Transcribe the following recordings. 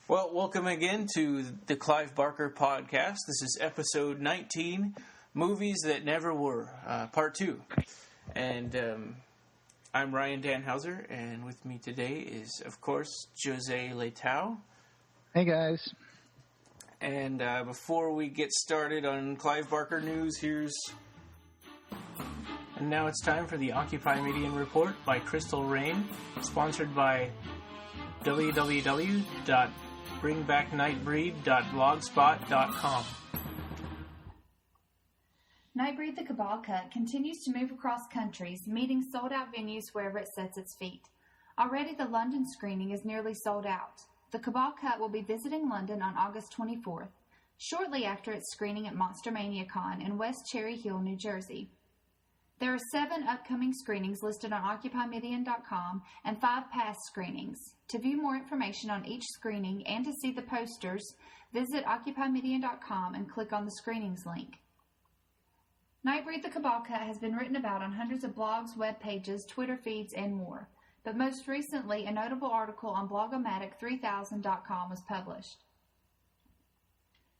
Well, welcome again to the Clive Barker podcast. This is episode 19, Movies That Never Were, part 2. And I'm Ryan Danhauser, and with me today is, of course, Jose Leitao. Hey, guys. And before we get started on Clive Barker news, And now it's time for the Occupy Midian Report by Crystal Raen, sponsored by www.bringbacknightbreed.blogspot.com. Nightbreed the Cabal Cut continues to move across countries, meeting sold-out venues wherever it sets its feet. Already the London screening is nearly sold out. The Cabal Cut will be visiting London on August 24th, shortly after its screening at Monster Mania Con in West Cherry Hill, New Jersey. There are 7 upcoming screenings listed on OccupyMidian.com and 5 past screenings. To view more information on each screening and to see the posters, visit OccupyMidian.com and click on the screenings link. Nightbreed the Cabal Cut has been written about on hundreds of blogs, web pages, Twitter feeds, and more. But most recently, a notable article on Blogomatic3000.com was published.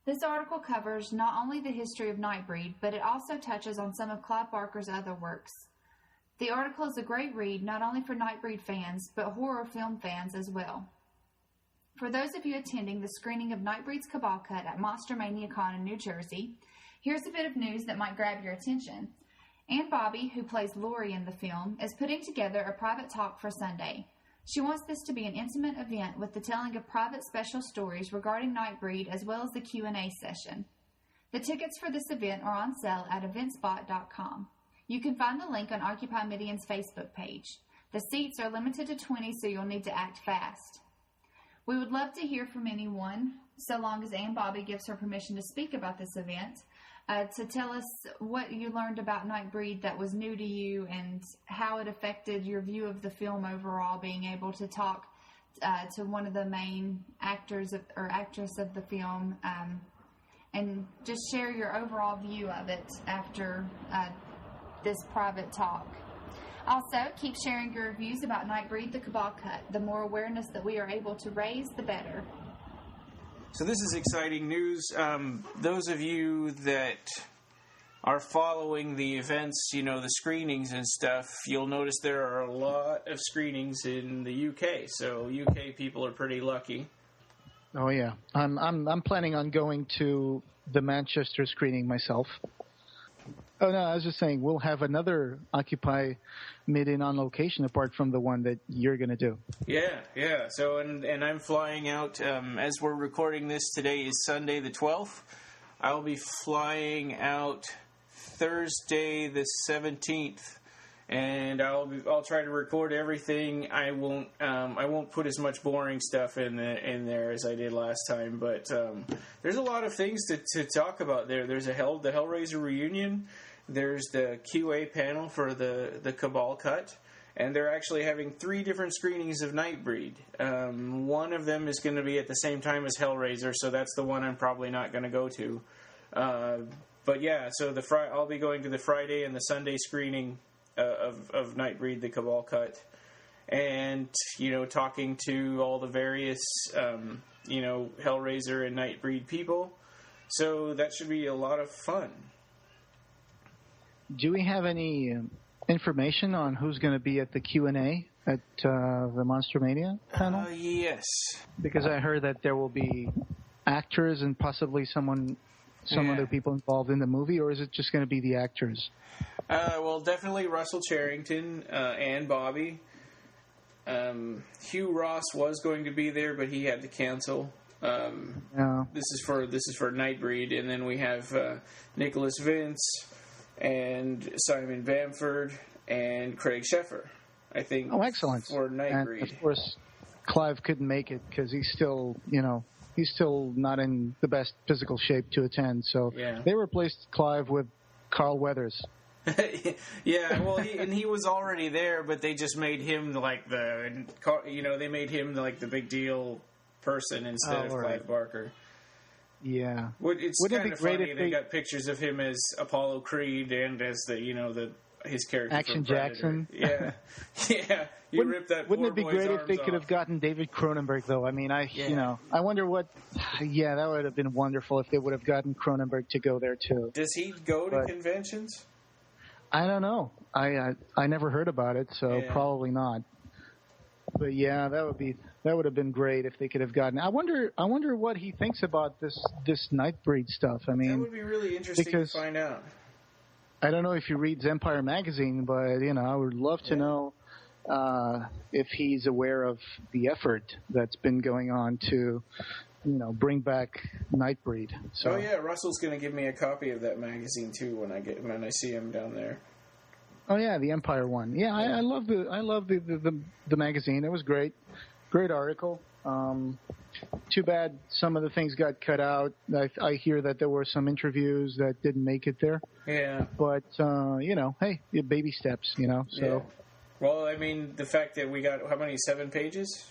This article covers not only the history of Nightbreed, but it also touches on some of Clive Barker's other works. The article is a great read not only for Nightbreed fans, but horror film fans as well. For those of you attending the screening of Nightbreed's Cabal Cut at Monster Mania Con in New Jersey, here's a bit of news that might grab your attention. Ann Bobby, who plays Laurie in the film, is putting together a private talk for Sunday. She wants this to be an intimate event with the telling of private special stories regarding Nightbreed as well as the Q&A session. The tickets for this event are on sale at eventspot.com. You can find the link on Occupy Midian's Facebook page. The seats are limited to 20, so you'll need to act fast. We would love to hear from anyone, so long as Ann Bobby gives her permission to speak about this event, to tell us what you learned about Nightbreed that was new to you and how it affected your view of the film overall, being able to talk to one of the main actors or actress of the film, and just share your overall view of it after this private talk. Also, keep sharing your reviews about Nightbreed the Cabal Cut. The more awareness that we are able to raise, the better. So this is exciting news. Those of you that are following the events, the screenings and stuff, you'll notice there are a lot of screenings in the UK. So UK people are pretty lucky. Oh yeah, I'm planning on going to the Manchester screening myself. Oh no, I was just saying we'll have another Occupy Midian on location apart from the one that you're going to do. Yeah. So, and I'm flying out, as we're recording this, today is Sunday the 12th. I'll be flying out Thursday the 17th, and I'll try to record everything. I won't put as much boring stuff in there as I did last time, but there's a lot of things to talk about there. There's the Hellraiser reunion. There's the QA panel for the Cabal Cut, and they're actually having 3 different screenings of Nightbreed. One of them is going to be at the same time as Hellraiser, so that's the one I'm probably not going to go to. But yeah, so I'll be going to the Friday and the Sunday screening of Nightbreed the Cabal Cut, and talking to all the various Hellraiser and Nightbreed people. So that should be a lot of fun. Do we have any information on who's going to be at the Q&A at the Monster Mania panel? Yes. Because I heard that there will be actors and possibly some other people involved in the movie, or is it just going to be the actors? Well, definitely Russell Charrington, Ann Bobby. Hugh Ross was going to be there, but he had to cancel. This is for Nightbreed, and then we have Nicholas Vince and Simon Bamford and Craig Sheffer, I think. Oh, excellent! For Nightbreed, and of course, Clive couldn't make it because he's still not in the best physical shape to attend. So They replaced Clive with Carl Weathers. Yeah, well, he was already there, but they just made him like the big deal person instead of Clive Barker. Yeah, it's kind of funny. They got pictures of him as Apollo Creed and as the his character Action from Predator. Jackson. Yeah, yeah. You ripped that poor Wouldn't it be boy's great if arms they could off. have gotten David Cronenberg, though? I mean, I wonder what. Yeah, that would have been wonderful if they would have gotten Cronenberg to go there too. Does he go to conventions? I don't know. I never heard about it, so probably not. But yeah, that would have been great if they could have gotten. I wonder what he thinks about this Nightbreed stuff. I mean, that would be really interesting to find out. I don't know if he reads Empire Magazine, but I would love to know if he's aware of the effort that's been going on to, bring back Nightbreed. So. Oh yeah, Russell's going to give me a copy of that magazine too when I see him down there. Oh yeah, the Empire one. Yeah, I love the magazine. It was great article. Too bad some of the things got cut out. I hear that there were some interviews that didn't make it there. Yeah. But hey, baby steps. So. Yeah. Well, I mean, the fact that we got how many 7 pages?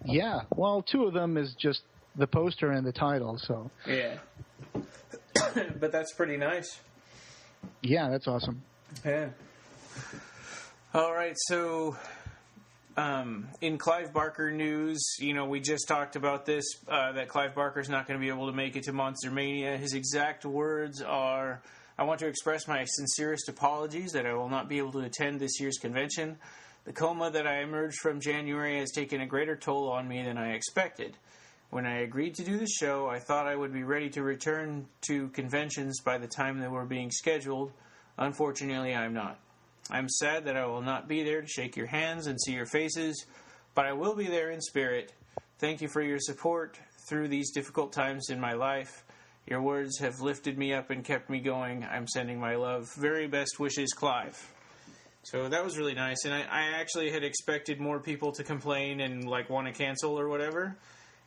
Yeah. Well, 2 of them is just the poster and the title. So. Yeah. But that's pretty nice. Yeah, that's awesome. Yeah. All right, so in Clive Barker news, we just talked about this, that Clive Barker's not going to be able to make it to Monster Mania. His exact words are, "I want to express my sincerest apologies that I will not be able to attend this year's convention. The coma that I emerged from January has taken a greater toll on me than I expected. When I agreed to do the show, I thought I would be ready to return to conventions by the time they were being scheduled. Unfortunately, I'm not. I'm sad that I will not be there to shake your hands and see your faces, but I will be there in spirit. Thank you for your support through these difficult times in my life. Your words have lifted me up and kept me going. I'm sending my love. Very best wishes, Clive." So that was really nice, and I actually had expected more people to complain and want to cancel or whatever.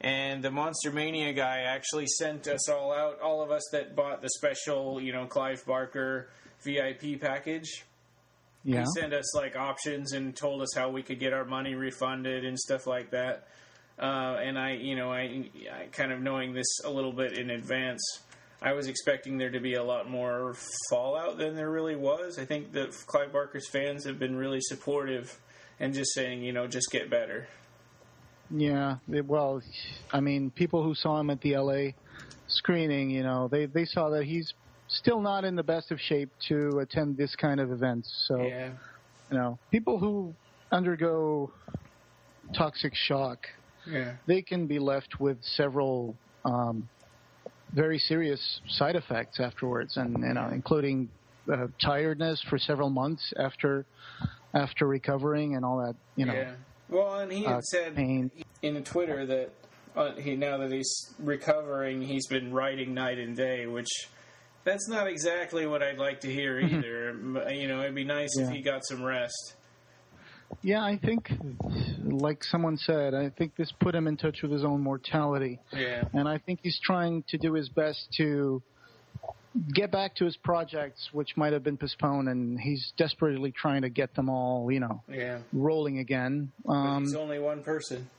And the Monster Mania guy actually sent us all out, all of us that bought the special, Clive Barker VIP package. Yeah. He sent us options and told us how we could get our money refunded and stuff like that. And I kind of knowing this a little bit in advance, I was expecting there to be a lot more fallout than there really was. I think that Clive Barker's fans have been really supportive and just saying, just get better. Yeah, well, I mean, people who saw him at the LA screening, they saw that he's still not in the best of shape to attend this kind of events. So, people who undergo toxic shock, they can be left with several very serious side effects afterwards, and including tiredness for several months after recovering and all that. Yeah. Well, and he had said pain. in Twitter that now that he's recovering, he's been writing night and day, which that's not exactly what I'd like to hear either. It'd be nice if he got some rest. Yeah, I think, like someone said, I think this put him in touch with his own mortality. Yeah. And I think he's trying to do his best to get back to his projects, which might have been postponed, and he's desperately trying to get them all, rolling again. But he's only one person.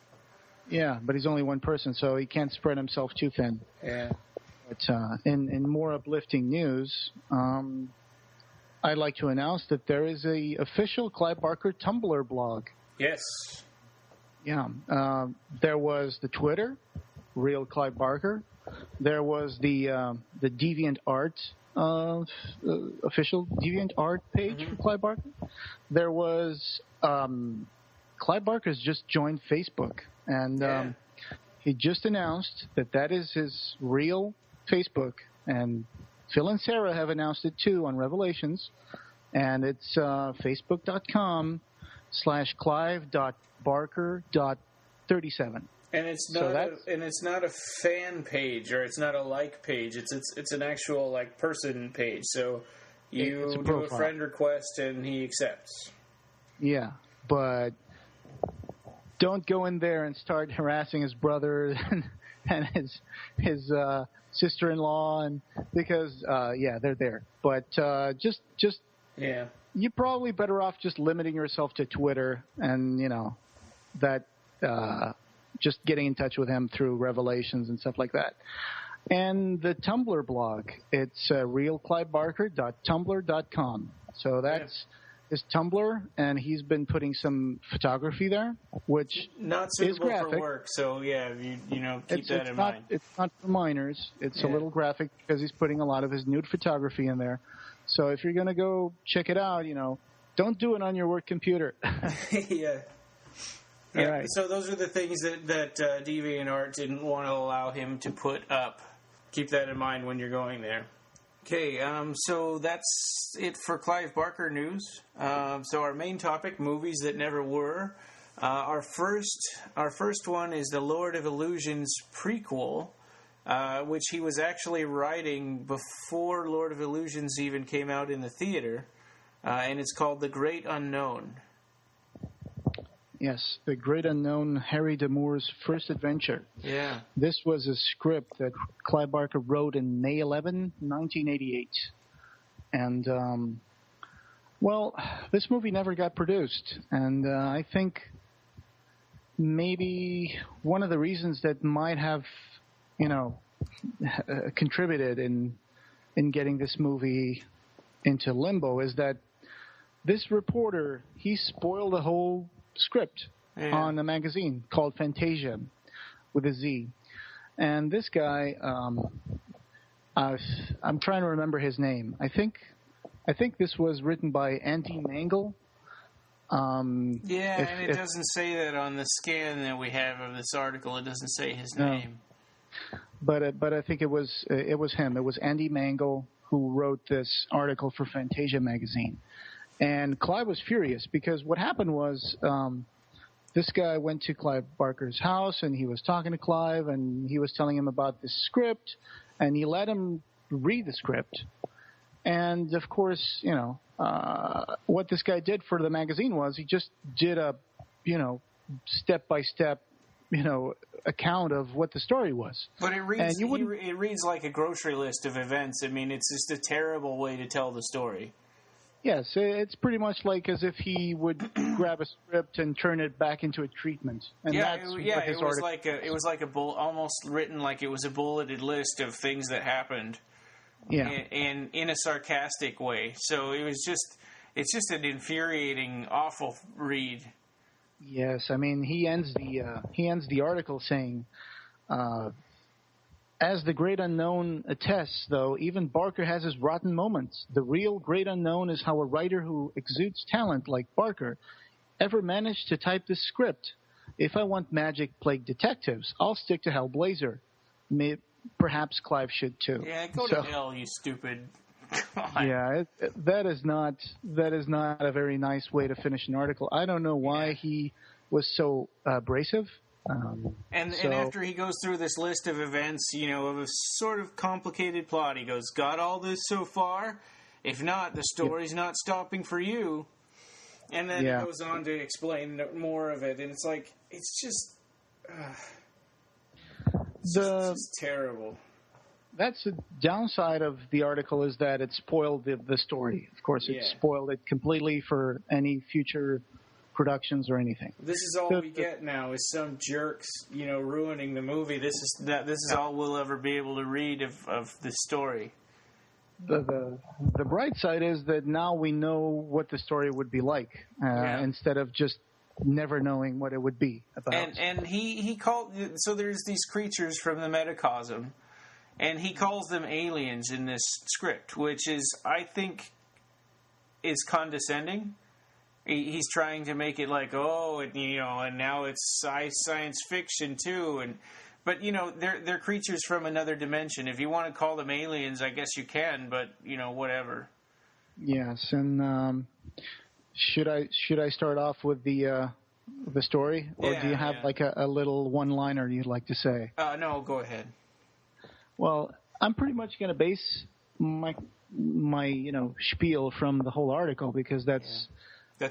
Yeah, but he's only one person, so he can't spread himself too thin. Yeah. But in more uplifting news, I'd like to announce that there is a official Clive Barker Tumblr blog. Yes. Yeah. There was the Twitter, Real Clive Barker. There was the Deviant Art, official Deviant Art page for Clive Barker. There was Clive Barker's just joined Facebook, and he just announced that is his real Facebook, and Phil and Sarah have announced it too on Revelations, and it's facebook.com/clive.barker.37. And it's not a fan page, or it's not a like page. It's an actual person page. So you do a friend request and he accepts. Yeah, but don't go in there and start harassing his brother and his sister-in-law, and because they're there. But just you're probably better off just limiting yourself to Twitter, and just getting in touch with him through Revelations and stuff like that. And the Tumblr blog, it's realclivebarker.tumblr.com. So that's his Tumblr, and he's been putting some photography there, which not is suitable graphic. for work. So yeah, you know, keep that in mind. It's not for minors. It's a little graphic because he's putting a lot of his nude photography in there. So if you're going to go check it out, you know, don't do it on your work computer. Yeah. All right. So those are the things that DeviantArt didn't want to allow him to put up. Keep that in mind when you're going there. Okay, so that's it for Clive Barker news. So our main topic, movies that never were. Our first one is the Lord of Illusions prequel, which he was actually writing before Lord of Illusions even came out in the theater, and it's called The Great Unknown. Yes, The Great Unknown, Harry Damour's first adventure. Yeah. This was a script that Clive Barker wrote in May 11, 1988. And, well, this movie never got produced. And I think maybe one of the reasons that might have, you know, contributed in getting this movie into limbo is that this reporter, he spoiled the whole script on a magazine called Fantazia with a Z. And this guy, I'm trying to remember his name. I think this was written by Andy Mangle. And it doesn't say that on the scan that we have of this article. It doesn't say his name. But I think it was him. It was Andy Mangle who wrote this article for Fantazia Magazine. And Clive was furious because what happened was this guy went to Clive Barker's house and he was talking to Clive and he was telling him about this script and he let him read the script. And, of course, you know, what this guy did for the magazine was he just did a, you know, step-by-step, you know, account of what the story was. But it reads like a grocery list of events. I mean, it's just a terrible way to tell the story. Yes, it's pretty much like as if he would grab a script and turn it back into a treatment. And it was like a almost written like it was a bulleted list of things that happened. Yeah, in a sarcastic way. So it's just an infuriating, awful read. Yes, I mean he ends the article saying. As the great unknown attests, though, even Barker has his rotten moments. The real great unknown is how a writer who exudes talent like Barker ever managed to type this script. If I want magic-plagued detectives, I'll stick to Hellblazer. Perhaps Clive should too. Yeah, go to hell, you stupid. Yeah, that is not a very nice way to finish an article. I don't know why he was so abrasive. And after he goes through this list of events, you know, of a sort of complicated plot, he goes, got all this so far? If not, the story's not stopping for you. And then he goes on to explain more of it, and it's like, it's just terrible. That's the downside of the article is that it spoiled the story. Of course, it spoiled it completely for any future productions or anything. This is all we get now is some jerks, you know, ruining the movie. This is all we'll ever be able to read of the story. The bright side is that now we know what the story would be like instead of just never knowing what it would be about. And he called, so there's these creatures from the metacosm, and he calls them aliens in this script, which is, I think, is condescending. He's trying to make it like, and now it's science fiction too, but you know they're creatures from another dimension. If you want to call them aliens, I guess you can, but you know whatever. Yes, and should I start off with the story, or do you have like a little one-liner you'd like to say? No, go ahead. Well, I'm pretty much going to base my spiel from the whole article because that's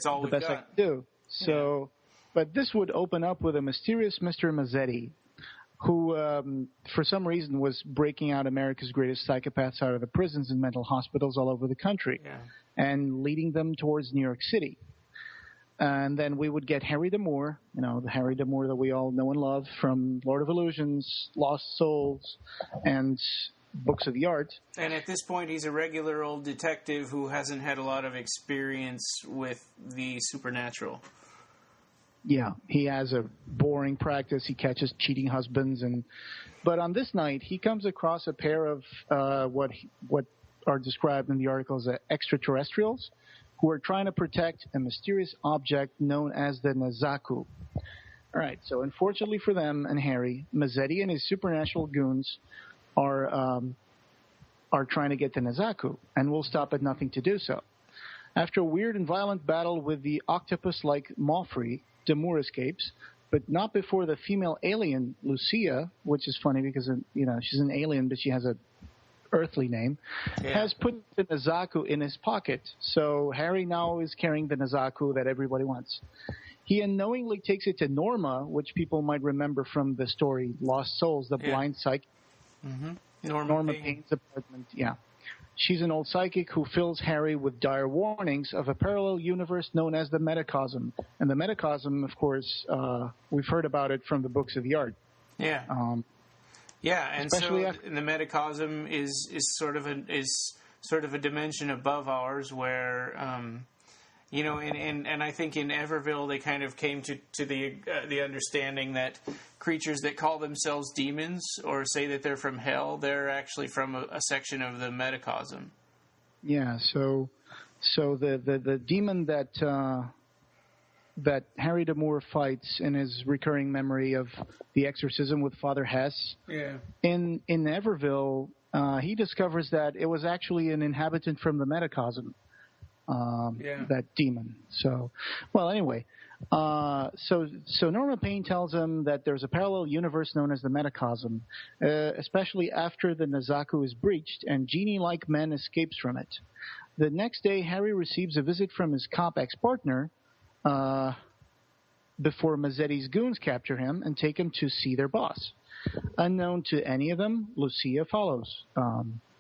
all the best I can do. So, but this would open up with a mysterious Mr. Mazzetti, who, for some reason, was breaking out America's greatest psychopaths out of the prisons and mental hospitals all over the country, and leading them towards New York City. And then we would get Harry Damour, you know, the Harry Damour that we all know and love from Lord of Illusions, Lost Souls, and books of the art. And at this point, he's a regular old detective who hasn't had a lot of experience with the supernatural. Yeah, he has a boring practice. He catches cheating husbands, but on this night, he comes across a pair of what are described in the article as extraterrestrials who are trying to protect a mysterious object known as the Nazaku. All right, so unfortunately for them and Harry, Mazzetti and his supernatural goons are trying to get the Nazaku, and will stop at nothing to do so. After a weird and violent battle with the octopus-like Maufrey, Demure escapes, but not before the female alien, Lucia, which is funny because, she's an alien, but she has a earthly name, has put the Nazaku in his pocket. So Harry now is carrying the Nazaku that everybody wants. He unknowingly takes it to Norma, which people might remember from the story Lost Souls, the blind psychic. Mm-hmm. Norma Payne's apartment, She's an old psychic who fills Harry with dire warnings of a parallel universe known as the Metacosm. And the Metacosm, of course, we've heard about it from the books of the art. Yeah. And so the Metacosm is sort of a dimension above ours where, and I think in Everville they kind of came to the understanding that creatures that call themselves demons or say that they're from hell, they're actually from a section of the Metacosm. Yeah. So the demon that Harry Demure fights in his recurring memory of the exorcism with Father Hess. Yeah. In Everville, he discovers that it was actually an inhabitant from the Metacosm. That demon. So Norma Payne tells him that there's a parallel universe known as the Metacosm, especially after the Nazaku is breached and genie-like men escapes from it. The next day, Harry receives a visit from his cop ex-partner before Mazzetti's goons capture him and take him to see their boss. Unknown to any of them, Lucia follows.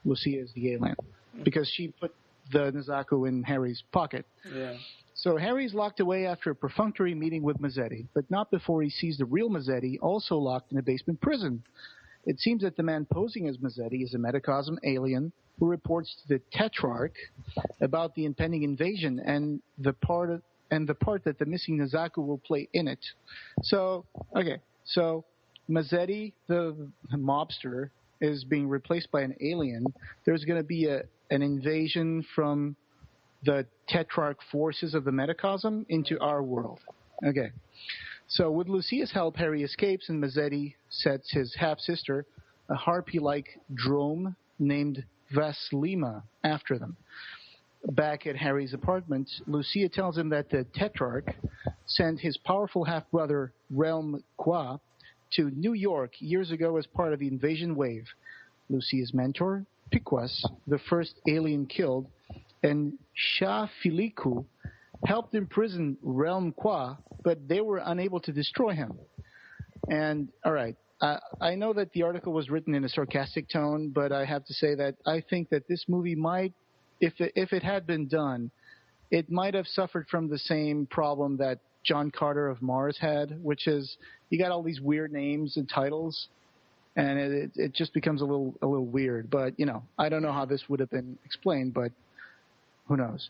Lucia is the alien because she put the Nazaku in Harry's pocket. Yeah. So Harry's locked away after a perfunctory meeting with Mazzetti, but not before he sees the real Mazzetti also locked in a basement prison. It seems that the man posing as Mazzetti is a Metacosm alien who reports to the Tetrarch about the impending invasion and the part that the missing Nazaku will play in it. So Mazzetti, the mobster, is being replaced by an alien. There's going to be an invasion from the Tetrarch forces of the Metacosm into our world. Okay. So with Lucia's help, Harry escapes, and Mazzetti sets his half-sister, a harpy-like drome named Vaslima, after them. Back at Harry's apartment, Lucia tells him that the Tetrarch sent his powerful half-brother, Relm Qua, to New York years ago as part of the invasion wave. Lucia's mentor, Piquas, the first alien killed, and Shah Filiku helped imprison Relm Qua, but they were unable to destroy him. And, all right, I know that the article was written in a sarcastic tone, but I have to say that I think that this movie might, if it had been done, it might have suffered from the same problem that John Carter of Mars had, which is you got all these weird names and titles, and it just becomes a little weird. But, I don't know how this would have been explained, but who knows.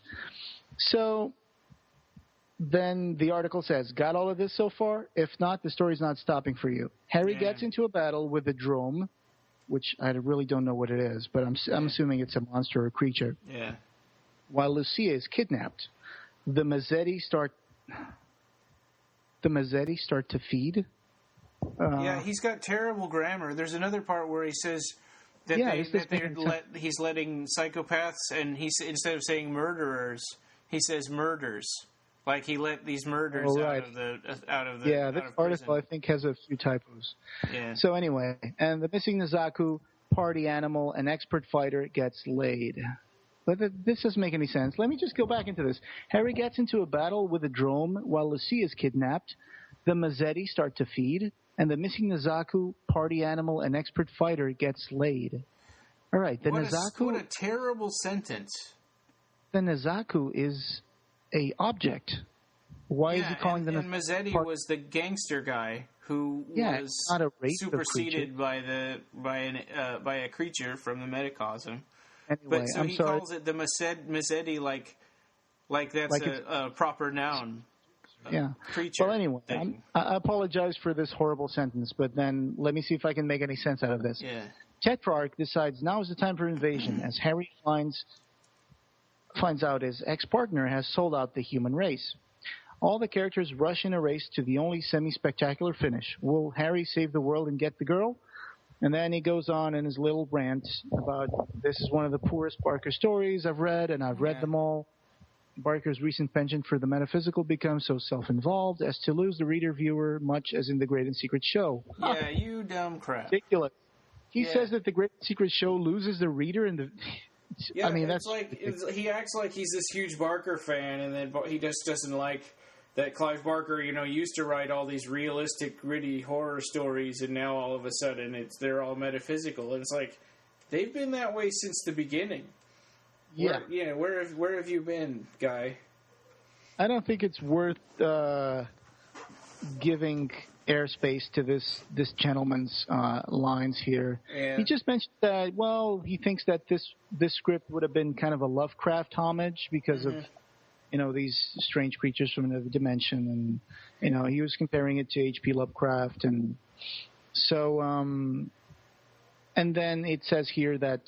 So then the article says, got all of this so far? If not, the story's not stopping for you. Harry gets into a battle with the drome, which I really don't know what it is, but I'm assuming it's a monster or creature. Yeah. While Lucia is kidnapped, the Mazzetti start to feed. He's got terrible grammar. There's another part where he says that he's letting psychopaths, and instead of saying murderers, he says murders. Like he let these murders out of the Yeah, this article I think has a few typos. Yeah. So anyway, and the missing Nazaku, party animal, and expert fighter gets laid. But this doesn't make any sense. Let me just go back into this. Harry gets into a battle with a drome while Lucia is kidnapped. The Mazzetti start to feed, and the missing Nazaku, party animal, and expert fighter gets laid. All right, the Nazaku. What a terrible sentence. The Nazaku is a object. Why is he calling them? And Mazzetti was the gangster guy who was not a race superseded by a creature from the Metacosm. Anyway, but so he calls it the Mesedi, like that's a proper noun. Creature. Well, anyway, I apologize for this horrible sentence, but then let me see if I can make any sense out of this. Yeah. Tetrarch decides now is the time for invasion, as Harry finds out his ex-partner has sold out the human race. All the characters rush in a race to the only semi-spectacular finish. Will Harry save the world and get the girl? And then he goes on in his little rant about this is one of the poorest Barker stories I've read, and I've read them all. Barker's recent penchant for the metaphysical becomes so self-involved as to lose the reader-viewer much as in The Great and Secret Show. Yeah, you dumb crap. Ridiculous. He says that The Great and Secret Show loses the reader and the... Yeah, I mean, that's like he acts like he's this huge Barker fan, and then he just doesn't like that Clive Barker, used to write all these realistic, gritty horror stories, and now all of a sudden they're all metaphysical. And it's like they've been that way since the beginning. Yeah. Where have you been, guy? I don't think it's worth giving airspace to this gentleman's lines here. Yeah. He just mentioned that, he thinks that this script would have been kind of a Lovecraft homage because of, these strange creatures from another dimension. And, he was comparing it to H.P. Lovecraft. And so, and then it says here that...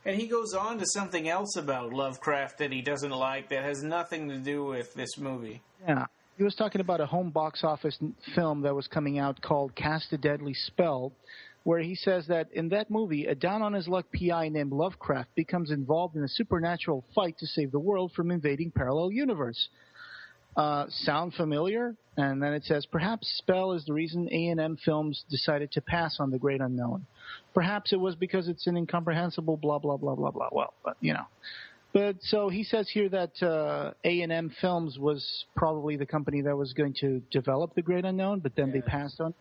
And he goes on to something else about Lovecraft that he doesn't like that has nothing to do with this movie. Yeah. He was talking about a home box office film that was coming out called Cast a Deadly Spell, where he says that in that movie, a down-on-his-luck PI named Lovecraft becomes involved in a supernatural fight to save the world from invading parallel universe. Sound familiar? And then it says, perhaps Spell is the reason A&M Films decided to pass on The Great Unknown. Perhaps it was because it's an incomprehensible blah, blah, blah, blah, blah. Well, but, But so he says here that A&M Films was probably the company that was going to develop The Great Unknown, but then they passed on.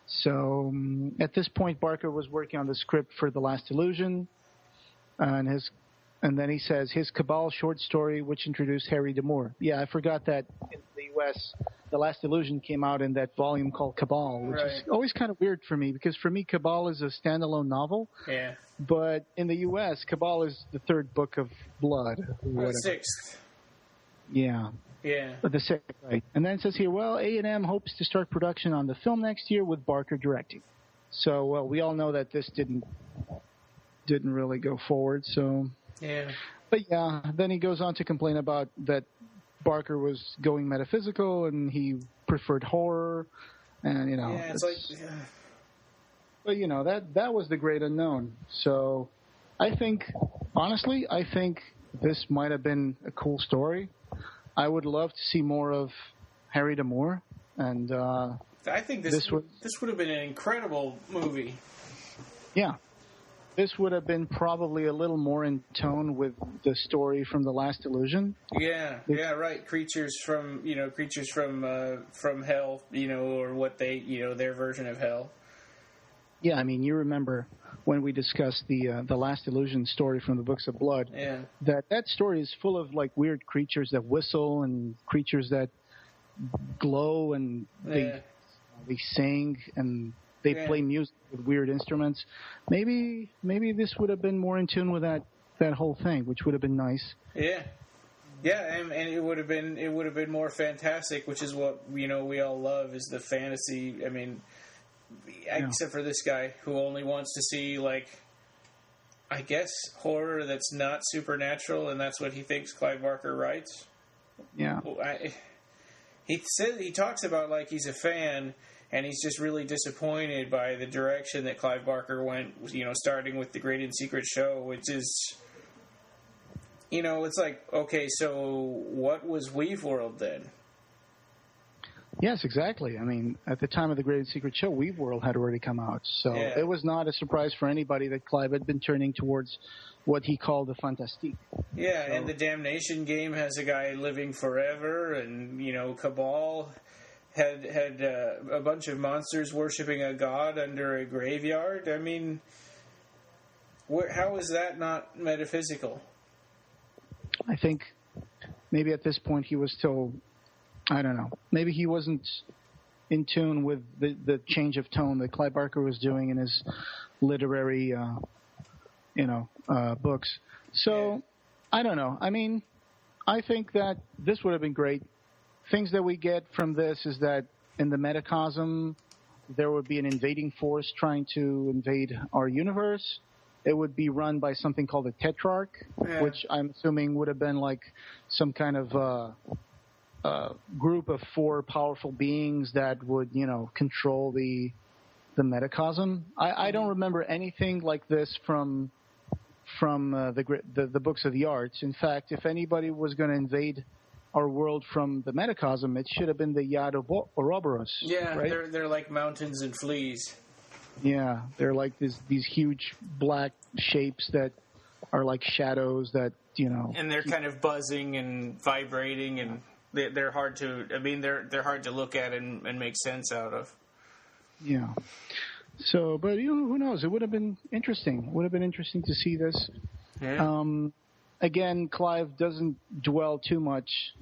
So at this point, Barker was working on the script for The Last Illusion, and then he says his Cabal short story, which introduced Harry D'Amour. Yeah, I forgot that in the U.S., The Last Illusion came out in that volume called Cabal, which is always kind of weird for me, because for me, Cabal is a standalone novel. Yeah. But in the U.S., Cabal is the third book of Blood. The sixth. Yeah. Yeah. But the sixth, right. And then it says here, A&M hopes to start production on the film next year with Barker directing. So, we all know that this didn't really go forward, so... Yeah. But yeah, then he goes on to complain about that Barker was going metaphysical and he preferred horror, and Yeah, it's like. Yeah. But that was The Great Unknown. So, honestly, I think this might have been a cool story. I would love to see more of Harry D'Amour, and I think this would have been an incredible movie. Yeah. This would have been probably a little more in tone with the story from The Last Illusion. Yeah, right. Creatures from hell, or what they, their version of hell. Yeah, I mean, you remember when we discussed the Last Illusion story from the Books of Blood. Yeah. That story is full of like weird creatures that whistle and creatures that glow and they sing and they play music with weird instruments. Maybe this would have been more in tune with that whole thing, which would have been nice. Yeah. Yeah, and it would have been more fantastic, which is what we all love, is the fantasy. I mean, except for this guy who only wants to see, like, I guess, horror that's not supernatural, and that's what he thinks Clive Barker writes. Yeah. He talks about like he's a fan, and he's just really disappointed by the direction that Clive Barker went, starting with The Great and Secret Show, which is, it's like, okay, so what was Weave World then? Yes, exactly. I mean, at the time of The Great and Secret Show, Weave World had already come out. So It was not a surprise for anybody that Clive had been turning towards what he called the fantastique. Yeah, and the Damnation game has a guy living forever, and, Cabal had a bunch of monsters worshipping a god under a graveyard. I mean, how is that not metaphysical? I think maybe at this point he was still, I don't know, maybe he wasn't in tune with the change of tone that Clive Barker was doing in his literary, books. So, I don't know. I mean, I think that this would have been great. Things that we get from this is that in the Metacosm, there would be an invading force trying to invade our universe. It would be run by something called a Tetrarch, which I'm assuming would have been like some kind of group of 4 powerful beings that would, control the Metacosm. I don't remember anything like this from the books of the arts. In fact, if anybody was going to invade our world from the Metacosm, it should have been the Yad Ouroboros. Yeah, right? they're like mountains and fleas. Yeah, they're like these huge black shapes that are like shadows that, And they're kind of buzzing and vibrating, and they're hard to. I mean, they're hard to look at and make sense out of. Yeah. So, but who knows? It would have been interesting. It would have been interesting to see this. Yeah. Again, Clive doesn't dwell too much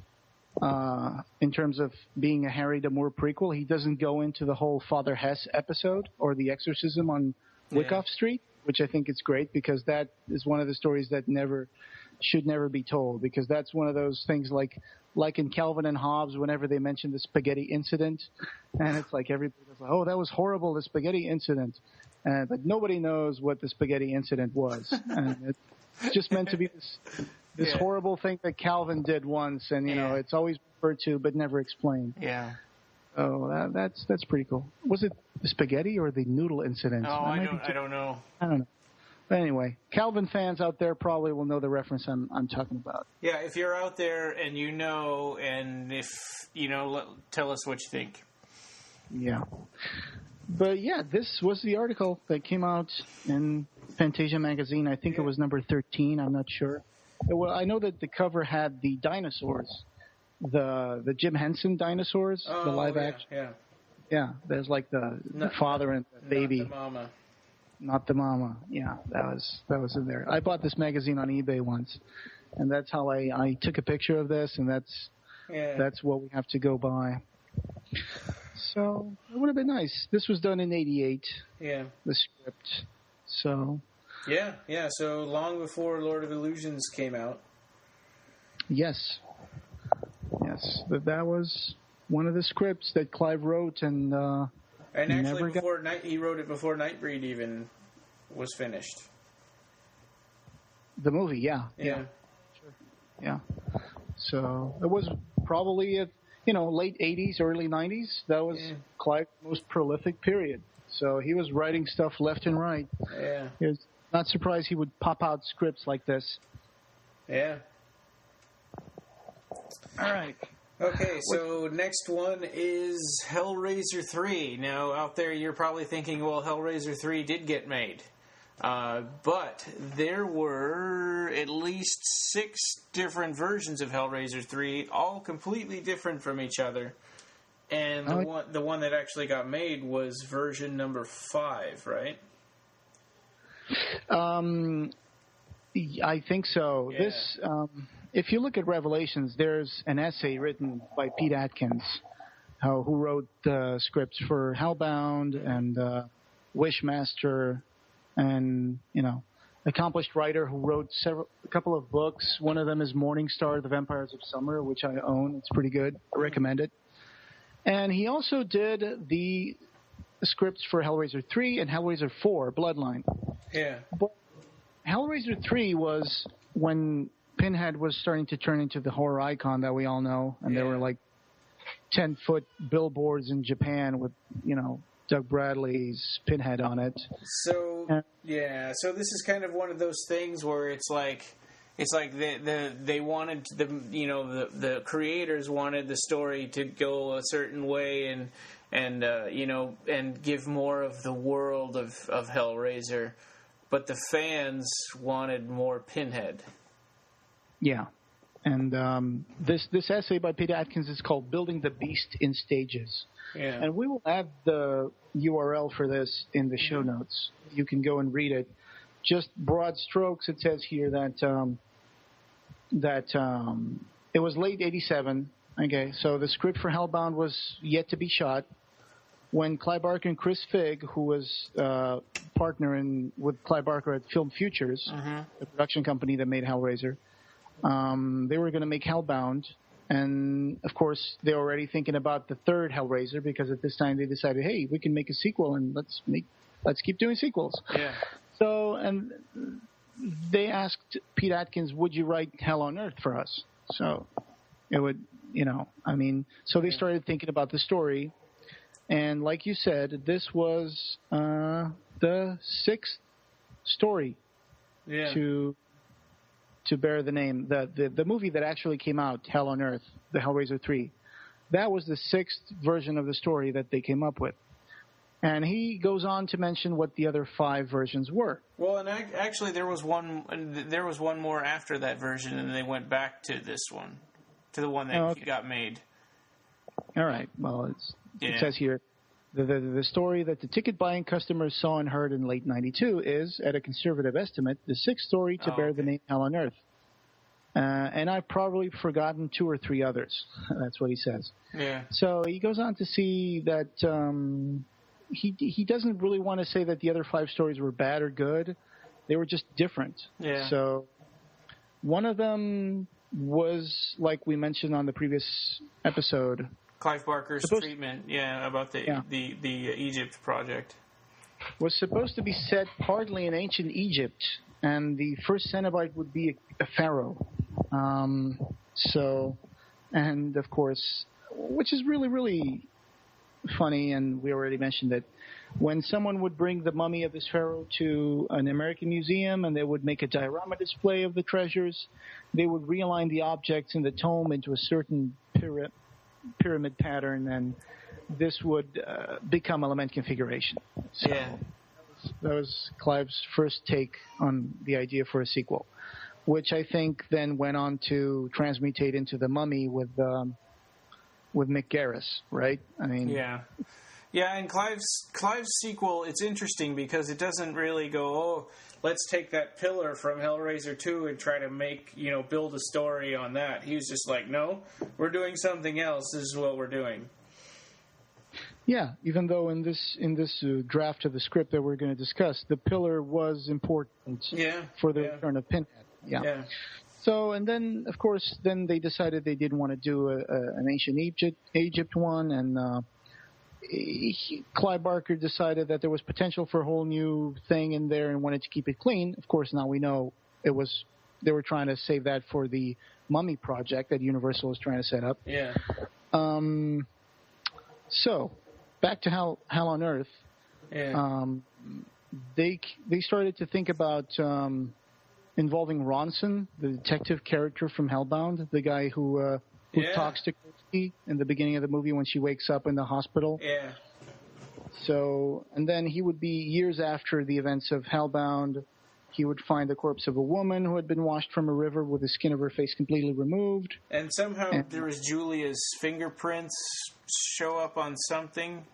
in terms of being a Harry D'Amour prequel. He doesn't go into the whole Father Hess episode or the exorcism on Wyckoff Street, which I think is great because that is one of the stories that should never be told, because that's one of those things like in Calvin and Hobbes, whenever they mention the spaghetti incident, and it's like everybody's like, oh, that was horrible, the spaghetti incident. But nobody knows what the spaghetti incident was. And it's just meant to be this horrible thing that Calvin did once, and it's always referred to but never explained. Yeah. Oh, that's pretty cool. Was it the spaghetti or the noodle incident? Oh, I don't know. I don't know. But anyway, Calvin fans out there probably will know the reference I'm talking about. Yeah, if you're out there and and if tell us what you think. Yeah. But yeah, this was the article that came out in Fantazia Magazine. I think it was number 13. I'm not sure. Well, I know that the cover had the dinosaurs, the Jim Henson dinosaurs, the live action. Yeah. Yeah, there's like the father and the baby. Not the mama. Not the mama. Yeah, that was in there. I bought this magazine on eBay once, and that's how I took a picture of this, and that's what we have to go by. So it would have been nice. This was done in '88. Yeah. The script. So. Yeah. So long before Lord of Illusions came out. Yes. But that was one of the scripts that Clive wrote, and actually he wrote it before Nightbreed even was finished. The movie, yeah. Sure. Yeah. So it was probably late 80s, early 90s. That was Clive's most prolific period. So he was writing stuff left and right. Yeah. He was not surprised he would pop out scripts like this. Yeah. All right. Okay, so next one is Hellraiser 3. Now, out there, you're probably thinking, well, Hellraiser 3 did get made. But there were at least 6 different versions of Hellraiser 3, all completely different from each other. And the one that actually got made was version number 5, right? I think so. Yeah. This... if you look at Revelations, there's an essay written by Pete Atkins, who wrote the scripts for Hellbound and Wishmaster, and accomplished writer who wrote a couple of books. One of them is Morningstar: The Vampires of Summer, which I own. It's pretty good. I recommend it. And he also did the scripts for Hellraiser 3 and Hellraiser 4: Bloodline. Yeah. But Hellraiser 3 was when Pinhead was starting to turn into the horror icon that we all know, and there were like 10-foot billboards in Japan with, Doug Bradley's Pinhead on it. So so this is kind of one of those things where it's like they wanted the creators wanted the story to go a certain way and give more of the world of Hellraiser, but the fans wanted more Pinhead. Yeah. And this essay by Pete Atkins is called Building the Beast in Stages. Yeah. And we will add the URL for this in the show notes. You can go and read it. Just broad strokes, it says here that it was late 87. Okay, so the script for Hellbound was yet to be shot. when Clive Barker and Chris Figg, who was partner with Clive Barker at Film Futures, the production company that made Hellraiser, they were going to make Hellbound. And, of course, they were already thinking about the third Hellraiser because at this time they decided, hey, we can make a sequel and let's keep doing sequels. Yeah. So, and they asked Pete Atkins, would you write Hell on Earth for us? So it would, so they started thinking about the story. And like you said, this was the sixth story to bear the name. The movie that actually came out, Hell on Earth, the Hellraiser III, that was the sixth version of the story that they came up with. And he goes on to mention what the other 5 versions were. Well, and actually there was one more after that version, and they went back to this one, to the one that got made. All right. Well, it says here, the story that the ticket-buying customers saw and heard in late '92 is, at a conservative estimate, the 6th story to bear the name Hell on Earth. And I've probably forgotten 2 or 3 others. That's what he says. Yeah. So he goes on to see that he doesn't really want to say that the other 5 stories were bad or good. They were just different. Yeah. So one of them was, like we mentioned on the previous episode, Clive Barker's treatment, about the Egypt project. Was supposed to be set partly in ancient Egypt, and the first Cenobite would be a pharaoh. And of course, which is really, really funny, and we already mentioned that when someone would bring the mummy of this pharaoh to an American museum and they would make a diorama display of the treasures, they would realign the objects in the tomb into a certain pyramid pattern, and this would become element configuration. So that was Clive's first take on the idea for a sequel, which I think then went on to transmutate into The Mummy with Mick Garris, right? I mean, and Clive's sequel, it's interesting because it doesn't really go, let's take that pillar from Hellraiser 2 and try to build a story on that. He was just like, no, we're doing something else. This is what we're doing. Yeah, even though in this draft of the script that we're going to discuss, the pillar was important for the return of Pinhead. Yeah. So, and then, of course, they decided they didn't want to do an ancient Egypt one, and Clive Barker decided that there was potential for a whole new thing in there and wanted to keep it clean. Of course, now we know they were trying to save that for the Mummy project that Universal was trying to set up. Yeah. So, back to Hell on Earth. Yeah. They started to think about involving Ronson, the detective character from Hellbound, the guy who talks to Christy in the beginning of the movie when she wakes up in the hospital. Yeah. So, and then he would be years after the events of Hellbound. He would find the corpse of a woman who had been washed from a river with the skin of her face completely removed. And somehow there was Julia's fingerprints show up on something.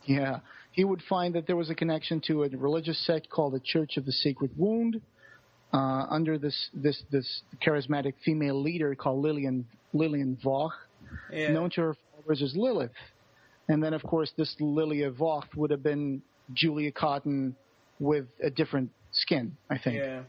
Yeah. He would find that there was a connection to a religious sect called the Church of the Sacred Wound, under this charismatic female leader called Lillian Vogt, known to her followers as Lilith. And then, of course, this Lilia Vogt would have been Julia Cotton with a different skin, I think. Yeah.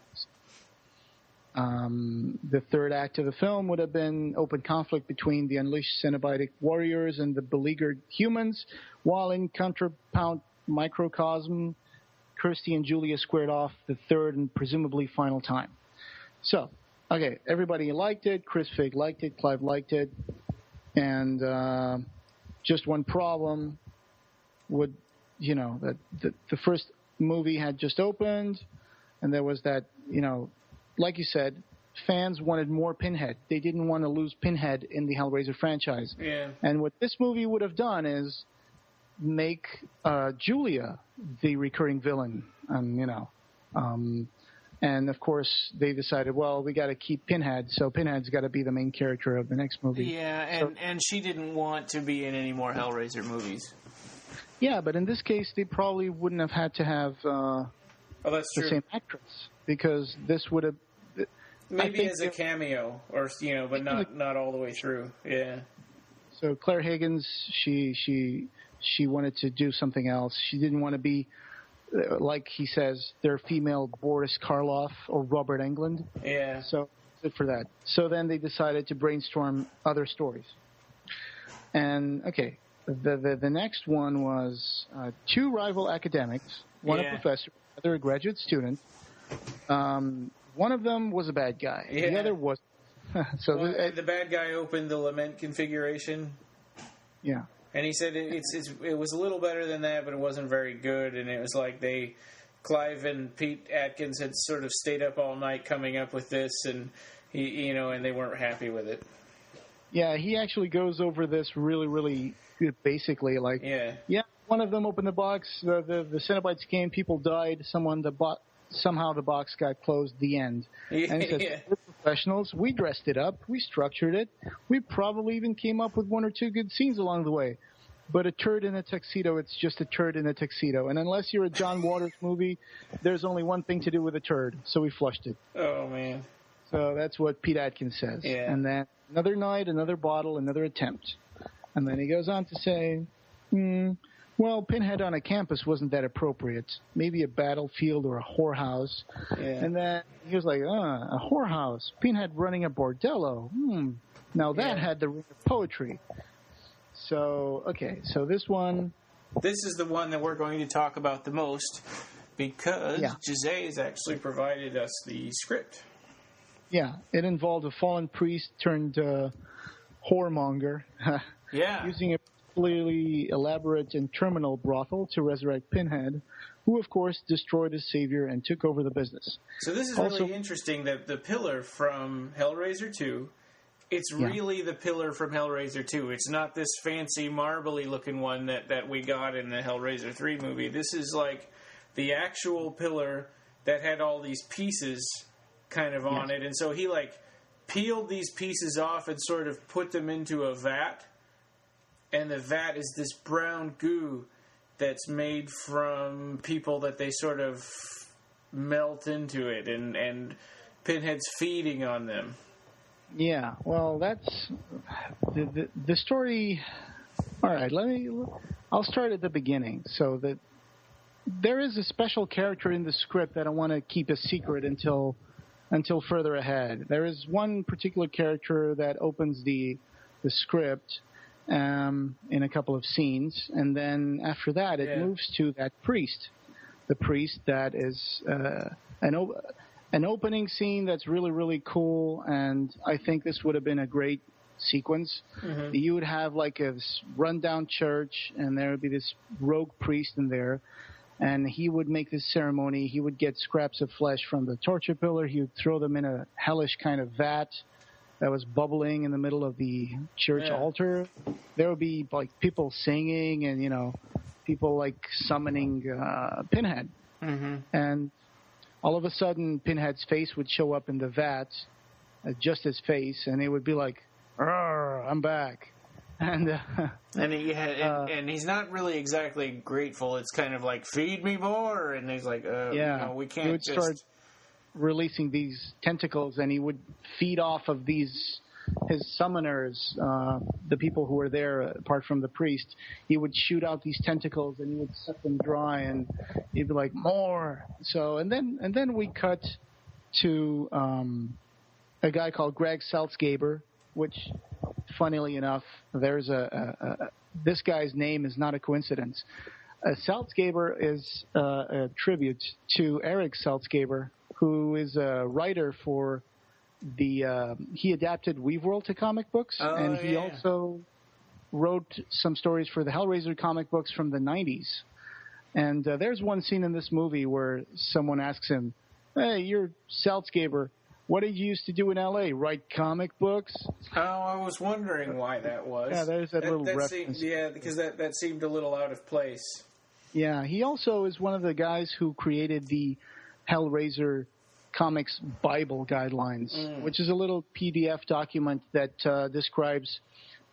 The third act of the film would have been open conflict between the unleashed Cenobitic warriors and the beleaguered humans, while in counterpoint microcosm, Kirsty and Julia squared off the third and presumably final time. So, okay, everybody liked it. Chris Figg liked it. Clive liked it. And just one problem would, that the first movie had just opened, and there was that, like you said, fans wanted more Pinhead. They didn't want to lose Pinhead in the Hellraiser franchise. Yeah. And what this movie would have done is make Julia the recurring villain, and and of course they decided, well, we got to keep Pinhead, so Pinhead's got to be the main character of the next movie. Yeah, and she didn't want to be in any more Hellraiser movies. Yeah, but in this case, they probably wouldn't have had to have the same actress, because this would have maybe as a cameo, or but not all the way through. Yeah. So Claire Higgins, she She wanted to do something else. She didn't want to be, like he says, their female Boris Karloff or Robert Englund. Yeah. So good for that. So then they decided to brainstorm other stories. And, okay, the next one was two rival academics, one a professor, the other a graduate student. One of them was a bad guy. Yeah. The other was... the bad guy opened the lament configuration. Yeah. And he said it was a little better than that, but it wasn't very good. And it was like Clive and Pete Atkins had sort of stayed up all night coming up with this, and and they weren't happy with it. Yeah, he actually goes over this really, really good, basically. Like, one of them opened the box, the Cenobites came, people died, somehow the box got closed, the end. Yeah, and he says, we're professionals, we dressed it up, we structured it, we probably even came up with one or two good scenes along the way. But a turd in a tuxedo, it's just a turd in a tuxedo. And unless you're a John Waters movie, there's only one thing to do with a turd, so we flushed it. Oh, man. So that's what Pete Atkins says. Yeah. And then another night, another bottle, another attempt. And then he goes on to say, well, Pinhead on a campus wasn't that appropriate. Maybe a battlefield or a whorehouse. Yeah. And then he was like, a whorehouse. Pinhead running a bordello. Now that had the ring of poetry. So, okay, so this one... This is the one that we're going to talk about the most because Jose has actually provided us the script. Yeah, it involved a fallen priest turned whoremonger. Using a particularly elaborate and terminal brothel to resurrect Pinhead, who, of course, destroyed his savior and took over the business. So this is really interesting that the pillar from Hellraiser 2... It's really the pillar from Hellraiser 2. It's not this fancy, marbly-looking one that we got in the Hellraiser 3 movie. This is like the actual pillar that had all these pieces kind of on it. And so he, peeled these pieces off and sort of put them into a vat. And the vat is this brown goo that's made from people that they sort of melt into it. And Pinhead's feeding on them. Yeah, well, that's the story. All right, I'll start at the beginning. So that there is a special character in the script that I want to keep a secret until further ahead. There is one particular character that opens the script in a couple of scenes, and then after that it moves to that priest. The priest that is an opening scene that's really, really cool, and I think this would have been a great sequence. Mm-hmm. You would have a rundown church, and there would be this rogue priest in there, and he would make this ceremony. He would get scraps of flesh from the torture pillar. He would throw them in a hellish kind of vat that was bubbling in the middle of the church altar. There would be people singing and, people summoning Pinhead. Mm-hmm. And all of a sudden, Pinhead's face would show up in the vat, just his face, and it would be like, I'm back. And and he's not really exactly grateful. It's kind of like, feed me more. And he's like, we can't he would start releasing these tentacles, and he would feed off of his summoners, the people who were there, apart from the priest. He would shoot out these tentacles, and he would suck them dry, and he'd be like, more. So, and then we cut to a guy called Greg Saltzgaber, which, funnily enough, there's this guy's name is not a coincidence. Saltzgaber is a tribute to Eric Saltzgaber, who is a writer for he adapted Weaveworld to comic books, and he also wrote some stories for the Hellraiser comic books from the 90s. And there's one scene in this movie where someone asks him, hey, you're Saltzgaber. What did you used to do in L.A.? Write comic books? Oh, I was wondering why that was. Yeah, there's that little reference. Because that seemed a little out of place. Yeah, he also is one of the guys who created the Hellraiser Comics Bible Guidelines, which is a little PDF document that describes.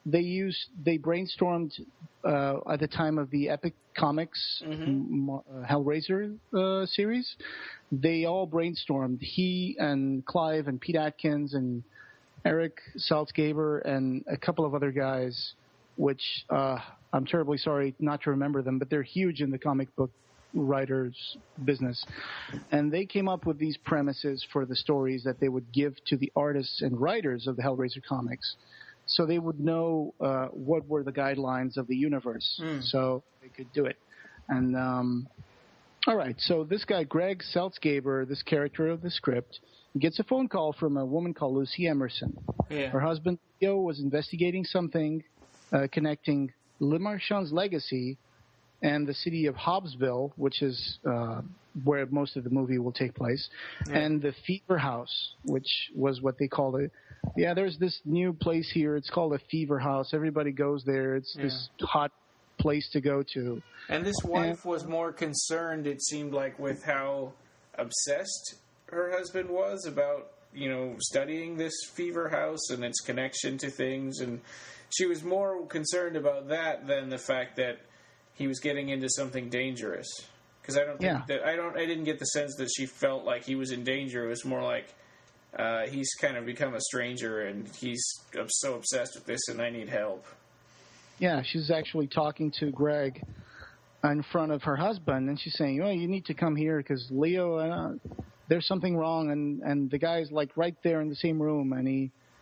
They brainstormed at the time of the Epic Comics Hellraiser series. They all brainstormed. He and Clive and Pete Atkins and Eric Saltzgaber and a couple of other guys, which I I'm terribly sorry not to remember them, but they're huge in the comic book writers' business. And they came up with these premises for the stories that they would give to the artists and writers of the Hellraiser comics, so they would know what were the guidelines of the universe, so they could do it. And all right, so this guy, Greg Seltzgaber, this character of the script, gets a phone call from a woman called Lucy Emerson. Yeah. Her husband, Leo, was investigating something connecting Le Marchand's legacy and the city of Hobbsville, which is where most of the movie will take place, and the Fever House, which was what they called it. Yeah, there's this new place here. It's called a Fever House. Everybody goes there. It's this hot place to go to. And this wife was more concerned, it seemed like, with how obsessed her husband was about, studying this Fever House and its connection to things. And she was more concerned about that than the fact that he was getting into something dangerous. Because I don't think that I didn't get the sense that she felt like he was in danger. It was more like he's kind of become a stranger and he's so obsessed with this and I need help. Yeah, she's actually talking to Greg in front of her husband, and she's saying, you need to come here because Leo, there's something wrong, and the guy's like right there in the same room, and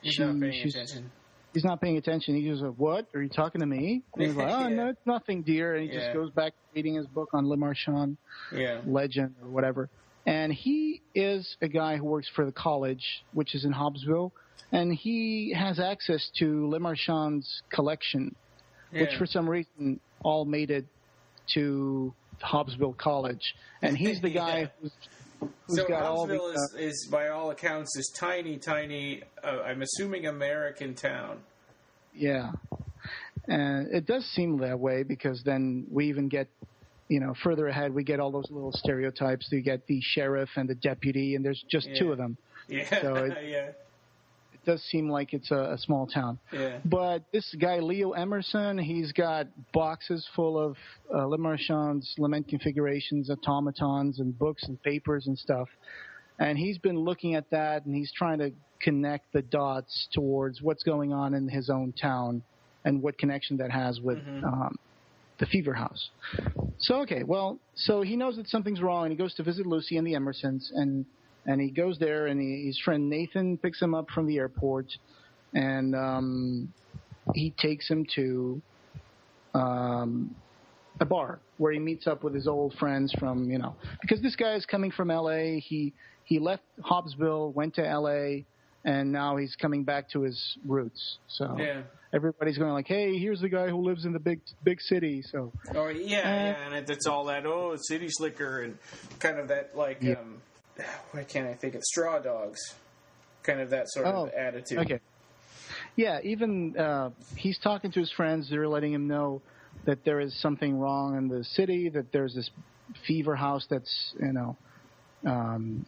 he's not paying attention. He's not paying attention. He goes, what? Are you talking to me? And he's like, no, it's nothing, dear. And he just goes back reading his book on Le Marchand legend or whatever. And he is a guy who works for the college, which is in Hobbsville, and he has access to Le Marchand's collection, which for some reason all made it to Hobbsville College. And he's the guy who's so got Hobbsville all the... is, by all accounts, this tiny, I'm assuming, American town. Yeah. And it does seem that way because then we even get, further ahead, we get all those little stereotypes. You get the sheriff and the deputy, and there's just two of them. Yeah, so it does seem like it's a small town. Yeah. But this guy, Leo Emerson, he's got boxes full of Le Marchand's lament configurations, automatons, and books and papers and stuff. And he's been looking at that, and he's trying to connect the dots towards what's going on in his own town and what connection that has with the Fever House. So he knows that something's wrong, and he goes to visit Lucy and the Emersons, and he goes there, and his friend Nathan picks him up from the airport, and he takes him to a bar where he meets up with his old friends from, because this guy is coming from L.A. He left Hobbsville, went to L.A., and now he's coming back to his roots. So everybody's going like, hey, here's the guy who lives in the big city. So and it's all that, city slicker, and kind of that, like... why can't I think of straw dogs? Kind of that sort of attitude. Okay. Yeah, even he's talking to his friends. They're letting him know that there is something wrong in the city, that there's this Fever House that's,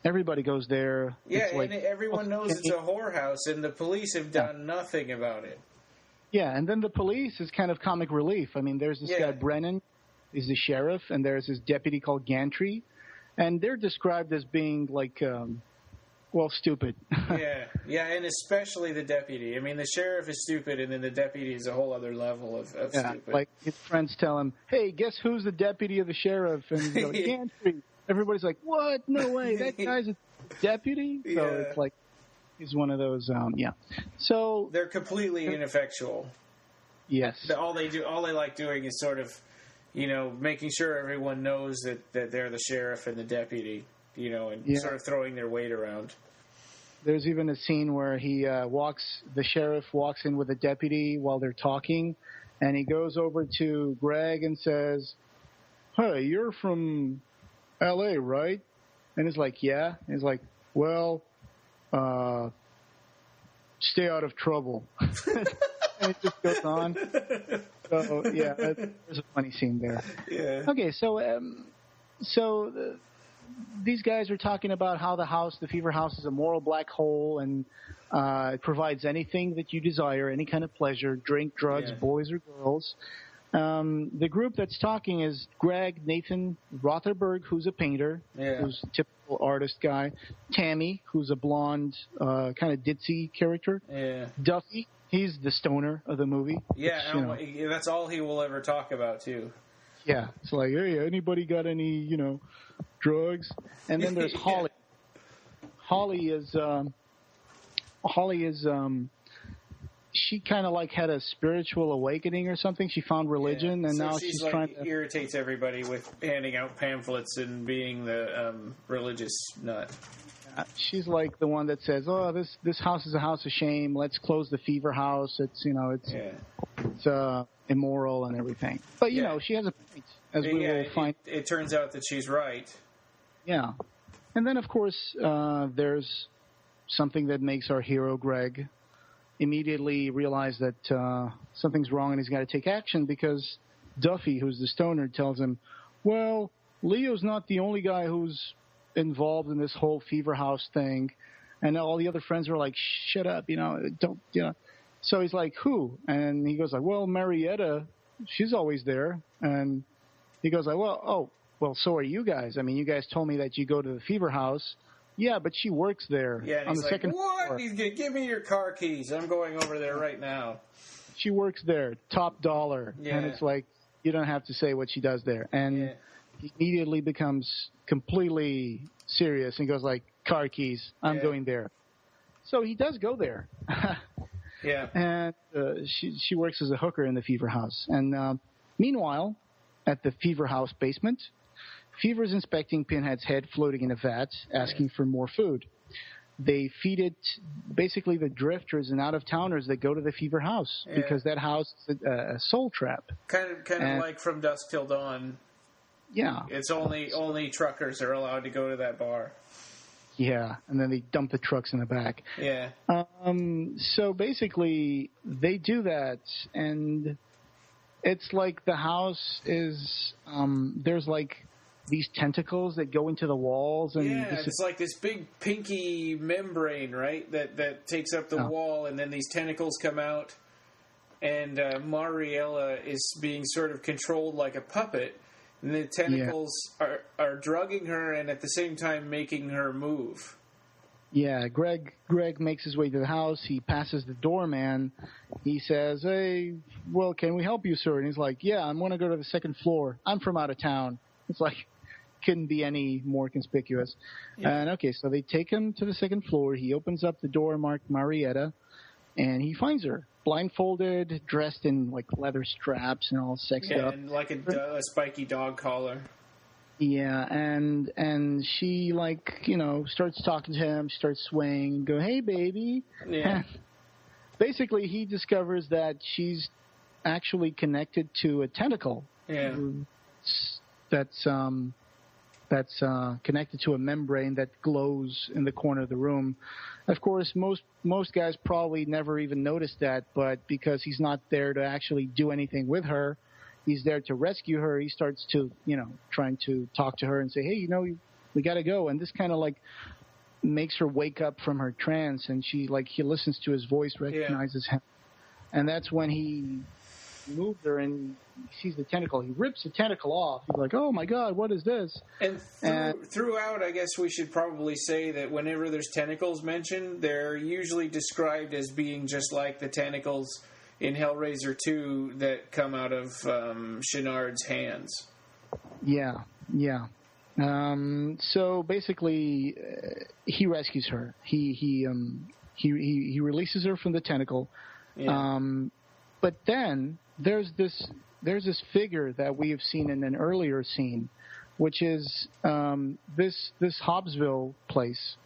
everybody goes there. Yeah, and everyone knows it's a whorehouse, and the police have done nothing about it. Yeah, and then the police is kind of comic relief. I mean, there's this guy, Brennan, he's the sheriff, and there's this deputy called Gantry. And they're described as being like, stupid. yeah, and especially the deputy. I mean, the sheriff is stupid, and then the deputy is a whole other level of stupid. Like his friends tell him, hey, guess who's the deputy of the sheriff? And he's like, Gantry. Everybody's like, what? No way, that guy's a deputy? So it's like, he's one of those, So they're completely ineffectual. Yes. All they like doing is sort of, making sure everyone knows that they're the sheriff and the deputy, and sort of throwing their weight around. There's even a scene where the sheriff walks in with a deputy while they're talking, and he goes over to Greg and says, hey, you're from L.A., right? And he's like, yeah. And he's like, well, stay out of trouble. And it just goes on. So, there's a funny scene there. Yeah. Okay, so these guys are talking about how the Fever House is a moral black hole, and it provides anything that you desire, any kind of pleasure, drink, drugs, boys or girls. The group that's talking is Greg, Nathan Rotherberg, who's a painter, who's a typical artist guy. Tammy, who's a blonde, kind of ditzy character. Yeah. Duffy, He's the stoner of the movie. Yeah, which, that's all he will ever talk about, too. Yeah, it's like, hey, anybody got any, drugs? And then there's Holly. Holly is she kind of like had a spiritual awakening or something. She found religion, and so now she's like trying to irritates everybody with handing out pamphlets and being the religious nut. She's like the one that says, "Oh, this house is a house of shame. Let's close the fever house. It's immoral and everything." But she has a point, as we will find. It turns out that she's right. Yeah, and then of course there's something that makes our hero Greg immediately realize that something's wrong and he's got to take action, because Duffy, who's the stoner, tells him, "Well, Leo's not the only guy who's involved in this whole fever house thing." And all the other friends were like, "Shut up, don't." So he's like, "Who?" And he goes like, "Well, Marietta, she's always there." And he goes like, well, so are you guys. I mean, you guys told me that you go to the fever house. Yeah, but she works there on the second floor. What? He's going to give me your car keys. I'm going over there right now. She works there, top dollar. Yeah. And it's like, you don't have to say what she does there. And he immediately becomes completely serious and goes like, "Car keys, I'm going there." So he does go there. Yeah. And she works as a hooker in the fever house. And meanwhile, at the fever house basement, Fever's inspecting Pinhead's head floating in a vat, asking for more food. They feed it, basically, the drifters and out-of-towners that go to the fever house, because that house is a soul trap. Kind of like From Dusk Till Dawn. Yeah. It's only truckers are allowed to go to that bar. Yeah, and then they dump the trucks in the back. Yeah. So basically, they do that, and it's like the house is, there's like these tentacles that go into the walls. And it's like this big pinky membrane, right, that takes up the wall, and then these tentacles come out, and Mariella is being sort of controlled like a puppet, and the tentacles are drugging her and at the same time making her move. Yeah, Greg makes his way to the house. He passes the doorman. He says, "Hey, well, can we help you, sir?" And he's like, "Yeah, I'm going to go to the second floor. I'm from out of town." It's like, couldn't be any more conspicuous. Yeah. And okay, so they take him to the second floor. He opens up the door marked Marietta, and he finds her blindfolded, dressed in like leather straps and all sexed up. And like a spiky dog collar. Yeah, and she starts talking to him, starts swaying, and go, "Hey, baby." Yeah. And basically, he discovers that she's actually connected to a tentacle. Yeah. That's connected to a membrane that glows in the corner of the room. Of course, most guys probably never even noticed that, but because he's not there to actually do anything with her, he's there to rescue her. He starts to, trying to talk to her and say, "Hey, we got to go." And this kind of like makes her wake up from her trance, and he listens to his voice, recognizes him. And that's when he moved her and sees the tentacle. He rips the tentacle off. He's like, "Oh my God, what is this?" And throughout, I guess we should probably say that whenever there's tentacles mentioned, they're usually described as being just like the tentacles in Hellraiser 2 that come out of Chenard's hands. Yeah. So basically, he rescues her. He releases her from the tentacle. Yeah. But then there's this figure that we have seen in an earlier scene, which is this Hobbsville place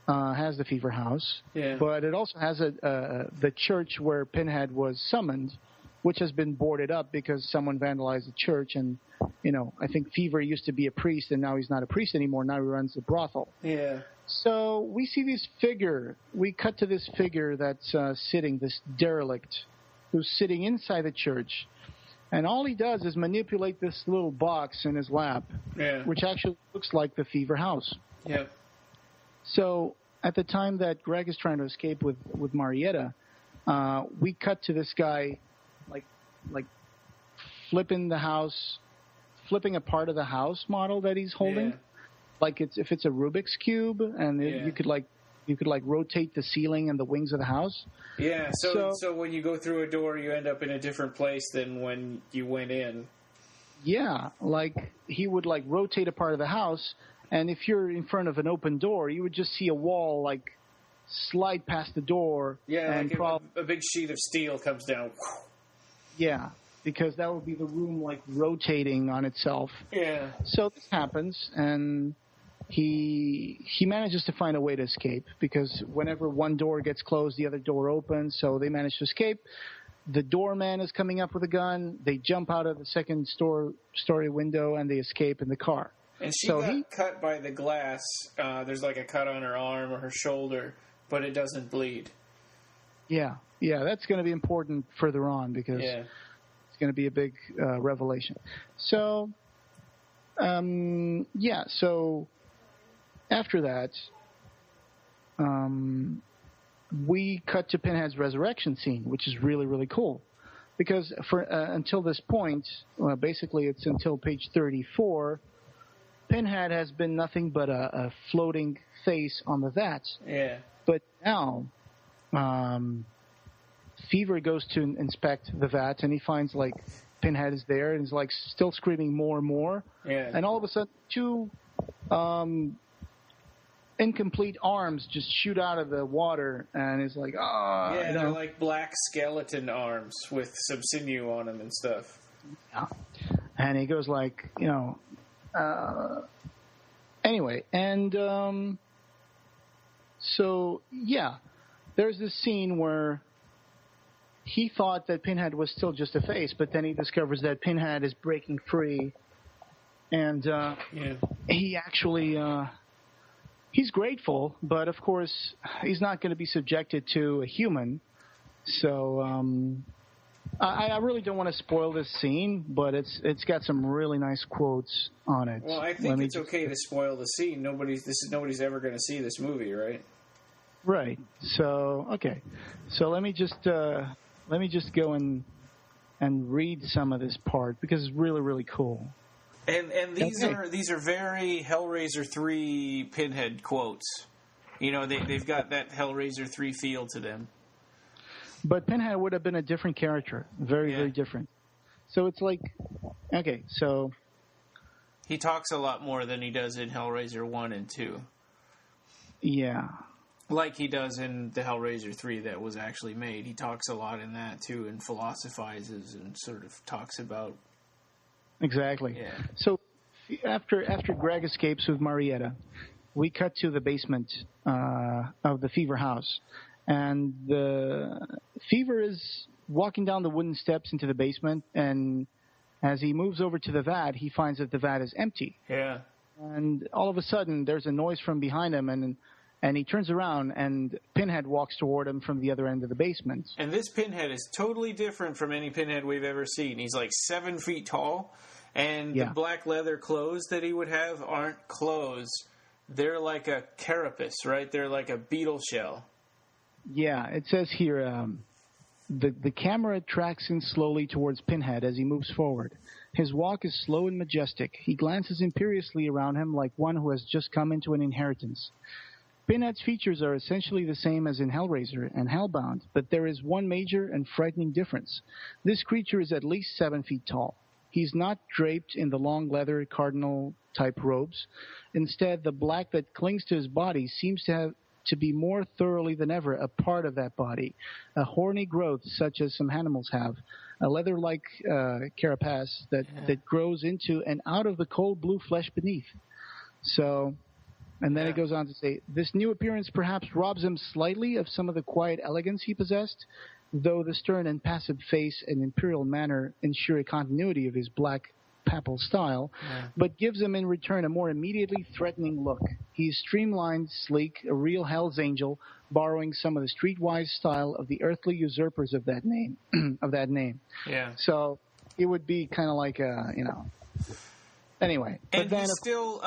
has the fever house, but it also has the church where Pinhead was summoned, which has been boarded up because someone vandalized the church. And I think Fever used to be a priest, and now he's not a priest anymore. Now he runs the brothel. Yeah. So we see this figure. We cut to this figure that's sitting, this derelict, who's sitting inside the church. And all he does is manipulate this little box in his lap, which actually looks like the fever house. Yeah. So at the time that Greg is trying to escape with Marietta, we cut to this guy like flipping a part of the house model that he's holding. Like if it's a Rubik's Cube, and you could like You could like rotate the ceiling and the wings of the house. Yeah, so when you go through a door, you end up in a different place than when you went in. Yeah, like he would like rotate a part of the house, and if you're in front of an open door, you would just see a wall like slide past the door. Yeah, and like a big sheet of steel comes down. Yeah, because that would be the room like rotating on itself. Yeah. So this happens, and he manages to find a way to escape, because whenever one door gets closed, the other door opens, so they manage to escape. The doorman is coming up with a gun. They jump out of the second story window, and they escape in the car. And she got cut by the glass. There's like a cut on her arm or her shoulder, but it doesn't bleed. Yeah, that's going to be important further on, because it's going to be a big revelation. So, so after that, we cut to Pinhead's resurrection scene, which is really, really cool. Because until this point, basically it's until page 34, Pinhead has been nothing but a floating face on the vat. Yeah. But now, Fever goes to inspect the vat, and he finds like Pinhead is there, and he's like still screaming more and more. Yeah. And all of a sudden, two incomplete arms just shoot out of the water, and he's like, oh. Yeah, they're like black skeleton arms with some sinew on them and stuff. Yeah. And he goes like, anyway, and so, yeah, there's this scene where he thought that Pinhead was still just a face, but then he discovers that Pinhead is breaking free, and he actually, he's grateful, but of course he's not going to be subjected to a human, so I really don't want to spoil this scene, but it's got some really nice quotes on it. Well, I think it's okay to spoil the scene. Nobody's ever going to see this movie, right? Right. So okay. So let me just go and read some of this part, because it's really, really cool. And these are very Hellraiser III Pinhead quotes. They've got that Hellraiser III feel to them. But Pinhead would have been a different character. Very, very different. So it's like, okay, so... He talks a lot more than he does in Hellraiser 1 and 2. Yeah. Like he does in the Hellraiser 3 that was actually made. He talks a lot in that, too, and philosophizes and sort of talks about... Exactly. Yeah. So after Greg escapes with Marietta, we cut to the basement of the Fever house. And the Fever is walking down the wooden steps into the basement, and as he moves over to the vat, he finds that the vat is empty. Yeah. And all of a sudden, there's a noise from behind him, and he turns around, and Pinhead walks toward him from the other end of the basement. And this Pinhead is totally different from any Pinhead we've ever seen. He's like 7 feet tall, and the black leather clothes that he would have aren't clothes. They're like a carapace, right? They're like a beetle shell. Yeah, it says here, the camera tracks in slowly towards Pinhead as he moves forward. His walk is slow and majestic. He glances imperiously around him like one who has just come into an inheritance. Pinhead's features are essentially the same as in Hellraiser and Hellbound, but there is one major and frightening difference. This creature is at least 7 feet tall. He's not draped in the long leather cardinal-type robes. Instead, the black that clings to his body seems to be more thoroughly than ever a part of that body, a horny growth such as some animals have, a leather-like carapace that grows into and out of the cold blue flesh beneath. So, and then it goes on to say, this new appearance perhaps robs him slightly of some of the quiet elegance he possessed, though the stern and passive face and imperial manner ensure a continuity of his black papal style, but gives him in return a more immediately threatening look. He's streamlined, sleek, a real Hell's Angel, borrowing some of the streetwise style of the earthly usurpers of that name. Yeah. So it would be kind of like Anyway, and then he's still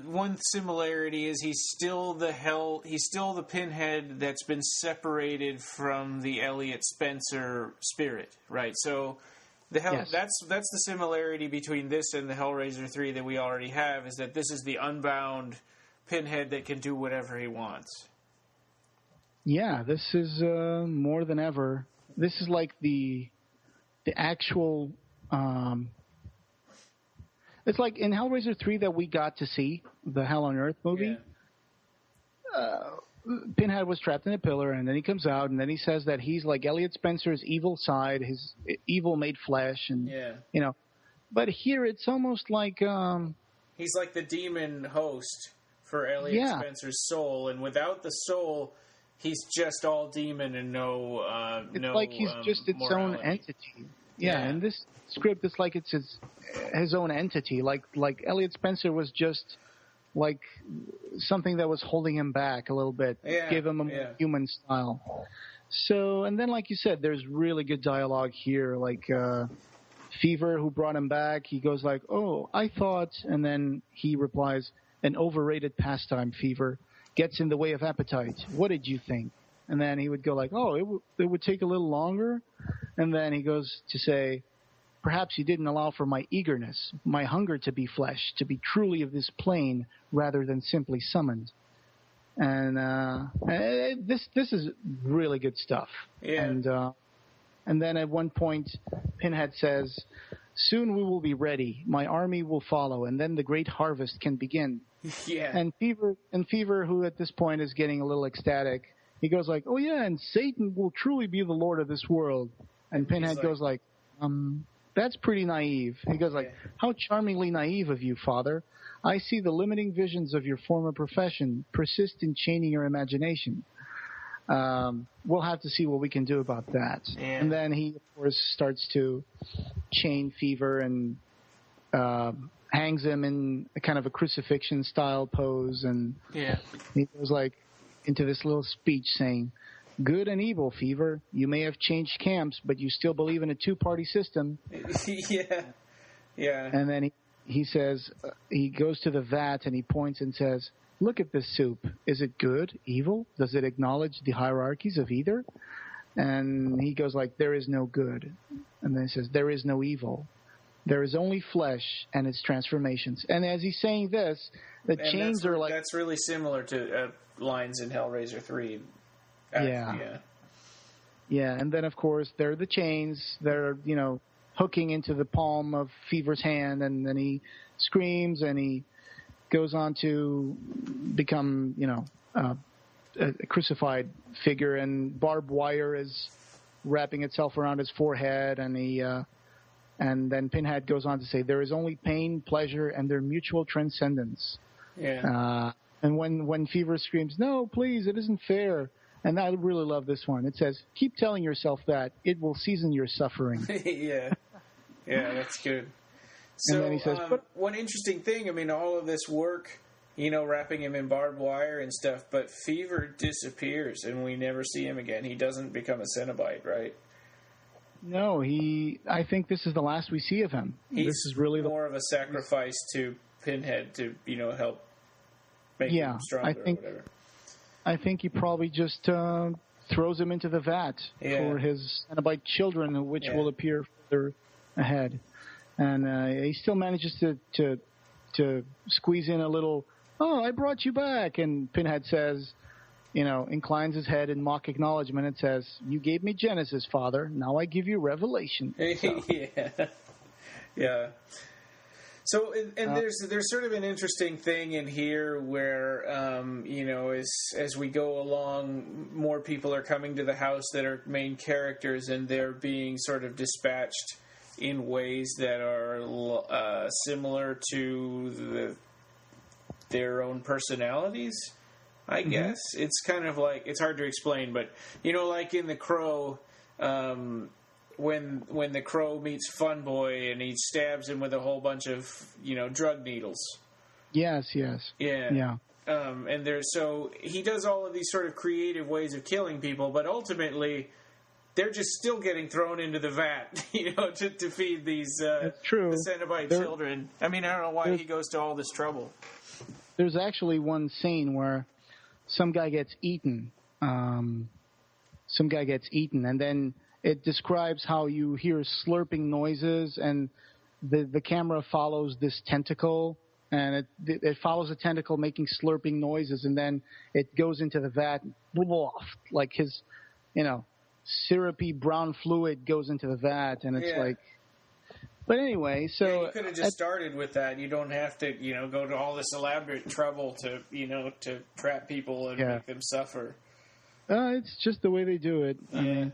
one similarity is he's still the Pinhead that's been separated from the Elliot Spencer spirit, right? So. That's the similarity between this and the Hellraiser 3 that we already have, is that this is the unbound Pinhead that can do whatever he wants. Yeah, this is more than ever. This is like the actual. It's like in Hellraiser 3 that we got to see the Hell on Earth movie. Yeah. Pinhead was trapped in a pillar, and then he comes out, and then he says that he's like Elliot Spencer's evil side, his evil made flesh, and you know. But here it's almost like he's like the demon host for Elliot Spencer's soul, and without the soul, he's just all demon and no. It's like he's just its morality. own entity. Yeah, in this script, it's like it's his own entity. Like Elliot Spencer was just like something that was holding him back a little bit, give him a more human style. So, and then like you said, there's really good dialogue here. Like Fever, who brought him back, he goes like, "Oh, I thought," and then he replies, "An overrated pastime, Fever. Gets in the way of appetite. What did you think?" And then he would go like, "Oh, it would take a little longer." And then he goes to say, "Perhaps you didn't allow for my eagerness, my hunger to be flesh, to be truly of this plane rather than simply summoned." And this is really good stuff. Yeah. And then at one point, Pinhead says, "Soon we will be ready. My army will follow, and then the great harvest can begin." Yeah. And Fever, who at this point is getting a little ecstatic, he goes like, "Oh yeah, and Satan will truly be the lord of this world." And Pinhead goes like, "That's pretty naive." He goes like, "How charmingly naive of you, Father. I see the limiting visions of your former profession persist in chaining your imagination. We'll have to see what we can do about that." Yeah. And then he, of course, starts to chain Fever and hangs him in a kind of a crucifixion-style pose. And he goes like into this little speech saying, "Good and evil, Fever. You may have changed camps, but you still believe in a two-party system." Yeah. And then he says, he goes to the vat and he points and says, "Look at this soup. Is it good, evil? Does it acknowledge the hierarchies of either?" And he goes like, "There is no good." And then he says, "There is no evil. There is only flesh and its transformations." And as he's saying this, the chains are like... That's really similar to lines in Hellraiser 3. Yeah, and then, of course, there are the chains. They're, hooking into the palm of Fever's hand, and then he screams, and he goes on to become, a crucified figure, and barbed wire is wrapping itself around his forehead, and and then Pinhead goes on to say, "There is only pain, pleasure, and their mutual transcendence." Yeah. And when Fever screams, "No, please, it isn't fair." And I really love this one. It says, "Keep telling yourself that. It will season your suffering." Yeah, that's good. So, and then he says, one interesting thing, all of this work, wrapping him in barbed wire and stuff, but Fever disappears and we never see him again. He doesn't become a Cenobite, right? No, I think this is the last we see of him. This is really more of a sacrifice to Pinhead to, help make him stronger or whatever. I think he probably just throws him into the vat for his Cenobite children, which will appear further ahead. And he still manages to squeeze in a little, "Oh, I brought you back." And Pinhead says, inclines his head in mock acknowledgement and says, "You gave me Genesis, Father. Now I give you Revelation." So. Yeah. So, and there's sort of an interesting thing in here where, as we go along, more people are coming to the house that are main characters, and they're being sort of dispatched in ways that are similar to their own personalities, I guess. It's kind of like, it's hard to explain, but, like in The Crow, when the Crow meets Fun Boy and he stabs him with a whole bunch of, drug needles. Yes. Yeah. And so he does all of these sort of creative ways of killing people, but ultimately they're just still getting thrown into the vat, to feed these the Cenobite children. I don't know why he goes to all this trouble. There's actually one scene where some guy gets eaten. And then it describes how you hear slurping noises, and the camera follows this tentacle and it follows a tentacle making slurping noises, and then it goes into the vat, like his, syrupy brown fluid goes into the vat, and it's like. But anyway, so you could have just started with that. You don't have to, go to all this elaborate trouble to, to trap people and make them suffer. It's just the way they do it. Yeah. I mean,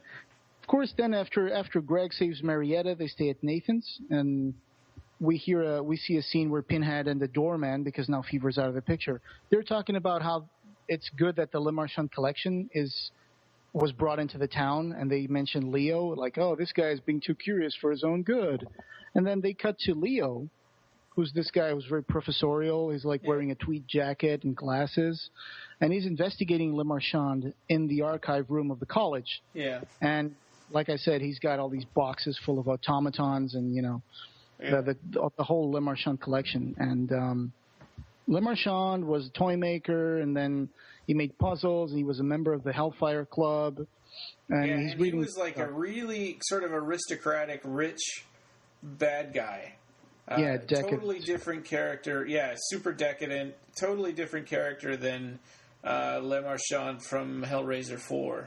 of course, then after Greg saves Marietta, they stay at Nathan's, and we see a scene where Pinhead and the doorman, because now Fever's out of the picture, they're talking about how it's good that the Le Marchand collection was brought into the town, and they mention Leo, like, oh, this guy is being too curious for his own good. And then they cut to Leo, who's this guy who's very professorial. He's wearing a tweed jacket and glasses, and he's investigating Le Marchand in the archive room of the college. Yeah. And like I said, he's got all these boxes full of automatons and, the whole Le Marchand collection. And Le Marchand was a toy maker, and then he made puzzles, and he was a member of the Hellfire Club. And he was like a really sort of aristocratic, rich bad guy. Decadent. Totally different character. Yeah, super decadent. Totally different character than Le Marchand from Hellraiser IV.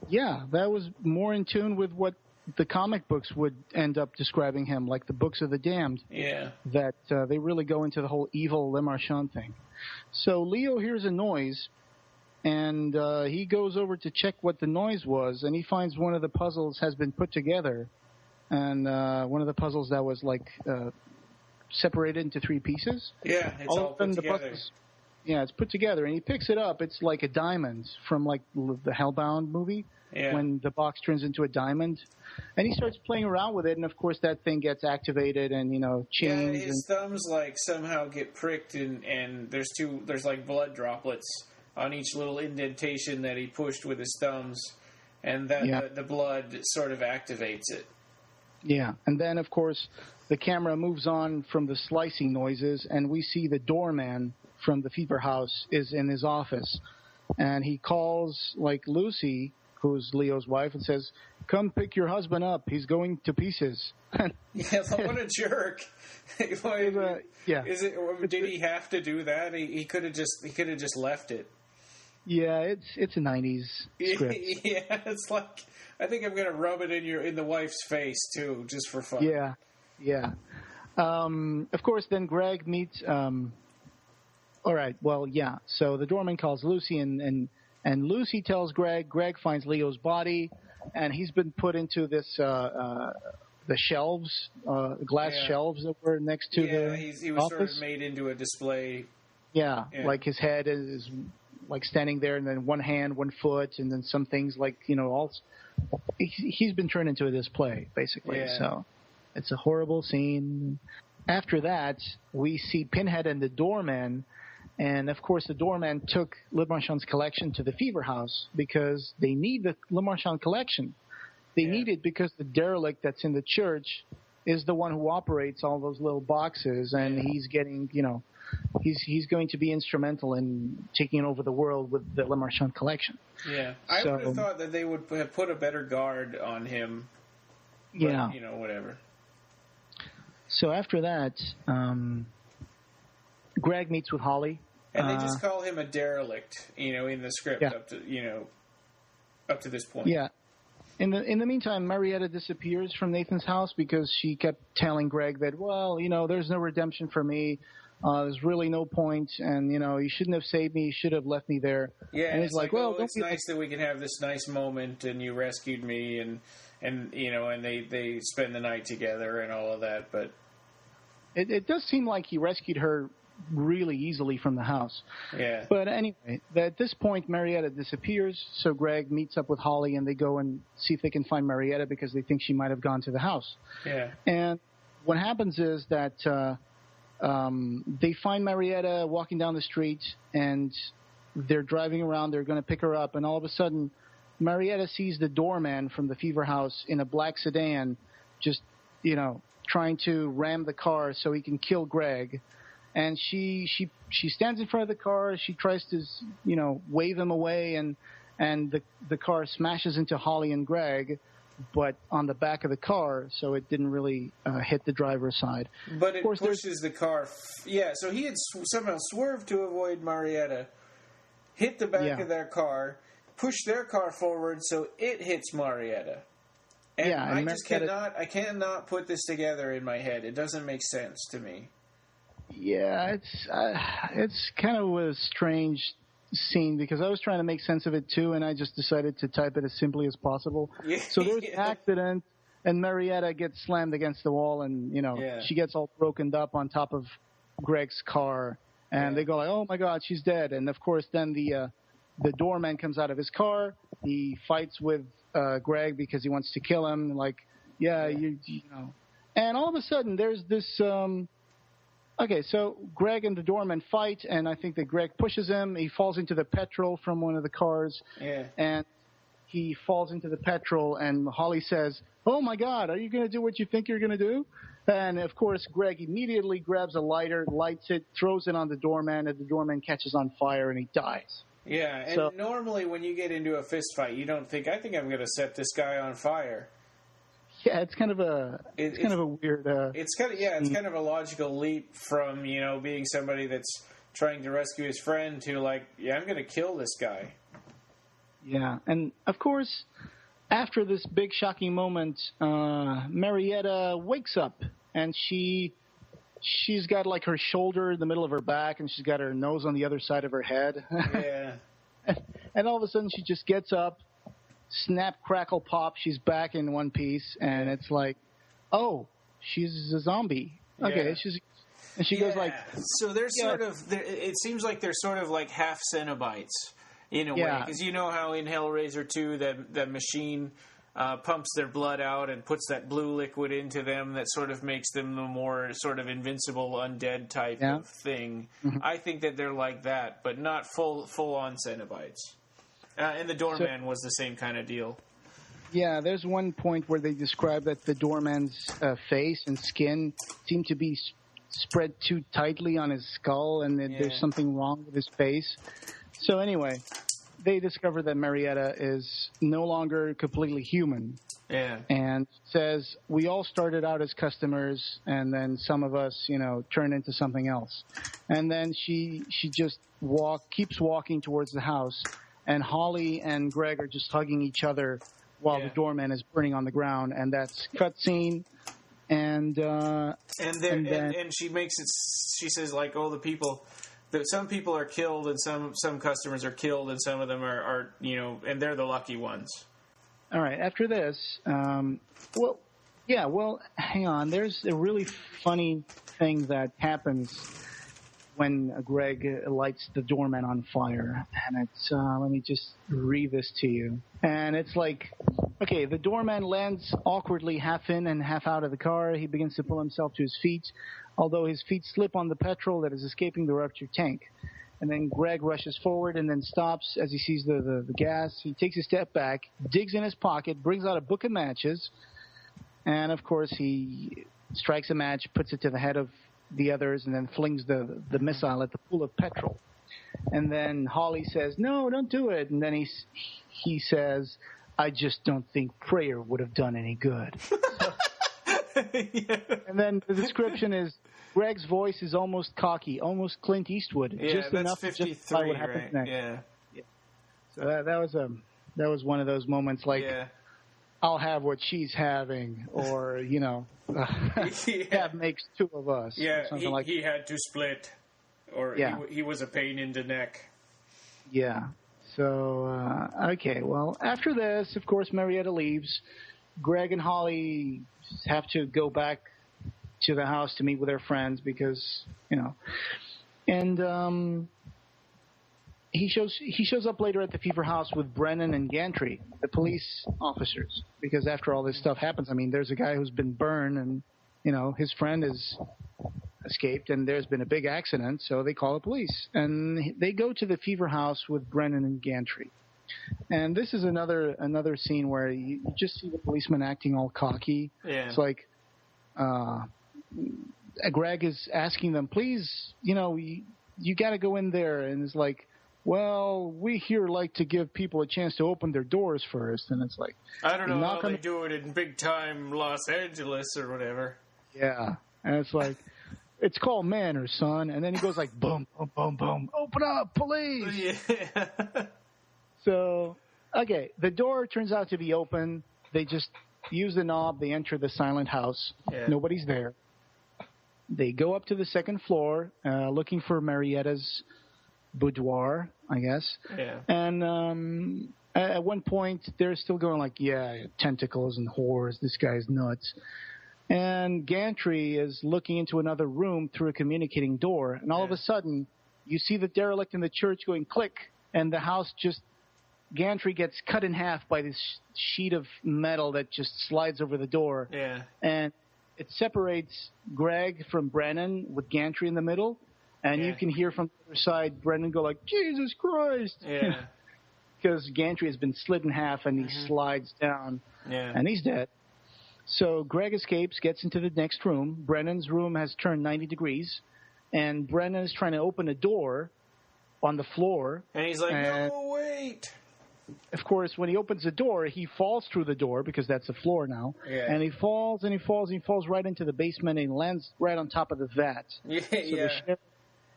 Yeah, that was more in tune with what the comic books would end up describing him, like the Books of the Damned. Yeah. That they really go into the whole evil Le Marchand thing. So Leo hears a noise, and he goes over to check what the noise was, and he finds one of the puzzles has been put together. And one of the puzzles that was separated into 3 pieces. Yeah, it's all put together. It's put together, and he picks it up. It's like a diamond from the Hellbound movie, when the box turns into a diamond. And he starts playing around with it, and of course that thing gets activated and changed. Yeah, his thumbs somehow get pricked, and there's blood droplets on each little indentation that he pushed with his thumbs, and the blood sort of activates it. Yeah, and then, of course, the camera moves on from the slicing noises, and we see the doorman from the Fever House is in his office. And he calls, Lucy, who's Leo's wife, and says, come pick your husband up. He's going to pieces. Yeah, what a jerk. Yeah. Did he have to do that? He could have just left it. Yeah, it's a 90s script. Yeah, it's like, I think I'm going to rub it in the wife's face, too, just for fun. Yeah. Of course, then Greg meets... all right, well, yeah. So the doorman calls Lucy, and Lucy tells Greg. Greg finds Leo's body, and he's been put into this... the shelves, glass shelves that were next to the he was office. Sort of made into a display. Yeah, like his head is standing there, and then one hand, one foot, and then some things he's been turned into a display, basically. Yeah. So it's a horrible scene. After that, we see Pinhead and the doorman, and of course the doorman took Le Marchand's collection to the Fever House because they need the Le Marchand collection. They need it because the derelict that's in the church is the one who operates all those little boxes, and he's getting, he's going to be instrumental in taking over the world with the Le Marchand collection. Yeah, I would have thought that they would have put a better guard on him. But, whatever. So after that, Greg meets with Holly. And they just call him a derelict, in the script up to this point. Yeah. In the meantime, Marietta disappears from Nathan's house because she kept telling Greg that, there's no redemption for me. There's really no point, and, you shouldn't have saved me. You should have left me there. Yeah, and he's like, it's nice that we can have this nice moment, and you rescued me, and they spend the night together and all of that. But it does seem like he rescued her really easily from the house. Yeah. But anyway, at this point, Marietta disappears, so Greg meets up with Holly, and they go and see if they can find Marietta because they think she might have gone to the house. Yeah. And what happens is that they find Marietta walking down the street, and they're driving around. They're going to pick her up, and all of a sudden, Marietta sees the doorman from the Fever House in a black sedan just, trying to ram the car so he can kill Greg. And she stands in front of the car. She tries to, wave him away, and the car smashes into Holly and Greg. but on the back of the car, so it didn't really hit the driver's side. But it pushes the car. So he had somehow swerved to avoid Marietta, hit the back of their car, pushed their car forward so it hits Marietta. And I just cannot put this together in my head. It doesn't make sense to me. Yeah, it's kind of a strange scene because I was trying to make sense of it too, and I just decided to type it as simply as possible. So there's an accident, and Marietta gets slammed against the wall, and she gets all broken up on top of Greg's car, and they go like, "Oh my God, she's dead!" And of course, then the doorman comes out of his car. He fights with Greg because he wants to kill him. Like, you know, and all of a sudden there's this. Okay, so Greg and the doorman fight, and I think that Greg pushes him. He falls into the petrol from one of the cars, and he falls into the petrol, and Holly says, "Oh, my God, are you going to do what you think you're going to do?" And, of course, Greg immediately grabs a lighter, lights it, throws it on the doorman, and the doorman catches on fire, and he dies. Yeah, and normally when you get into a fist fight, you don't think, I think I'm going to set this guy on fire. Yeah, it's kind of a weird. It's kind of a logical leap from being somebody that's trying to rescue his friend to like, I'm going to kill this guy. Yeah, and of course, after this big shocking moment, Marietta wakes up and she's got like her shoulder in the middle of her back and she's got her nose on the other side of her head. Yeah, and all of a sudden she just gets up. Snap, crackle, pop, she's back in one piece, and it's like, oh, she's a zombie. Okay, she goes like... So they're it seems like they're sort of like half Cenobites, in a way. Because you know how in Hellraiser 2 that machine pumps their blood out and puts that blue liquid into them that sort of makes them the more sort of invincible undead type of thing. Mm-hmm. I think that they're like that, but not full-on Cenobites. And the doorman was the same kind of deal. Yeah, there's one point where they describe that the doorman's face and skin seem to be spread too tightly on his skull, and that there's something wrong with his face. So anyway, they discover that Marietta is no longer completely human. Yeah. And says, we all started out as customers, and then some of us, turned into something else. And then she just keeps walking towards the house. And Holly and Greg are just hugging each other while the doorman is burning on the ground, and that's cutscene. And she makes it. She says like, "Oh, some people are killed, and some customers are killed, and some of them are and they're the lucky ones." All right. After this, hang on. There's a really funny thing that happens when Greg lights the doorman on fire. And it's, let me just read this to you. And it's like, okay, the doorman lands awkwardly half in and half out of the car. He begins to pull himself to his feet, although his feet slip on the petrol that is escaping the ruptured tank. And then Greg rushes forward and then stops as he sees the gas. He takes a step back, digs in his pocket, brings out a book of matches, and of course he strikes a match, puts it to the head of the others, and then flings the missile at the pool of petrol. And then Holly says, "No, don't do it." And then he says, "I just don't think prayer would have done any good." And then the description is, Greg's voice is almost cocky, almost Clint Eastwood. Yeah, just that's enough 53, to justify what happens next. Yeah. So that was one of those moments like, I'll have what she's having, or that makes two of us. Yeah, he had to split, or he was a pain in the neck. Yeah. So okay, well, after this, of course, Marietta leaves. Greg and Holly have to go back to the house to meet with their friends because and he shows up later at the Fever House with Brennan and Gantry, the police officers, because after all this stuff happens, I mean, there's a guy who's been burned, and his friend is escaped, and there's been a big accident, so they call the police, and they go to the Fever House with Brennan and Gantry. And this is another scene where you just see the policeman acting all cocky. Yeah. It's like Greg is asking them, please, you got to go in there, and it's like, well, we here like to give people a chance to open their doors first. And it's like, I don't know how they do it in big-time Los Angeles or whatever. Yeah. And it's like, it's called manners, son. And then he goes like, boom, boom, boom, boom. Open up, police. Yeah. So, okay, the door turns out to be open. They just use the knob. They enter the silent house. Yeah. Nobody's there. They go up to the second floor, looking for Marietta's boudoir, I guess. Yeah. And at one point, they're still going like, yeah, tentacles and whores. This guy's nuts. And Gantry is looking into another room through a communicating door. And all of a sudden, you see the derelict in the church going click, and the house just, Gantry gets cut in half by this sheet of metal that just slides over the door. Yeah. And it separates Greg from Brennan with Gantry in the middle. And you can hear from the other side Brennan go like, Jesus Christ. Yeah. Because Gantry has been slit in half and he slides down. Yeah. And he's dead. So Greg escapes, gets into the next room. Brennan's room has turned 90 degrees. And Brennan is trying to open a door on the floor. And he's like, no, wait. Of course, when he opens the door, he falls through the door because that's the floor now. Yeah. And he falls and he falls and he falls right into the basement and he lands right on top of the vat. Yeah, so yeah.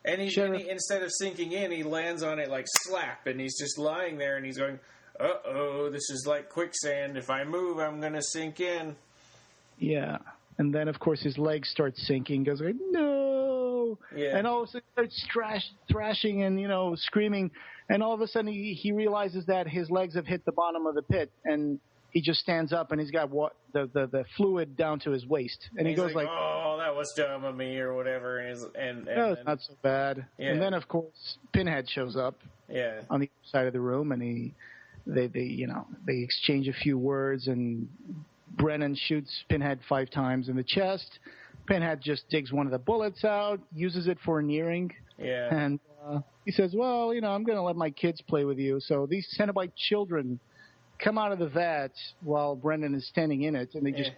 And he, instead of sinking in, he lands on it like slap. And he's just lying there and he's going, uh-oh, this is like quicksand. If I move, I'm going to sink in. Yeah. And then, of course, his legs start sinking. Goes like, no. Yeah. And all of a sudden he starts thrashing and, screaming. And all of a sudden he realizes that his legs have hit the bottom of the pit. And he just stands up and he's got the fluid down to his waist. And he goes like, oh, that was dumb of me or whatever. And no, it's not so bad. Yeah. And then, of course, Pinhead shows up on the other side of the room. And they exchange a few words and Brennan shoots Pinhead 5 times in the chest. Pinhead just digs one of the bullets out, uses it for an earring. Yeah. And he says, well, I'm going to let my kids play with you. So these Cenobite children come out of the vat while Brennan is standing in it, and they just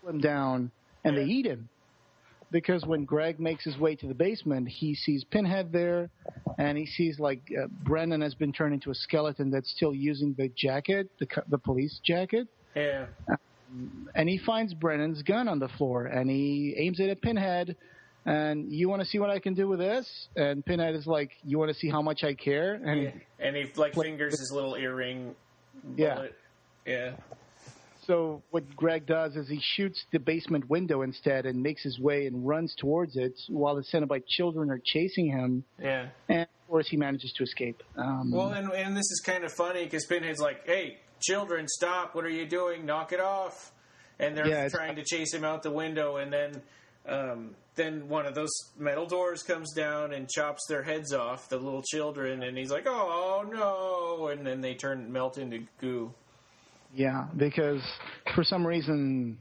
pull him down, and they eat him. Because when Greg makes his way to the basement, he sees Pinhead there, and he sees, Brennan has been turned into a skeleton that's still using the jacket, the police jacket. Yeah. And he finds Brennan's gun on the floor, and he aims it at Pinhead, and you want to see what I can do with this? And Pinhead is like, you want to see how much I care? And he fingers his little earring bullet. Yeah. So what Greg does is he shoots the basement window instead and makes his way and runs towards it while the Cenobite children are chasing him. Yeah. And, of course, he manages to escape. And this is kind of funny because Pinhead's like, hey, children, stop. What are you doing? Knock it off. And they're trying to chase him out the window. And then one of those metal doors comes down and chops their heads off, the little children. And he's like, oh, no. And then they melt into goo. Yeah, because for some reason,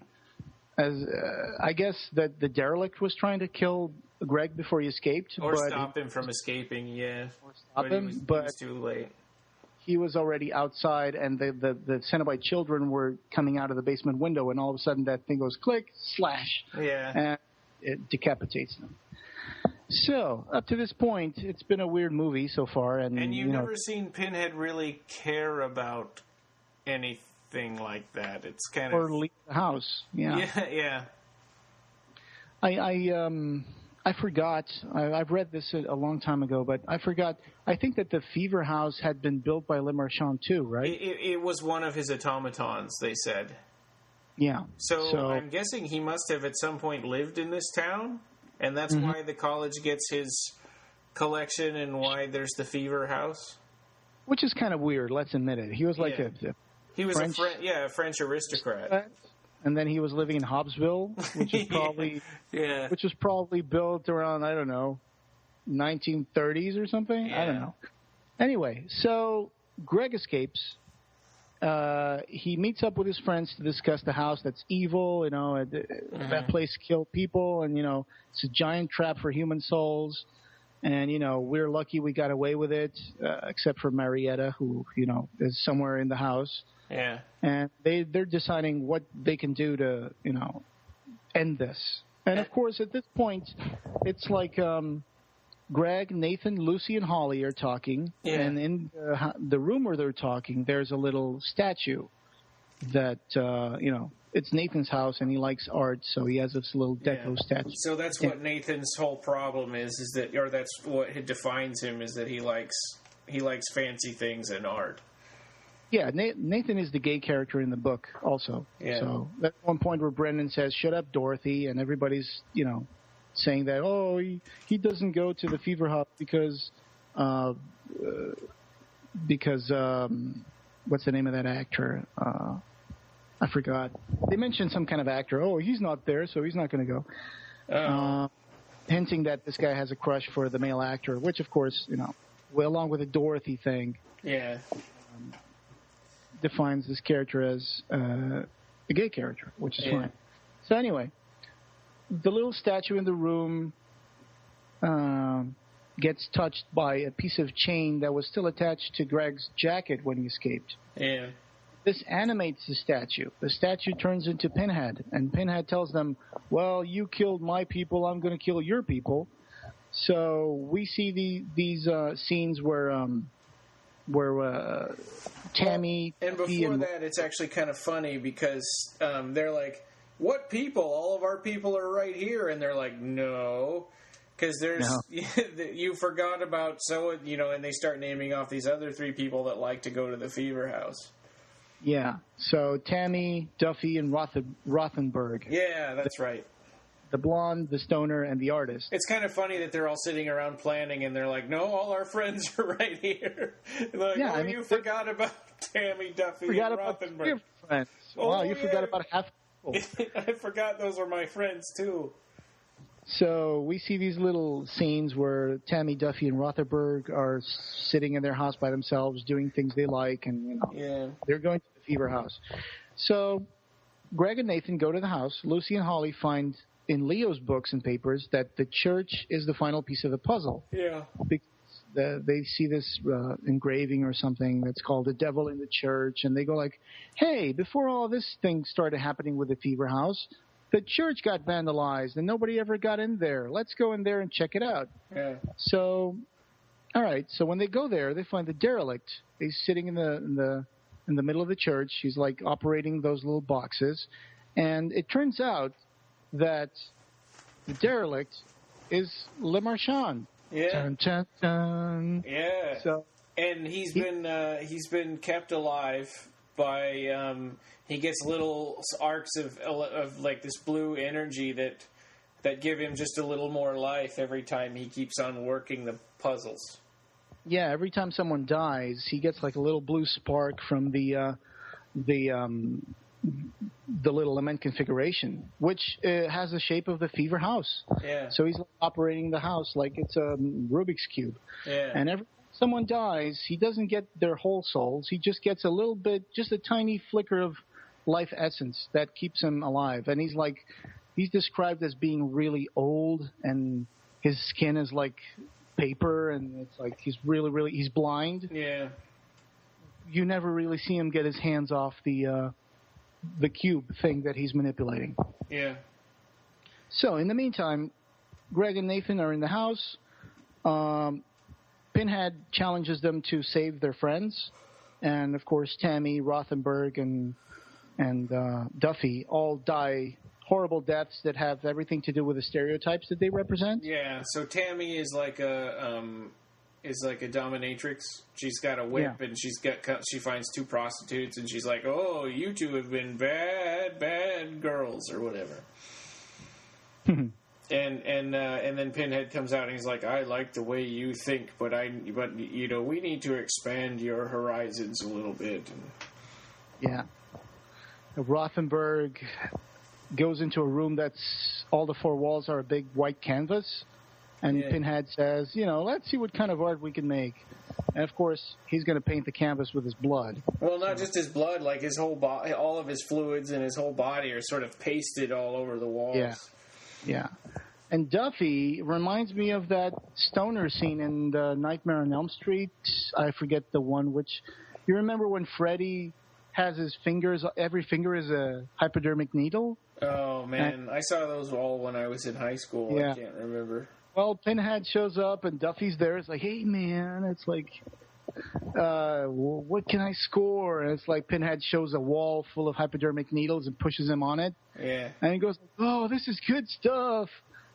I guess that the derelict was trying to kill Greg before he escaped. Or stop him from escaping, yeah. Or stop him, he but was too late. He was already outside, and the Cenobite children were coming out of the basement window, and all of a sudden that thing goes click, slash, and it decapitates them. So, up to this point, it's been a weird movie so far. And you've never seen Pinhead really care about anything like that. It's kind of... Or leave the house, yeah. Yeah. I forgot. I've read this a long time ago, but I forgot. I think that the Fever House had been built by Le Marchand too, right? It was one of his automatons, they said. Yeah. So I'm guessing he must have at some point lived in this town, and that's why the college gets his collection and why there's the Fever House. Which is kind of weird, let's admit it. He was like he was a French aristocrat. And then he was living in Hobbsville, which is probably which was probably built around, I don't know, 1930s or something. Yeah. I don't know. Anyway, so Greg escapes. He meets up with his friends to discuss the house that's evil. That place killed people, and it's a giant trap for human souls. And we're lucky we got away with it, except for Marietta, who is somewhere in the house. Yeah. And they're deciding what they can do to, end this. And, of course, at this point, it's like Greg, Nathan, Lucy, and Holly are talking, and in the room where they're talking, there's a little statue that, it's Nathan's house, and he likes art, so he has this little deco statue. So that's what Nathan's whole problem is that, or that's what defines him, is that he likes fancy things and art. Yeah, Nathan is the gay character in the book also. Yeah. So that's one point where Brendan says, "Shut up, Dorothy," and everybody's, saying that, he doesn't go to the fever house because what's the name of that actor? I forgot. They mentioned some kind of actor. Oh, he's not there, so he's not going to go. Hinting that this guy has a crush for the male actor, which, of course, along with the Dorothy thing, defines this character as a gay character, which is fine. So anyway, the little statue in the room gets touched by a piece of chain that was still attached to Greg's jacket when he escaped. Yeah. This animates the statue. The statue turns into Pinhead, and Pinhead tells them, "Well, you killed my people, I'm going to kill your people." So we see these scenes where Tammy... And before that, it's actually kind of funny because they're like, "What people? All of our people are right here." And they're like, "No." Because you forgot about and they start naming off these other 3 people that like to go to the fever house. Yeah, so Tammy, Duffy, and Rothenberg. Yeah, that's right. The blonde, the stoner, and the artist. It's kind of funny that they're all sitting around planning, and they're like, "No, all our friends are right here." Like, you forgot about Tammy, Duffy, and Rothenberg. Your friends. Wow, you forgot about half the people. I forgot those were my friends, too. So we see these little scenes where Tammy, Duffy, and Rothenberg are sitting in their house by themselves, doing things they like, and they're going to the fever house. So Greg and Nathan go to the house. Lucy and Holly find in Leo's books and papers that the church is the final piece of the puzzle. Yeah. Because they see this engraving or something that's called "The Devil in the Church," and they go like, "Hey, before all this thing started happening with the fever house, the church got vandalized and nobody ever got in there. Let's go in there and check it out." Yeah. So, all right. So when they go there, they find the derelict. He's sitting in the middle of the church. He's like operating those little boxes, and it turns out that the derelict is Le Marchand. Yeah. Dun, dun, dun. Yeah. So, and he's been kept alive by he gets little arcs of like this blue energy that give him just a little more life every time he keeps on working the puzzles. Yeah, every time someone dies, he gets like a little blue spark from the little lament configuration, which has the shape of the fever house. Yeah. So he's operating the house like it's a Rubik's Cube. Yeah. And every time someone dies, he doesn't get their whole souls. He just gets a little bit, just a tiny flicker of life essence that keeps him alive. And he's described as being really old, and his skin is like paper, and it's like he's blind. Yeah. You never really see him get his hands off the cube thing that he's manipulating. Yeah. So in the meantime, Greg and Nathan are in the house. Pinhead challenges them to save their friends, and of course Tammy, Rothenberg, and Duffy all die horrible deaths that have everything to do with the stereotypes that they represent. Yeah. So Tammy is like a dominatrix. She's got a whip, and she finds 2 prostitutes, and she's like, "Oh, you 2 have been bad girls," or whatever. and then Pinhead comes out and he's like, "I like the way you think, but we need to expand your horizons a little bit." Yeah. Rothenberg goes into a room that's all the 4 walls are a big white canvas. And Pinhead says, let's see what kind of art we can make. And, of course, he's going to paint the canvas with his blood. Well, not just his blood, like his whole body, all of his fluids and his whole body are sort of pasted all over the walls. Yeah. And Duffy reminds me of that stoner scene in the Nightmare on Elm Street. I forget the one which... You remember when Freddy has his fingers... Every finger is a hypodermic needle? Oh, man. I saw those all when I was in high school. Yeah. I can't remember. well, Pinhead shows up and Duffy's there. It's like, hey, man, it's like, what can I score? And it's like Pinhead shows a wall full of hypodermic needles and pushes him on it. Yeah. And he goes, oh, this is good stuff.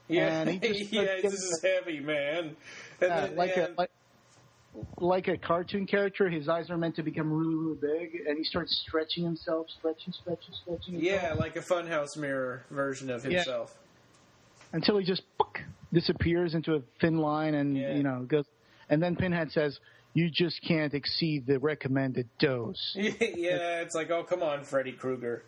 Yeah, and he just this is heavy, man. And then, like a cartoon character, his eyes are meant to become really, really big, and he starts stretching himself, stretching himself. Yeah, like a funhouse mirror version of himself. Yeah. Until he just disappears into a thin line and, goes. And then Pinhead says, you just can't exceed the recommended dose. Yeah, it's like, oh, come on, Freddy Krueger.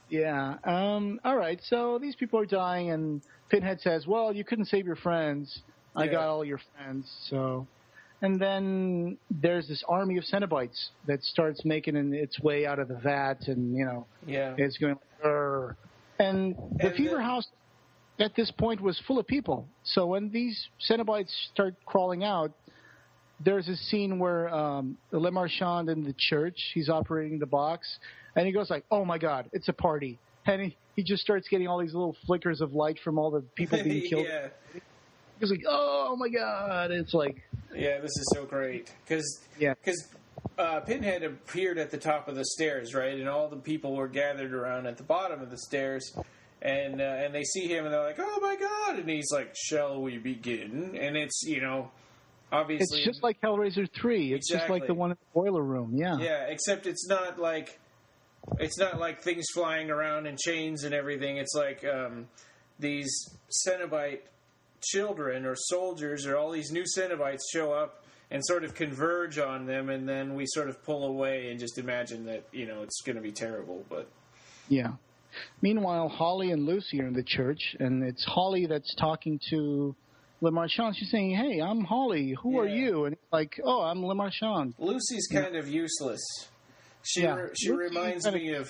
Yeah. All right, so these people are dying, and Pinhead says, well, you couldn't save your friends. I got all your friends, so... And then there's this army of Cenobites that starts making its way out of the vat, and, it's going, Urgh. And the Fever House at this point was full of people. So when these Cenobites start crawling out, there's a scene where Le Marchand in the church, he's operating the box, and he goes like, oh, my God, it's a party. And he just starts getting all these little flickers of light from all the people being killed. Yeah. He's like, oh, my God. It's like... Yeah, this is so great. Because Pinhead appeared at the top of the stairs, right? And all the people were gathered around at the bottom of the stairs. And they see him, and they're like, oh, my God. And he's like, shall we begin? And it's, obviously... It's just like Hellraiser 3. It's just like the one in the boiler room, yeah. Yeah, except it's not like things flying around in chains and everything. It's like these Cenobite children or soldiers or all these new Cenobites show up and sort of converge on them, and then we sort of pull away and just imagine that, it's going to be terrible. But yeah. Meanwhile, Holly and Lucy are in the church, and it's Holly that's talking to Le Marchand. She's saying, hey, I'm Holly. Who are you? And it's like, oh, I'm Le Marchand. Lucy's kind of useless. She reminds me of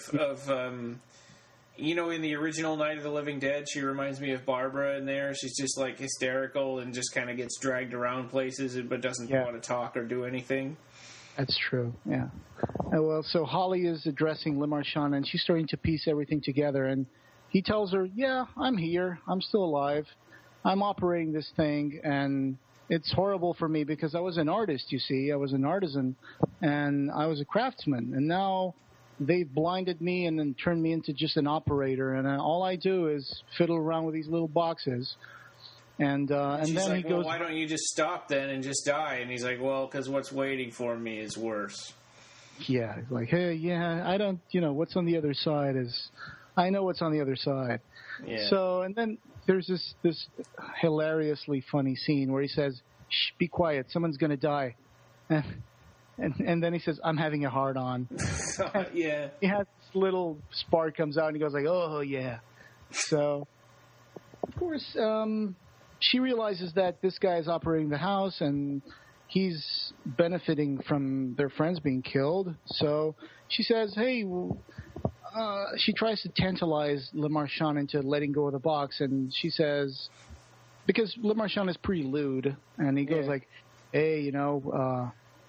in the original Night of the Living Dead, she reminds me of Barbara in there. She's just, like, hysterical and just kind of gets dragged around places but doesn't want to talk or do anything. That's true, yeah. Well, so Holly is addressing Le Marchand, and she's starting to piece everything together. And he tells her, yeah, I'm here. I'm still alive. I'm operating this thing, and it's horrible for me because I was an artist, you see. I was an artisan, and I was a craftsman. And now... they've blinded me and then turned me into just an operator, and all I do is fiddle around with these little boxes. And she's then like, he goes, well, why don't you just stop then and just die? And he's like, well, because what's waiting for me is worse. Yeah, he's like, hey, I don't, what's on the other side is, I know what's on the other side. Yeah. So, and then there's this hilariously funny scene where he says, shh, be quiet, someone's going to die. And then he says, I'm having a hard-on. Yeah. He has this little spark comes out, and he goes like, oh, yeah. So, of course, she realizes that this guy is operating the house, and he's benefiting from their friends being killed. So she says, hey, she tries to tantalize Le Marchand into letting go of the box, and she says, because Le Marchand is pretty lewd, and he goes like, hey,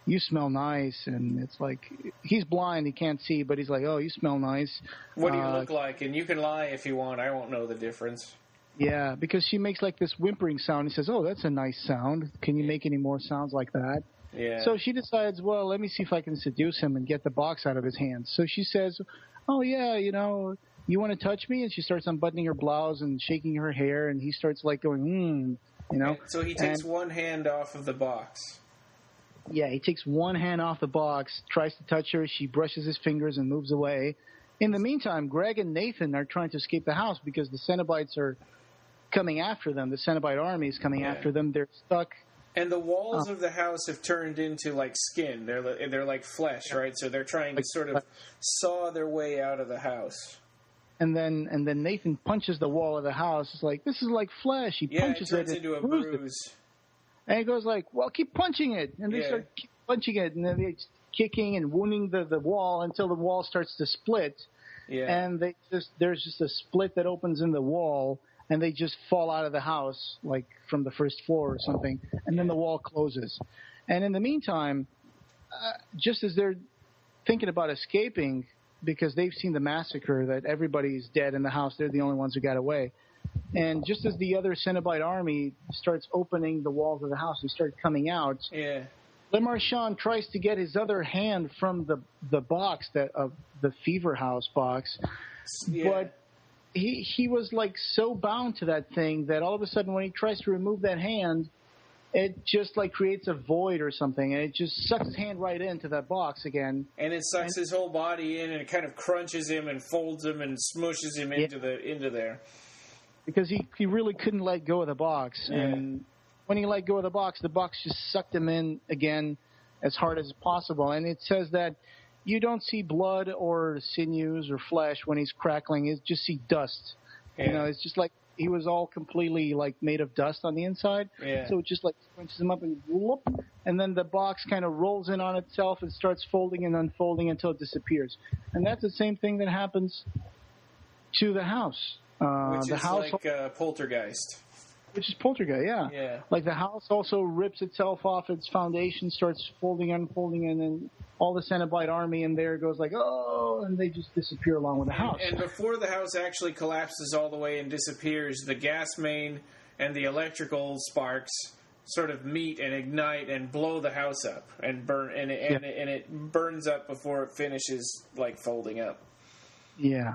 you smell nice, and it's like, he's blind, he can't see, but he's like, oh, you smell nice. What do you look like? And you can lie if you want, I won't know the difference. Yeah, because she makes like this whimpering sound. He says, oh, that's a nice sound. Can you make any more sounds like that? Yeah. So she decides, well, let me see if I can seduce him and get the box out of his hands. So she says, oh, yeah, you want to touch me? And she starts unbuttoning her blouse and shaking her hair, and he starts like going, So he takes one hand off of the box. Yeah, he takes one hand off the box, tries to touch her. She brushes his fingers and moves away. In the meantime, Greg and Nathan are trying to escape the house because the Cenobites are coming after them. The Cenobite army is coming after them. They're stuck. And the walls of the house have turned into, like, skin. They're like flesh, right? So they're trying to sort of saw their way out of the house. And then Nathan punches the wall of the house. It's like, this is like flesh. He punches it. It turns into a bruise. And he goes like, well, keep punching it. And they start punching it, and then they're kicking and wounding the wall until the wall starts to split. Yeah. And there's just a split that opens in the wall, and they just fall out of the house, like from the first floor or something, and then the wall closes. And in the meantime, just as they're thinking about escaping, because they've seen the massacre, that everybody's dead in the house, they're the only ones who got away, And just as the other Cenobite army starts opening the walls of the house and start coming out, Le Marchand tries to get his other hand from the box of the Fever House box, but he was like so bound to that thing that all of a sudden when he tries to remove that hand, it just like creates a void or something, and it just sucks his hand right into that box again. And it sucks his whole body in, and it kind of crunches him and folds him and smooshes him into there. Because he really couldn't let go of the box, and when he let go of the box just sucked him in again as hard as possible. And it says that you don't see blood or sinews or flesh when he's crackling. You just see dust. Yeah. You know, it's just like he was all completely like made of dust on the inside. Yeah. So it just like crunches him up and whoop, and then the box kind of rolls in on itself and starts folding and unfolding until it disappears. And that's the same thing that happens to the house. Which is like Poltergeist. Which is Poltergeist, yeah. Like the house also rips itself off its foundation, starts folding, unfolding, and then all the Cenobite army in there goes like, oh, and they just disappear along with the house. And before the house actually collapses all the way and disappears, the gas main and the electrical sparks sort of meet and ignite and blow the house up and burn, and it burns up before it finishes like folding up. Yeah.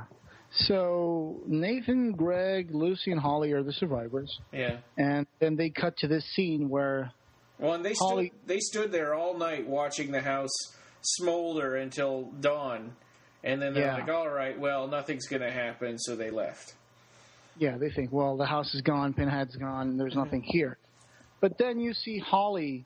So Nathan, Greg, Lucy, and Holly are the survivors. Yeah. And then they cut to this scene where and they stood there all night watching the house smolder until dawn. And then they're like, all right, well, nothing's going to happen, so they left. Yeah, they think, well, the house is gone, Pinhead's gone, there's nothing here. But then you see Holly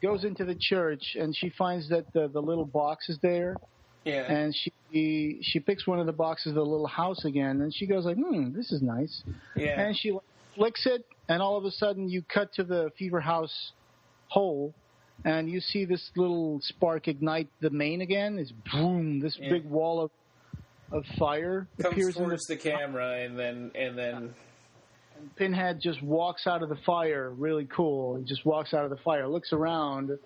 goes into the church, and she finds that the little box is there. Yeah. And she picks one of the boxes of the little house again, and she goes like, this is nice. Yeah. And she flicks it, and all of a sudden you cut to the Fever House hole, and you see this little spark ignite the main again. It's boom, this big wall of fire appears towards the camera, and then and Pinhead just walks out of the fire, really cool. He just walks out of the fire, looks around,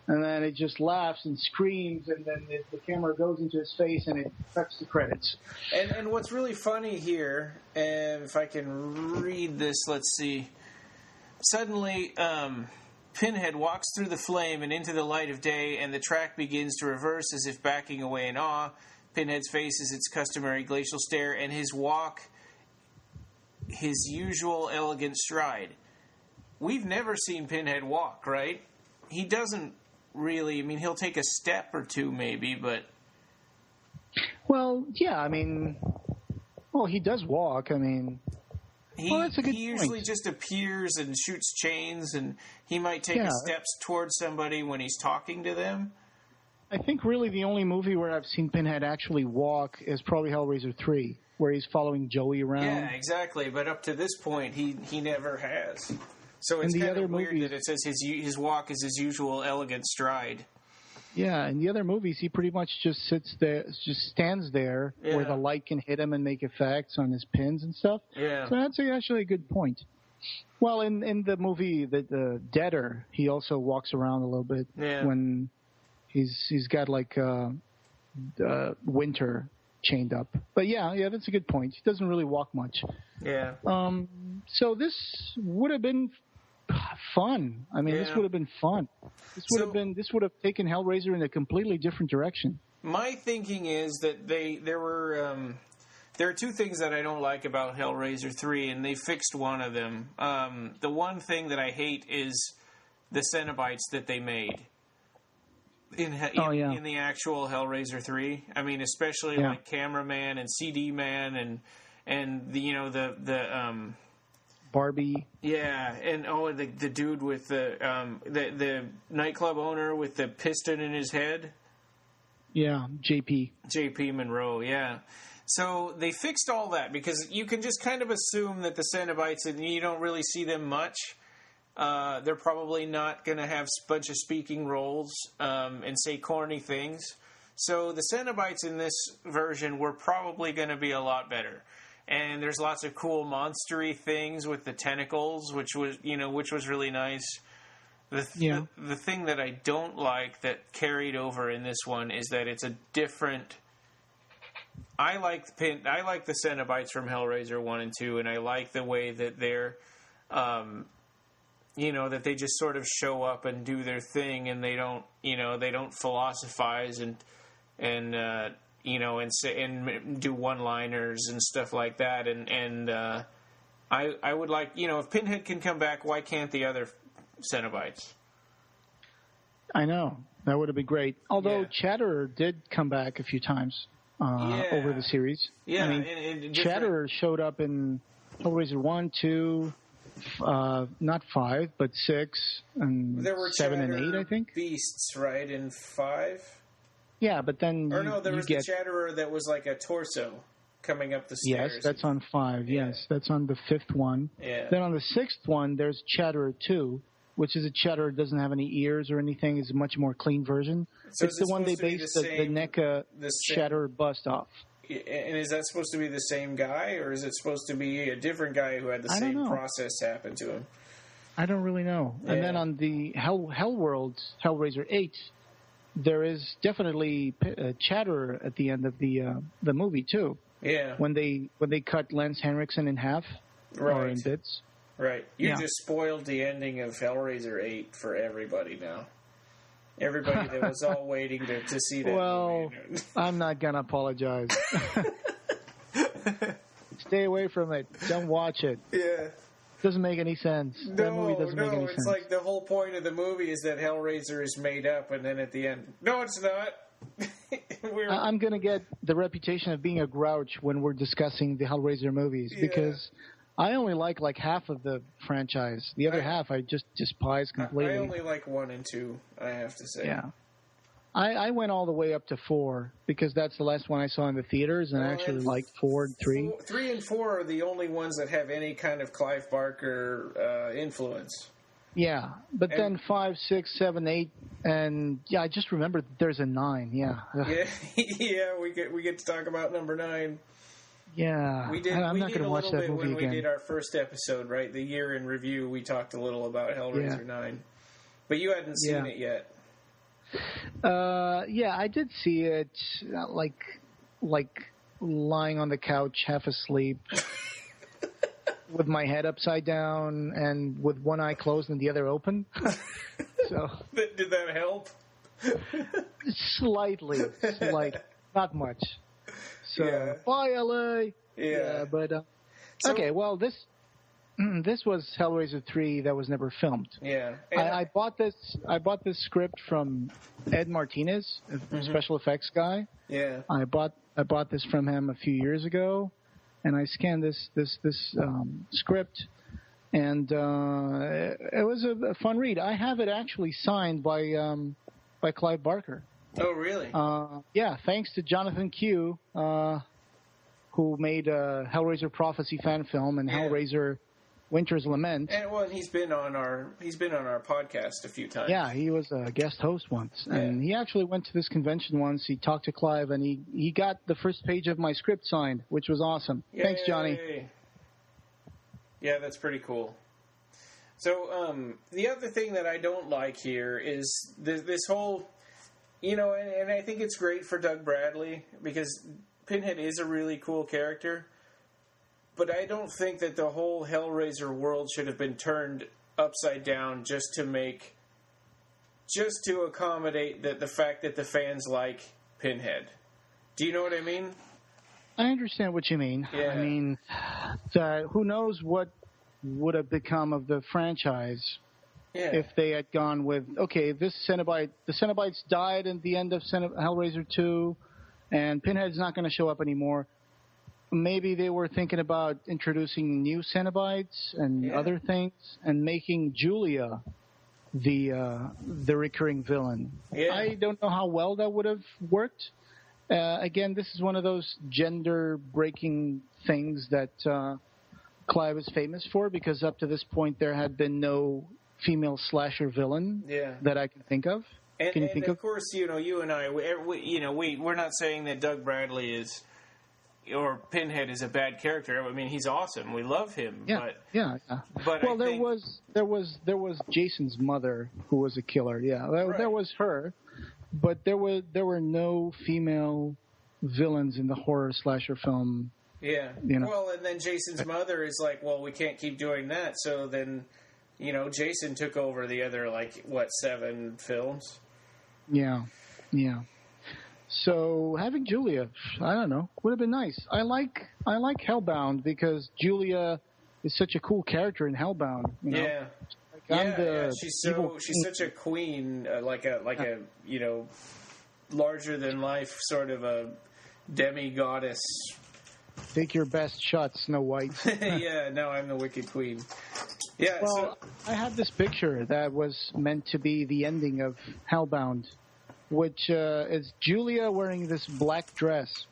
and then it just laughs and screams, and then the camera goes into his face, and it cuts the credits. And what's really funny here, and if I can read this, let's see. Suddenly, Pinhead walks through the flame and into the light of day, and the track begins to reverse as if backing away in awe. Pinhead's face is its customary glacial stare, and his walk, his usual elegant stride. We've never seen Pinhead walk, right? He doesn't really, I mean, he'll take a step or two maybe, but... Well, yeah, I mean, he does walk, I mean... that's a good he usually just appears and shoots chains, and he might take steps towards somebody when he's talking to them. I think really the only movie where I've seen Pinhead actually walk is probably Hellraiser 3, where he's following Joey around. Yeah, exactly, but up to this point, he never has. So it's kind of weird that it says his walk is his usual elegant stride. Yeah, in the other movies, he pretty much just sits there, just stands there where the light can hit him and make effects on his pins and stuff. Yeah. So that's actually a good point. Well, in the movie The Deader, he also walks around a little bit when he's got like Winter chained up. But yeah, that's a good point. He doesn't really walk much. Yeah. So this would have been fun. I mean, this would have been fun. This would have taken Hellraiser in a completely different direction. My thinking is that there are two things that I don't like about Hellraiser 3, and they fixed one of them. The one thing that I hate is the Cenobites that they made in the actual Hellraiser 3. I mean, especially like Cameraman and CD Man and the Barbie. Yeah, and the dude with the nightclub owner with the piston in his head. Yeah, JP Monroe. Yeah. So they fixed all that because you can just kind of assume that the Cenobites, and you don't really see them much. They're probably not going to have a bunch of speaking roles and say corny things. So the Cenobites in this version were probably going to be a lot better. And there's lots of cool monstery things with the tentacles, which was really nice. The thing that I don't like that carried over in this one is that it's a different I like the Cenobites from Hellraiser 1 and 2, and I like the way that they're, that they just sort of show up and do their thing, and they don't philosophize and do one-liners and stuff like that. And I would like, if Pinhead can come back, why can't the other Cenobites? I know. That would have been great. Although Chatterer did come back a few times over the series. Yeah. I mean, Chatterer showed up in Hellraiser 1, 2, not 5, but 6, and there were 7 and 8, I think. Beasts, right, in 5? Yeah, but then there was the Chatterer that was like a torso coming up the stairs. Yes, that's on 5. Yeah. Yes, that's on the 5th one. Yeah. Then on the 6th one, there's Chatterer 2, which is a Chatterer that doesn't have any ears or anything. It's a much more clean version. So it's the one they based the NECA Chatterer bust off. And is that supposed to be the same guy, or is it supposed to be a different guy who had the same process happen to him? I don't really know. Yeah. And then on the Hellworld, Hellraiser 8, there is definitely a Chatterer at the end of the movie too. Yeah. When they cut Lance Henriksen in half or in bits. Right. You just spoiled the ending of Hellraiser 8 for everybody now. Everybody that was all waiting to see that movie. I'm not going to apologize. Stay away from it. Don't watch it. Yeah. Doesn't make any sense. That movie doesn't make any sense. It's like the whole point of the movie is that Hellraiser is made up, and then at the end, no, it's not. I'm going to get the reputation of being a grouch when we're discussing the Hellraiser movies because I only like half of the franchise. The other half I just despise completely. I only like 1 and 2, I have to say. Yeah. I went all the way up to 4 because that's the last one I saw in the theaters, and I actually liked 4 and 3. 3 and 4 are the only ones that have any kind of Clive Barker influence. Yeah, but then 5, 6, 7, 8, and I just remembered there's a 9. Yeah. Yeah, we get to talk about number 9. Yeah, I'm not going to watch that movie again. When we did our first episode, right, the year in review, we talked a little about Hellraiser 9, but you hadn't seen it yet. I did see it, like lying on the couch, half asleep. With my head upside down and with one eye closed and the other open. So did that help? Slightly, not much. So bye, LA. Yeah, but okay. Well, this was Hellraiser 3 that was never filmed. Yeah, I bought this script from Ed Martinez, a special effects guy. Yeah, I bought this from him a few years ago. And I scanned this script, and it was a fun read. I have it actually signed by Clive Barker. Oh, really? Yeah, thanks to Jonathan Q, who made Hellraiser Prophecy fan film and Hellraiser Winter's Lament. And he's been on our podcast a few times. Yeah, he was a guest host once, and he actually went to this convention once. He talked to Clive, and he got the first page of my script signed, which was awesome. Yay. Thanks, Johnny. Yeah, that's pretty cool. So the other thing that I don't like here is this whole, and I think it's great for Doug Bradley because Pinhead is a really cool character. But I don't think that the whole Hellraiser world should have been turned upside down just to accommodate the fact that the fans like Pinhead. Do you know what I mean? I understand what you mean. Yeah. I mean, who knows what would have become of the franchise if they had gone with, okay, the Cenobites died at the end of Hellraiser 2, and Pinhead's not going to show up anymore. Maybe they were thinking about introducing new Cenobites and other things and making Julia the recurring villain. Yeah. I don't know how well that would have worked. Again, this is one of those gender-breaking things that Clive is famous for because up to this point there had been no female slasher villain that I can think of. Can you think of? Of course, you and I, we're not saying that Doug Bradley or Pinhead is a bad character. I mean, he's awesome. We love him. Yeah, But well, there was Jason's mother who was a killer. Yeah, there was her, but there were no female villains in the horror slasher film. Yeah. Well, and then Jason's mother is like, well, we can't keep doing that. So then, Jason took over the other, 7 films? Yeah. So having Julia, I don't know, would have been nice. I like Hellbound because Julia is such a cool character in Hellbound. Yeah. She's such a queen, like a larger than life sort of a demi-goddess. Take your best shot, Snow White. Yeah, now I'm the Wicked Queen. Yeah. Well, I have this picture that was meant to be the ending of Hellbound, which is Julia wearing this black dress,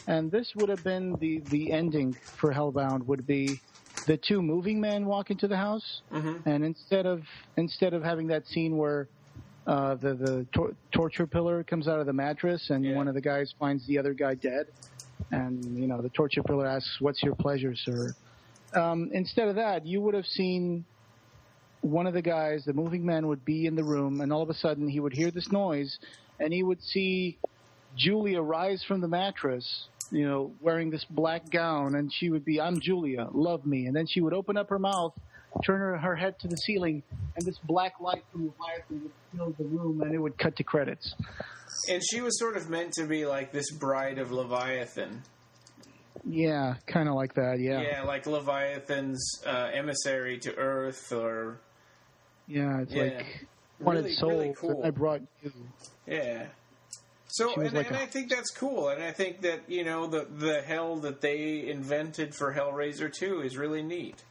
and this would have been the ending for Hellbound. Would be the 2 moving men walk into the house, and instead of having that scene where the torture pillar comes out of the mattress and one of the guys finds the other guy dead, and the torture pillar asks, "What's your pleasure, sir?" Instead of that, you would have seen one of the guys, the moving man, would be in the room, and all of a sudden he would hear this noise, and he would see Julia rise from the mattress, wearing this black gown, and she would be, "I'm Julia, love me." And then she would open up her mouth, turn her head to the ceiling, and this black light from Leviathan would fill the room, and it would cut to credits. And she was sort of meant to be like this bride of Leviathan. Yeah, kind of like that, yeah. Yeah, like Leviathan's emissary to Earth, or... Yeah, it's like, wanted soul really cool. that I brought you. Yeah. So, and I think that's cool, and I think that, the hell that they invented for Hellraiser 2 is really neat.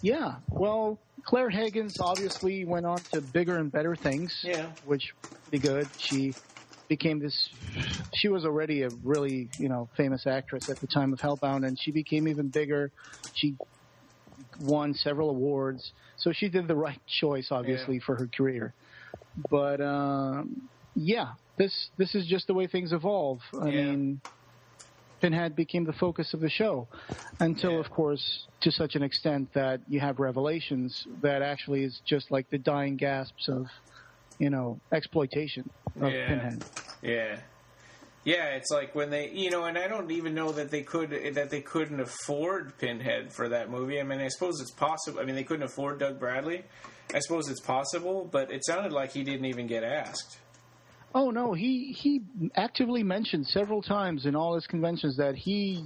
Yeah, well, Claire Higgins obviously went on to bigger and better things, which was pretty good. She became she was already a really, famous actress at the time of Hellbound, and she became even bigger. She won several awards, so she did the right choice, obviously, for her career. But, this is just the way things evolve. I mean, Pinhead became the focus of the show until, of course, to such an extent that you have Revelations that actually is just like the dying gasps of, exploitation of Pinhead. Yeah. Yeah, it's like when they, and I don't even know that they couldn't afford Pinhead for that movie. I mean, I suppose it's possible. I mean, they couldn't afford Doug Bradley. I suppose it's possible, but it sounded like he didn't even get asked. Oh, no, he actively mentioned several times in all his conventions that he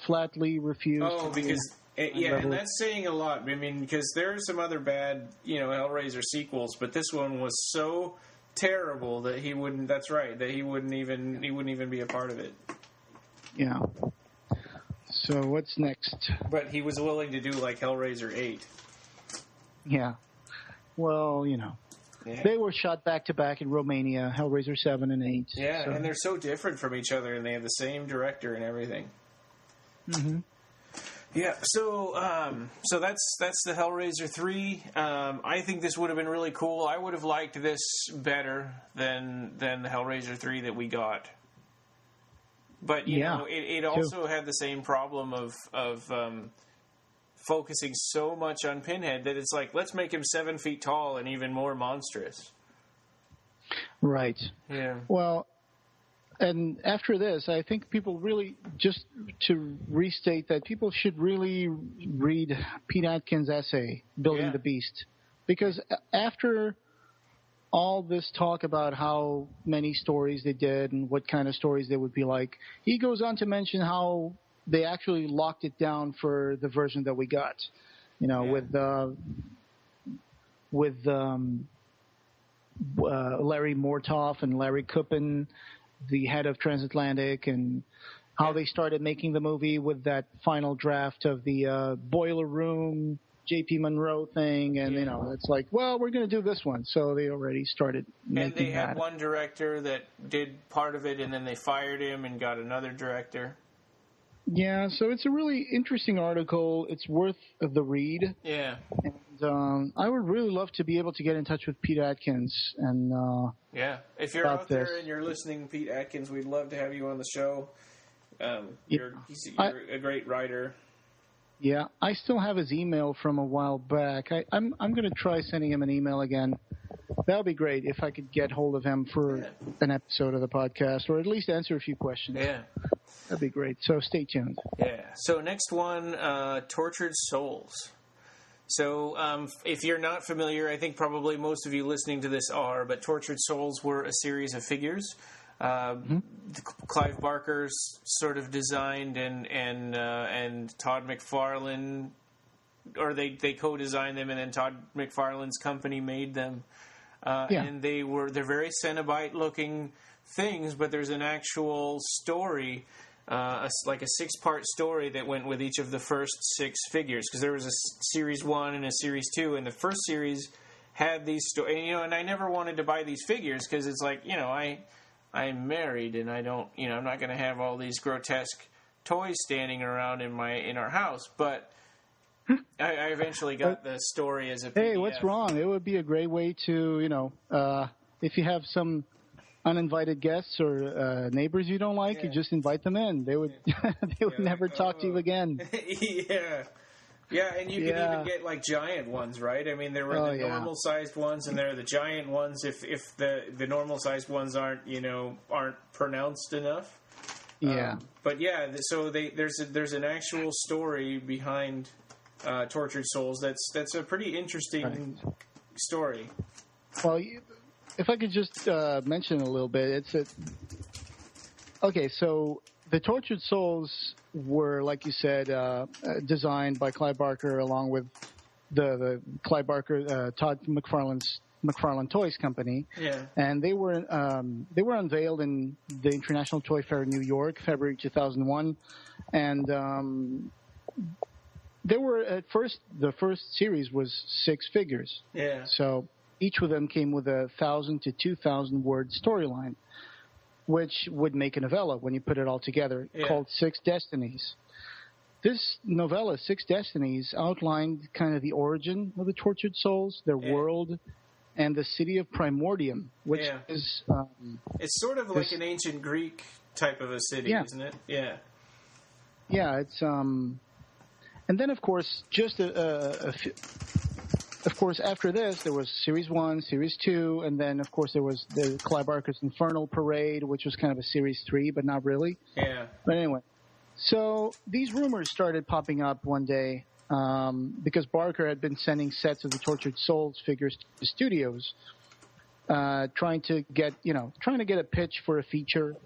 flatly refused. Oh, because, and that's saying a lot. I mean, because there are some other bad, Hellraiser sequels, but this one was so terrible that he wouldn't, that's right, that he wouldn't even be a part of it. Yeah. So what's next? But he was willing to do, like, Hellraiser 8. Yeah. Well, they were shot back-to-back in Romania, Hellraiser 7 and 8. Yeah, and they're so different from each other, and they have the same director and everything. Mm-hmm. Yeah, so that's the Hellraiser 3. I think this would have been really cool. I would have liked this better than the Hellraiser 3 that we got. But, it also had the same problem of focusing so much on Pinhead that it's like, let's make him 7 feet tall and even more monstrous. Right. Yeah. Well, and after this, I think people really, just to restate that, people should really read Pete Atkins' essay, Building the Beast. Because after all this talk about how many stories they did and what kind of stories they would be like, he goes on to mention how they actually locked it down for the version that we got, with Larry Mortoff and Larry Kuppen, the head of Transatlantic, and how they started making the movie with that final draft of the boiler room J.P. Monroe thing, and it's like, well, we're going to do this one, so they already started making that. And they had one director that did part of it, and then they fired him and got another director. Yeah, so it's a really interesting article. It's worth the read. Yeah. And I would really love to be able to get in touch with Pete Atkins. And if you're out there and you're listening, Pete Atkins, we'd love to have you on the show. You're a great writer. Yeah, I still have his email from a while back. I'm going to try sending him an email again That would be great if I could get hold of him for an episode of the podcast, or at least answer a few questions. Yeah. That'd be great. So stay tuned. Yeah. So next one, Tortured Souls. So if you're not familiar, I think probably most of you listening to this are, but Tortured Souls were a series of figures. Clive Barker's sort of designed, and Todd McFarlane, or they co-designed them, and then Todd McFarlane's company made them. And they're very Cenobite-looking things, but there's an actual story, like a 6-part story that went with each of the first 6 figures, because there was a series 1 and a series 2, and the first series had these stories. And I never wanted to buy these figures because it's like, I'm married and I don't, I'm not going to have all these grotesque toys standing around in our house, but I eventually got the story as a PDF. Hey, what's wrong? It would be a great way to, if you have some uninvited guests or neighbors you don't like, you just invite them in. They would never talk to you again. Yeah, and you can even get like giant ones, right? I mean, there were the normal-sized ones, and there are the giant ones. If the normal-sized ones aren't pronounced enough. Yeah. But yeah, so there's an actual story behind Tortured Souls. That's a pretty interesting story. Well, if I could just mention a little bit, okay. So the Tortured Souls were, like you said, designed by Clive Barker along with the Clive Barker Todd McFarlane Toys Company. Yeah. And they were unveiled in the International Toy Fair in New York, February 2001, and they were at first. The first series was 6 figures. Yeah. So each of them came with a 1,000 to 2,000 word storyline, which would make a novella when you put it all together, called 6 Destinies. This novella, 6 Destinies, outlined kind of the origin of the Tortured Souls, their world, and the city of Primordium, which is... it's sort of like an ancient Greek type of a city, isn't it? Yeah. Yeah, it's... and then, of course, just Of course, after this, there was Series 1, Series 2, and then, of course, there was the Clive Barker's Infernal Parade, which was kind of a Series 3, but not really. Yeah. But anyway, so these rumors started popping up one day because Barker had been sending sets of the Tortured Souls figures to studios, trying to get a pitch for a feature.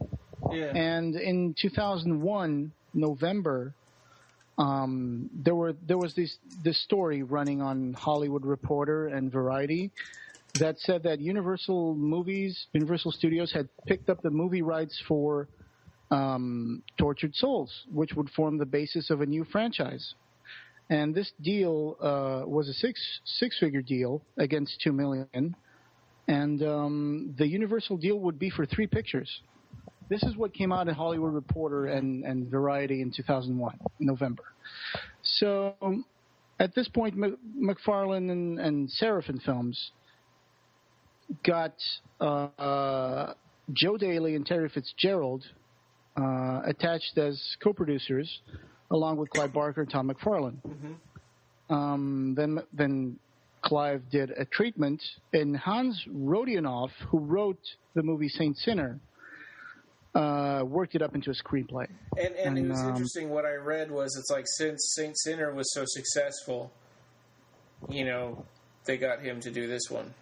Yeah. And in 2001, November... there was this story running on Hollywood Reporter and Variety that said that Universal Studios had picked up the movie rights for Tortured Souls, which would form the basis of a new franchise. And this deal was a six-figure deal against $2 million, and the Universal deal would be for 3 pictures. This is what came out in Hollywood Reporter and Variety in 2001, November. So at this point, McFarlane and Seraphin Films got Joe Daly and Terry Fitzgerald attached as co-producers, along with Clive Barker and Tom McFarlane. Mm-hmm. Then Clive did a treatment, and Hans Rodionoff, who wrote the movie Saint Sinner, worked it up into a screenplay. And it was interesting. What I read was it's like since Saint Sinner was so successful, they got him to do this one.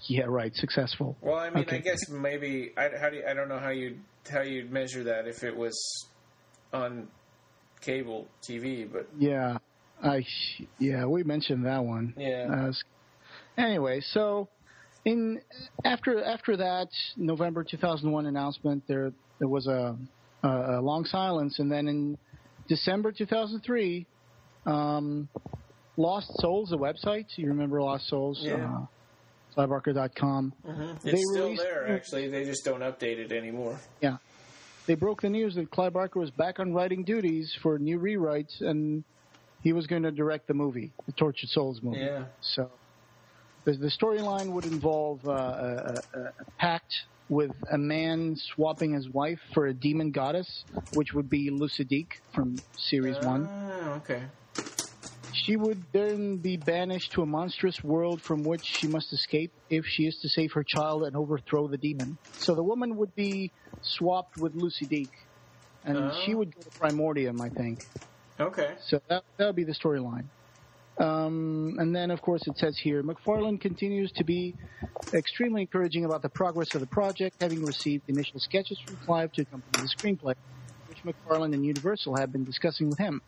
Yeah, right. Successful. Well, I mean, I guess maybe I don't know how you'd measure that if it was on cable TV, but we mentioned that one. Yeah. Anyway, so. After that November 2001 announcement, there was a long silence, and then in December 2003, Lost Souls, the website. You remember Lost Souls? Yeah. CliveBarker.com. Mm-hmm. It's still there, actually. They just don't update it anymore. Yeah. They broke the news that Clive Barker was back on writing duties for new rewrites, and he was going to direct the movie, the Tortured Souls movie. Yeah. So. The storyline would involve a pact with a man swapping his wife for a demon goddess, which would be Lucidique from Series 1. Okay. She would then be banished to a monstrous world from which she must escape if she is to save her child and overthrow the demon. So the woman would be swapped with Lucy Deak, and she would go to Primordium, I think. Okay. So that would be the storyline. And then, of course, it says here, McFarlane continues to be extremely encouraging about the progress of the project, having received initial sketches from Clive to accompany the screenplay, which McFarlane and Universal have been discussing with him.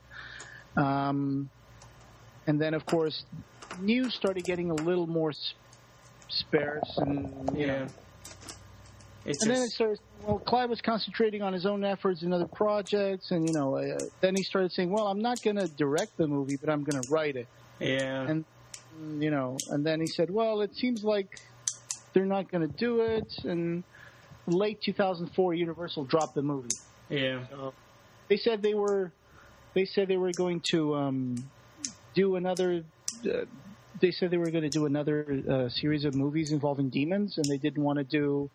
And then, of course, news started getting a little more sparse, and you know. Then it started. Well, Clive was concentrating on his own efforts in other projects, and then he started saying, "Well, I'm not going to direct the movie, but I'm going to write it." Yeah. And and then he said, "Well, it seems like they're not going to do it." And late 2004, Universal dropped the movie. Yeah. So they said they were going to do another. They said they were going to do another series of movies involving demons, and they didn't want to do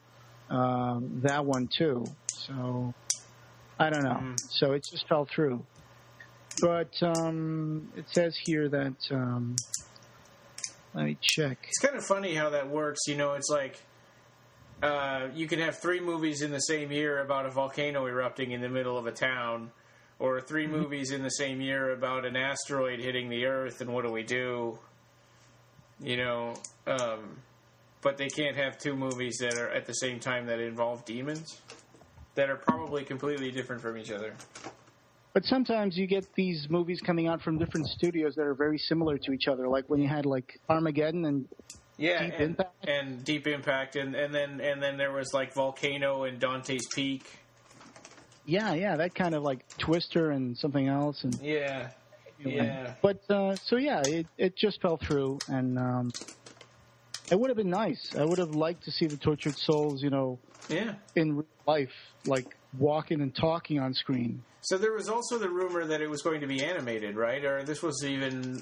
that one too. So I don't know. So it just fell through. But it says here that let me check. It's kind of funny how that works. It's like you can have 3 movies in the same year about a volcano erupting in the middle of a town, or 3 movies in the same year about an asteroid hitting the Earth, and what do we do? But they can't have 2 movies that are at the same time that involve demons, that are probably completely different from each other. But sometimes you get these movies coming out from different studios that are very similar to each other, like when you had like Armageddon and Deep Impact. And Deep Impact, and then there was like Volcano and Dante's Peak. Yeah, that kind of like Twister and something else, and yeah. But it just fell through, and it would have been nice. I would have liked to see the Tortured Souls, in real life, like walking and talking on screen. So there was also the rumor that it was going to be animated, right? Or this wasn't even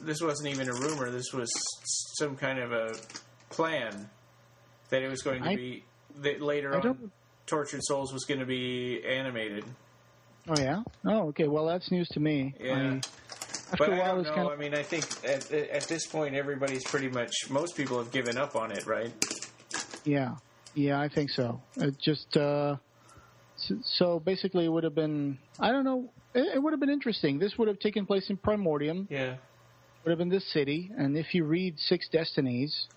a rumor. This was some kind of a plan that it was going to be that later on. Tortured Souls was going to be animated. Oh yeah. Oh okay. Well, that's news to me. Yeah. But I don't know. I mean, I think at this point, everybody's pretty much, most people have given up on it, right? Yeah, I think so. It just so basically, it would have been. I don't know. It would have been interesting. This would have taken place in Primordium. Yeah. Would have been this city, and if you read Six Destinies,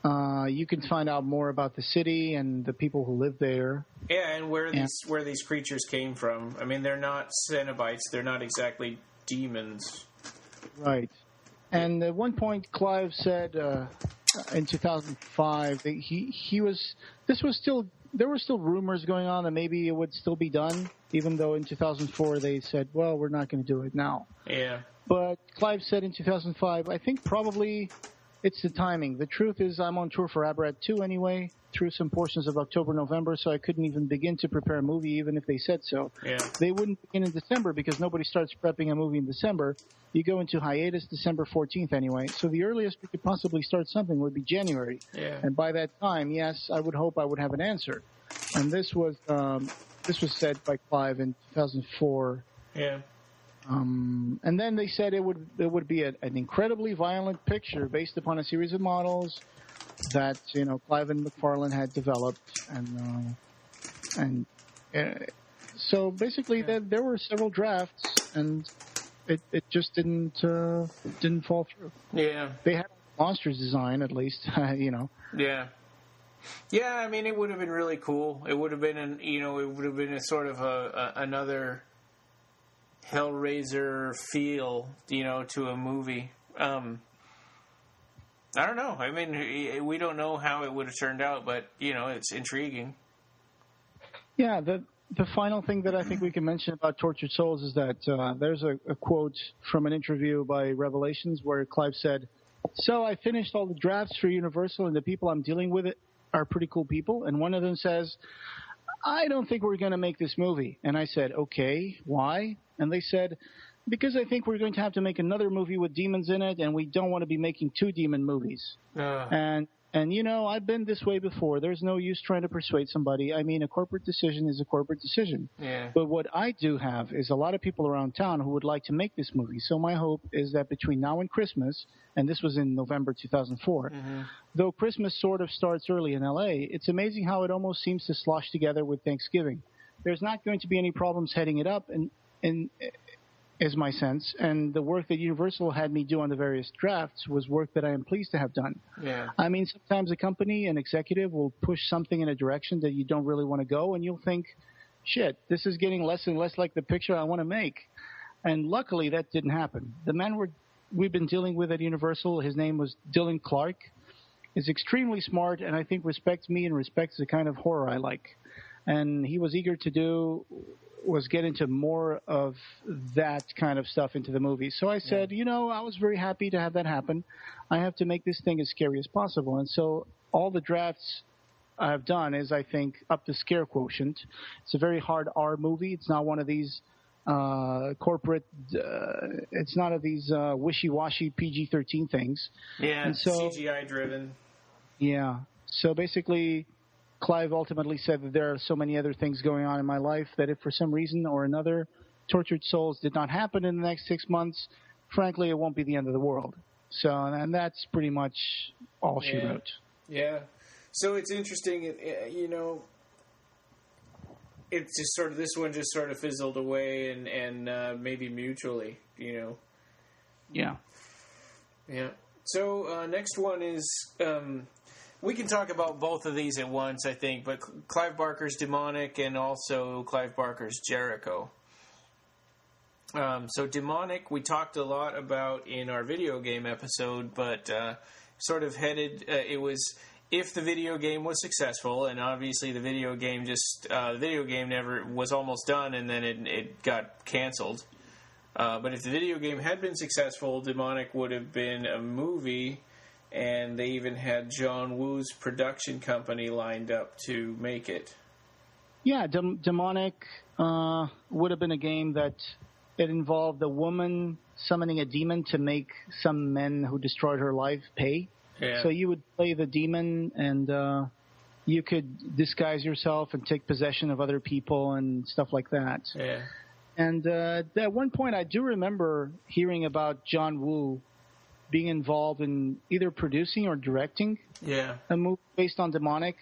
you can find out more about the city and the people who live there. Yeah, and where these creatures came from. I mean, they're not Cenobites. They're not exactly demons. Right. And at one point, Clive said in 2005 that there were still rumors going on that maybe it would still be done, even though in 2004 they said, well, we're not going to do it now. Yeah. But Clive said in 2005, I think probably it's the timing. The truth is I'm on tour for Aberrat 2 anyway, through some portions of October, November, so I couldn't even begin to prepare a movie even if they said so. Yeah. They wouldn't begin in December because nobody starts prepping a movie in December. You go into hiatus December 14th anyway, so the earliest we could possibly start something would be January. Yeah. And by that time, yes, I would hope I would have an answer. And this was said by Clive in 2004. Yeah. And then they said it would be an incredibly violent picture based upon a series of models that Clive and McFarlane had developed, and so basically there were several drafts, and it just didn't fall through. Yeah, they had monsters design at least, Yeah. Yeah, I mean, it would have been really cool. It would have been a sort of another Hellraiser feel, to a movie. I don't know. I mean, we don't know how it would have turned out, but, it's intriguing. Yeah, the final thing that I think we can mention about Tortured Souls is that there's a quote from an interview by Revelations where Clive said, "So I finished all the drafts for Universal, and the people I'm dealing with are pretty cool people, and one of them says, I don't think we're going to make this movie." And I said, okay, why? And they said, because I think we're going to have to make another movie with demons in it, and we don't want to be making 2 demon movies. And And, I've been this way before. There's no use trying to persuade somebody. I mean, a corporate decision is a corporate decision. Yeah. But what I do have is a lot of people around town who would like to make this movie. So my hope is that between now and Christmas, and this was in November 2004, though Christmas sort of starts early in L.A., it's amazing how it almost seems to slosh together with Thanksgiving. There's not going to be any problems heading it up, and is my sense, and the work that Universal had me do on the various drafts was work that I am pleased to have done. Yeah. I mean, sometimes a company, an executive will push something in a direction that you don't really want to go, and you'll think, shit, this is getting less and less like the picture I want to make. And luckily, that didn't happen. The man we've been dealing with at Universal, his name was Dylan Clark, is extremely smart, and I think respects me and respects the kind of horror I like. And he was eager to get into more of that kind of stuff into the movie. So I said, I was very happy to have that happen. I have to make this thing as scary as possible. And so all the drafts I've done is, I think, up the scare quotient. It's a very hard R movie. It's not one of these corporate, it's not of these wishy-washy PG-13 things. Yeah, and so, CGI driven. Yeah. So basically, Clive ultimately said that there are so many other things going on in my life that if for some reason or another Tortured Souls did not happen in the next 6 months, frankly, it won't be the end of the world. So, and that's pretty much all she wrote. Yeah. So it's interesting, it's just sort of, this one just sort of fizzled away and maybe mutually, Yeah. Yeah. So next one is... we can talk about both of these at once, I think, but Clive Barker's Demonik and also Clive Barker's Jericho. So Demonik, we talked a lot about in our video game episode, but sort of headed, it was if the video game was successful, and obviously the video game never was almost done, and then it got canceled. But if the video game had been successful, Demonik would have been a movie. And they even had John Woo's production company lined up to make it. Yeah, Demonik would have been a game that it involved a woman summoning a demon to make some men who destroyed her life pay. Yeah. So you would play the demon, and you could disguise yourself and take possession of other people and stuff like that. Yeah. And at one point, I do remember hearing about John Woo being involved in either producing or directing a movie based on Demonik,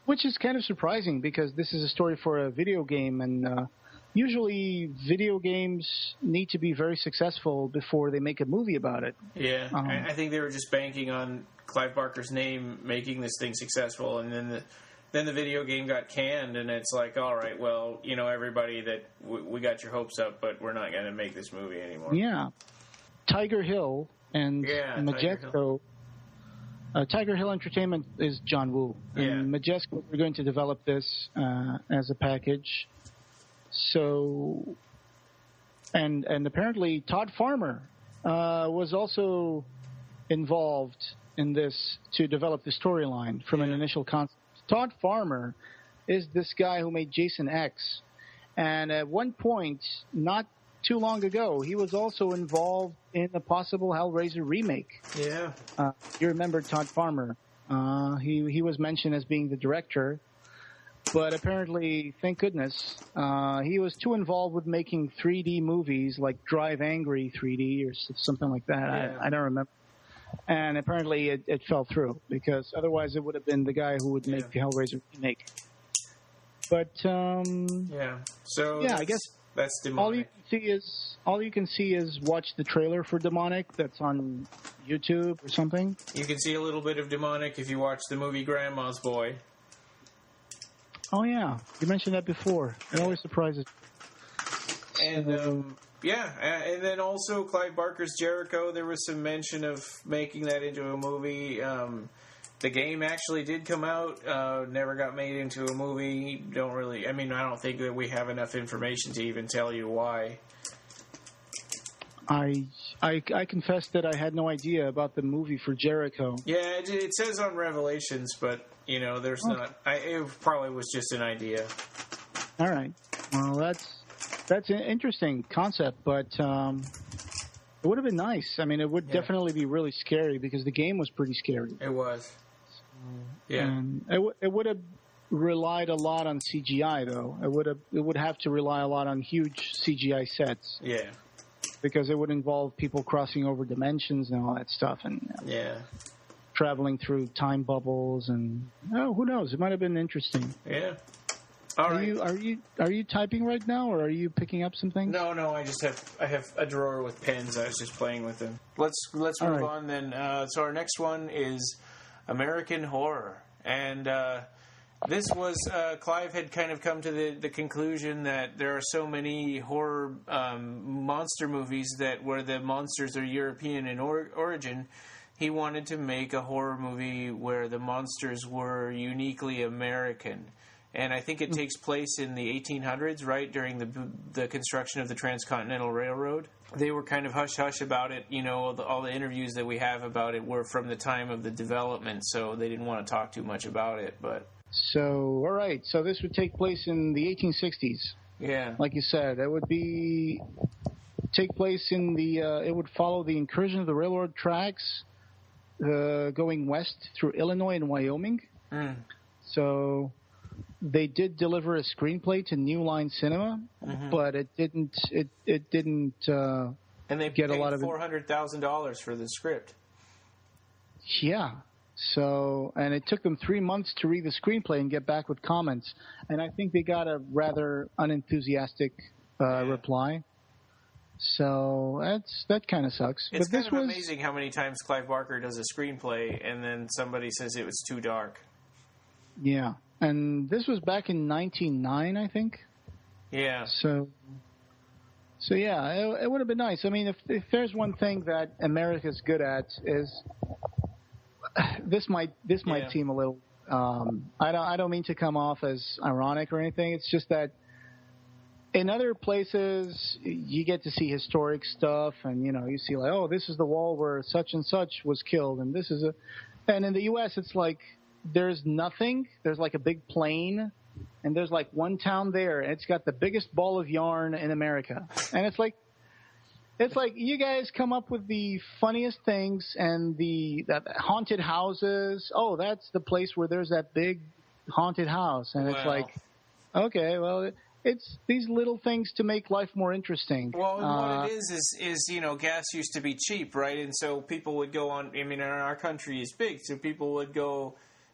which is kind of surprising because this is a story for a video game, and usually video games need to be very successful before they make a movie about it. Yeah, I think they were just banking on Clive Barker's name making this thing successful, and then the video game got canned, and it's like, all right, well, everybody, that we got your hopes up, but we're not going to make this movie anymore. Yeah. Tiger Hill and Majesco. Tiger Hill Entertainment is John Woo. And Majesco, we're going to develop this as a package. So, and apparently Todd Farmer was also involved in this to develop the storyline from an initial concept. Todd Farmer is this guy who made Jason X. And at one point, not too long ago, he was also involved in a possible Hellraiser remake. Yeah. You remember Todd Farmer. He was mentioned as being the director, but apparently, thank goodness, he was too involved with making 3D movies like Drive Angry 3D or something like that. Yeah. I don't remember. And apparently it fell through because otherwise it would have been the guy who would make the Hellraiser remake. But, So, I guess that's Demonik. All you can see is watch the trailer for Demonik that's on YouTube or something. You can see a little bit of Demonik if you watch the movie Grandma's Boy. Oh yeah, you mentioned that before. It always surprises. And and then also Clive Barker's Jericho. There was some mention of making that into a movie. The game actually did come out, never got made into a movie. I don't think that we have enough information to even tell you why. I confess that I had no idea about the movie for Jericho. Yeah, it says on Revelations, but, there's not... it probably was just an idea. All right. Well, that's an interesting concept, but It would have been nice. I mean, it would definitely be really scary because the game was pretty scary. It was. Yeah. And it would have relied a lot on CGI, though. It would have to rely a lot on huge CGI sets. Yeah. Because it would involve people crossing over dimensions and all that stuff, and traveling through time bubbles, and who knows? It might have been interesting. Yeah. All right. Are you typing right now, or are you picking up some things? No. I have a drawer with pens. I was just playing with them. Let's move on then. So our next one is American horror, and this was Clive had kind of come to the conclusion that there are so many horror monster movies where the monsters are European in origin. He wanted to make a horror movie where the monsters were uniquely American. And I think it takes place in the 1800s, right, during the construction of the Transcontinental Railroad. They were kind of hush-hush about it. You know, all the interviews that we have about it were from the time of the development, so they didn't want to talk too much about it. But So, all right. So this would take place in the 1860s. Yeah. Like you said, it would take place in it would follow the incursion of the railroad tracks going west through Illinois and Wyoming. So they did deliver a screenplay to New Line Cinema, but it didn't. And they get paid a lot of $400,000 for the script. Yeah. So, and it took them 3 months to read the screenplay and get back with comments. And I think they got a rather unenthusiastic reply. So that kind of sucks. It's kind of amazing how many times Clive Barker does a screenplay and then somebody says it was too dark. Yeah. And this was back in 1909, I think. Yeah. So yeah, it would have been nice. I mean, if there's one thing that America's good at is this might seem a little. I don't mean to come off as ironic or anything. It's just that in other places you get to see historic stuff, and you see like, oh, this is the wall where such and such was killed, and this is and in the U.S. it's like there's nothing. There's like a big plain, and there's like one town there, and it's got the biggest ball of yarn in America, and it's like you guys come up with the funniest things and the haunted houses. Oh, that's the place where there's that big haunted house, and it's like, okay, well, it's these little things to make life more interesting. Well, what it is gas used to be cheap, right? And so people would go on. I mean, our country is big, so people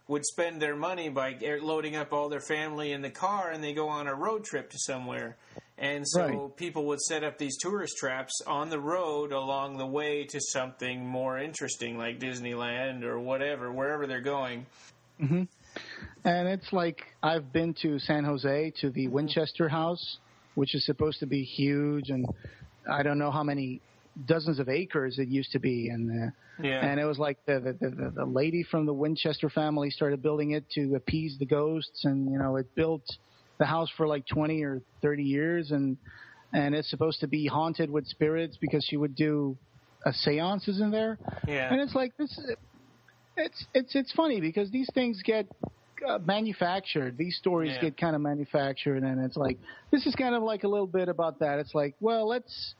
would spend their money by loading up all their family in the car, and they go on a road trip to somewhere. And so people would set up these tourist traps on the road along the way to something more interesting, like Disneyland or whatever, wherever they're going. Mm-hmm. And it's like I've been to San Jose to the Winchester House, which is supposed to be huge, and I don't know how many dozens of acres it used to be, and it was like the lady from the Winchester family started building it to appease the ghosts, and it built the house for like 20 or 30 years, and it's supposed to be haunted with spirits because she would do seances in there. Yeah. And it's like this. It's funny because these things get manufactured. These stories get kind of manufactured, and it's like this is kind of like a little bit about that. It's like, well, let's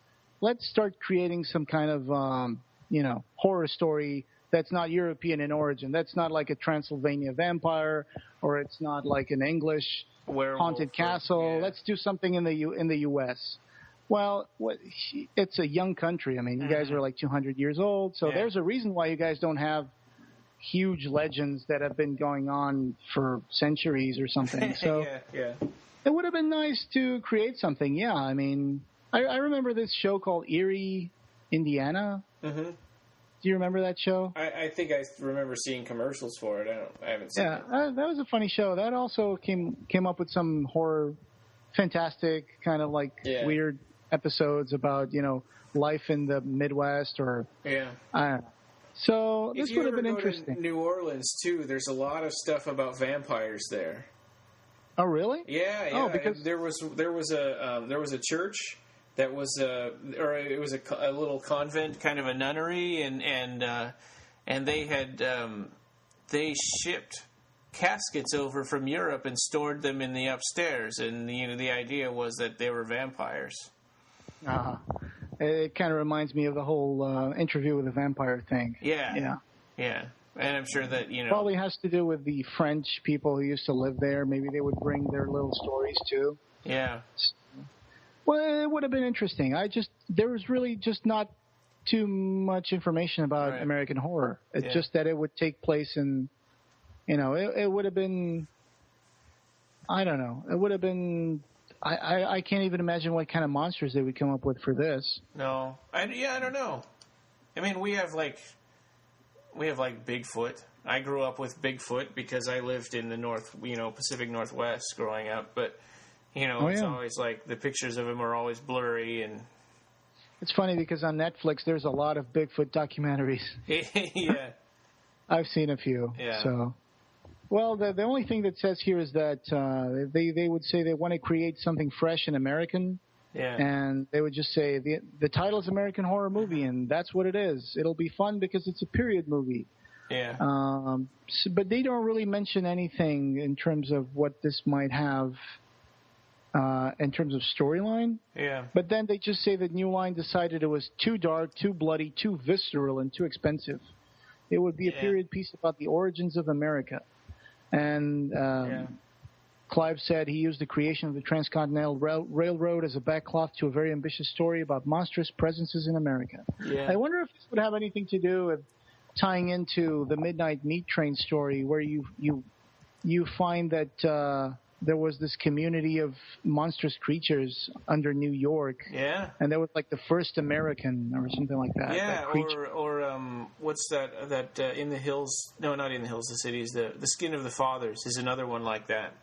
start creating some kind of horror story that's not European in origin. That's not like a Transylvania vampire, or it's not like an English haunted castle. Let's do something in the U.S. Well, it's a young country. I mean, you guys are like 200 years old, so there's a reason why you guys don't have huge legends that have been going on for centuries or something. So it would have been nice to create something. Yeah, I mean, I remember this show called Erie, Indiana. Mm-hmm. Do you remember that show? I think I remember seeing commercials for it. I haven't seen it. Yeah, that was a funny show. That also came up with some horror, fantastic kind of like weird episodes about life in the Midwest or I don't know. So this would have been interesting. To New Orleans too, there's a lot of stuff about vampires there. Oh really? Yeah. Oh, because there was a church that was it was a little convent, kind of a nunnery, and they had they shipped caskets over from Europe and stored them in the upstairs, and the idea was that they were vampires. It kind of reminds me of the whole Interview with a Vampire thing. Yeah. And I'm sure that, Probably has to do with the French people who used to live there. Maybe they would bring their little stories, too. Yeah. Well, it would have been interesting. There was really just not too much information about American horror. It's just that it would take place in, it would have been, I don't know. It would have been, I can't even imagine what kind of monsters they would come up with for this. No. I don't know. I mean, we have Bigfoot. I grew up with Bigfoot because I lived in the Pacific Northwest growing up, but it's always like the pictures of him are always blurry. And it's funny because on Netflix there's a lot of Bigfoot documentaries. Yeah. I've seen a few. Yeah. So, well, the only thing that says here is that they would say they want to create something fresh and American. Yeah. And they would just say the title is American Horror Movie, and that's what it is. It'll be fun because it's a period movie. Yeah. But they don't really mention anything in terms of what this might have in terms of storyline. Yeah. But then they just say that New Line decided it was too dark, too bloody, too visceral, and too expensive. It would be a period piece about the origins of America. And Clive said he used the creation of the Transcontinental Railroad as a backcloth to a very ambitious story about monstrous presences in America. Yeah. I wonder if this would have anything to do with tying into the Midnight Meat Train story, where you find that there was this community of monstrous creatures under New York. Yeah. And there was like the first American or something like that. Yeah, that or what's that In the Hills? No, not In the Hills, the Cities. The Skin of the Fathers is another one like that.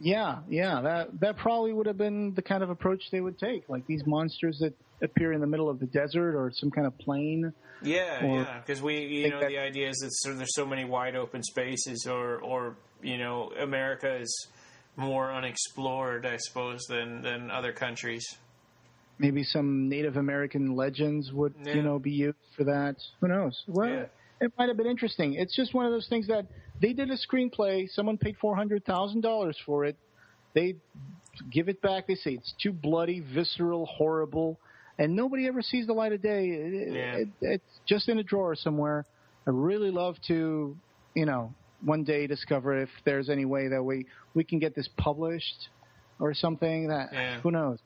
Yeah. That probably would have been the kind of approach they would take, like these monsters that appear in the middle of the desert or some kind of plain. Yeah, because the idea is that there's so many wide open spaces, or America is more unexplored, I suppose, than other countries. Maybe some Native American legends would, be used for that. Who knows? Well, it might have been interesting. It's just one of those things that they did a screenplay. Someone paid $400,000 for it. They give it back. They say it's too bloody, visceral, horrible, and nobody ever sees the light of day. It's just in a drawer somewhere. I really love to, one day discover if there's any way that we can get this published or something. Who knows?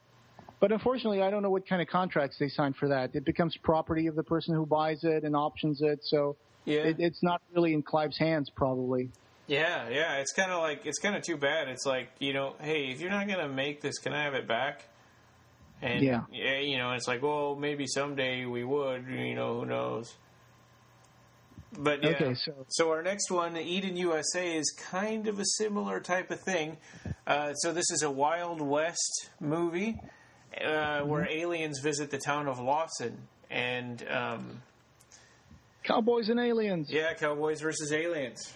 But unfortunately, I don't know what kind of contracts they sign for that. It becomes property of the person who buys it and options it, so it's not really in Clive's hands, probably. Yeah. It's kind of too bad. It's like, hey, if you're not going to make this, can I have it back? And it's like, well, maybe someday we would. Who knows? But yeah. Okay, so our next one, Eden, USA, is kind of a similar type of thing. So this is a Wild West movie. Where aliens visit the town of Lawson, and cowboys and aliens. Yeah, cowboys versus aliens.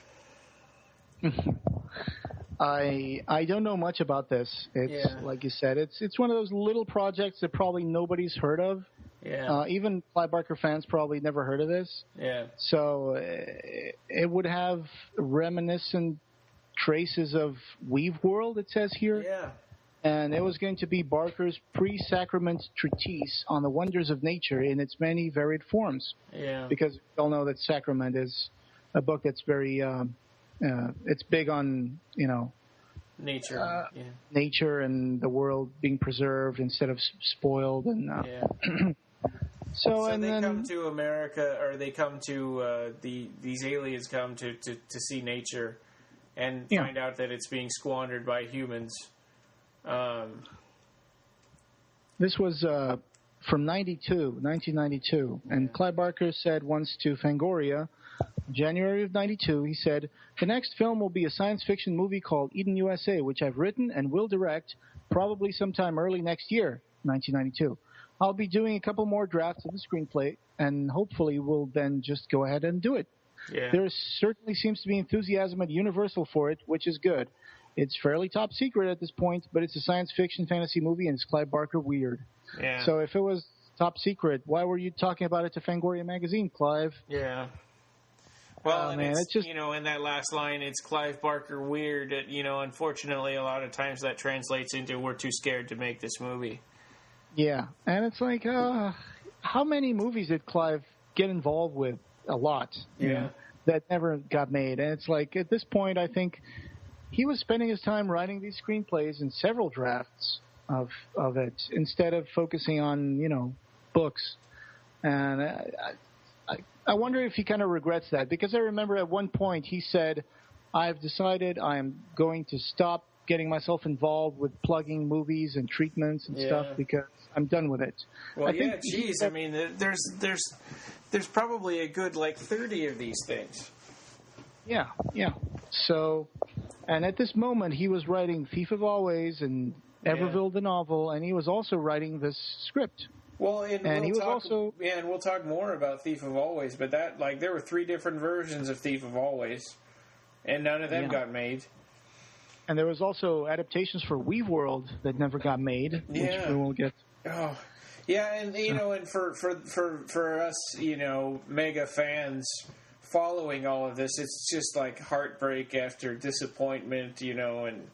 I don't know much about this. It's like you said, it's one of those little projects that probably nobody's heard of. Yeah. Even Clive Barker fans probably never heard of this. Yeah. So it would have reminiscent traces of Weave World, it says here. Yeah. And it was going to be Barker's pre-sacrament treatise on the wonders of nature in its many varied forms. Yeah. Because we all know that Sacrament is a book that's very, it's big on, nature. Nature and the world being preserved instead of spoiled. And so and they then come to America, or they come to these aliens come to see nature, and find out that it's being squandered by humans. This was from 1992, and Clive Barker said once to Fangoria, January of 92, he said, "The next film will be a science fiction movie called Eden USA, which I've written and will direct, probably sometime early next year, 1992. I'll be doing a couple more drafts of the screenplay, and hopefully we'll then just go ahead and do it." Yeah. There certainly seems to be enthusiasm at Universal for it, which is good. It's fairly top secret at this point, but it's a science fiction fantasy movie, and it's Clive Barker weird. Yeah. So if it was top secret, why were you talking about it to Fangoria Magazine, Clive? Yeah. Well, and man, it's just, in that last line, it's Clive Barker weird. Unfortunately, a lot of times that translates into we're too scared to make this movie. Yeah, and it's like, how many movies did Clive get involved with? A lot. Yeah. You know, that never got made. And it's like, at this point, I think he was spending his time writing these screenplays in several drafts of it instead of focusing on, books. And I wonder if he kind of regrets that, because I remember at one point he said, I've decided I'm going to stop getting myself involved with plugging movies and treatments and stuff because I'm done with it. Well, geez, I mean, there's probably a good 30 of these things. Yeah. So, and at this moment, he was writing Thief of Always and Everville the novel, and he was also writing this script. Well, and we'll talk more about Thief of Always, but that there were 3 different versions of Thief of Always, and none of them got made. And there was also adaptations for Weave World that never got made, which we will get. Oh, yeah, and and for us, mega fans following all of this, it's just like heartbreak after disappointment, and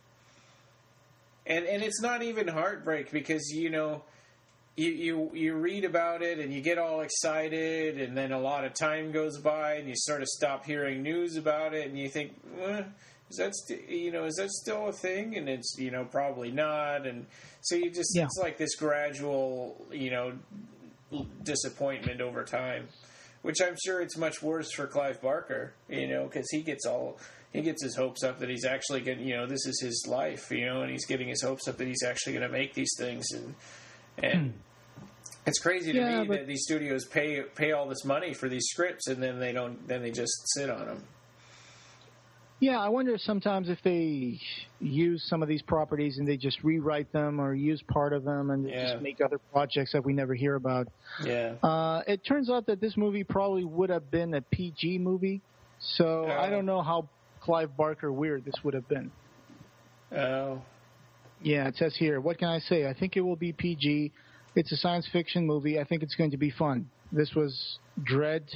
it's not even heartbreak because you read about it and you get all excited, and then a lot of time goes by and you sort of stop hearing news about it, and you think, is that still a thing? And it's probably not, and so you just it's like this gradual disappointment over time, which I'm sure it's much worse for Clive Barker, because he gets his hopes up that he's actually going this is his life, and he's getting his hopes up that he's actually going to make these things, and it's crazy to me that these studios pay all this money for these scripts and then they just sit on them. Yeah, I wonder sometimes if they use some of these properties and they just rewrite them or use part of them and just make other projects that we never hear about. Yeah. It turns out that this movie probably would have been a PG movie, so I don't know how Clive Barker weird this would have been. Oh. Yeah, it says here, what can I say? I think it will be PG. It's a science fiction movie. I think it's going to be fun. This was Dread.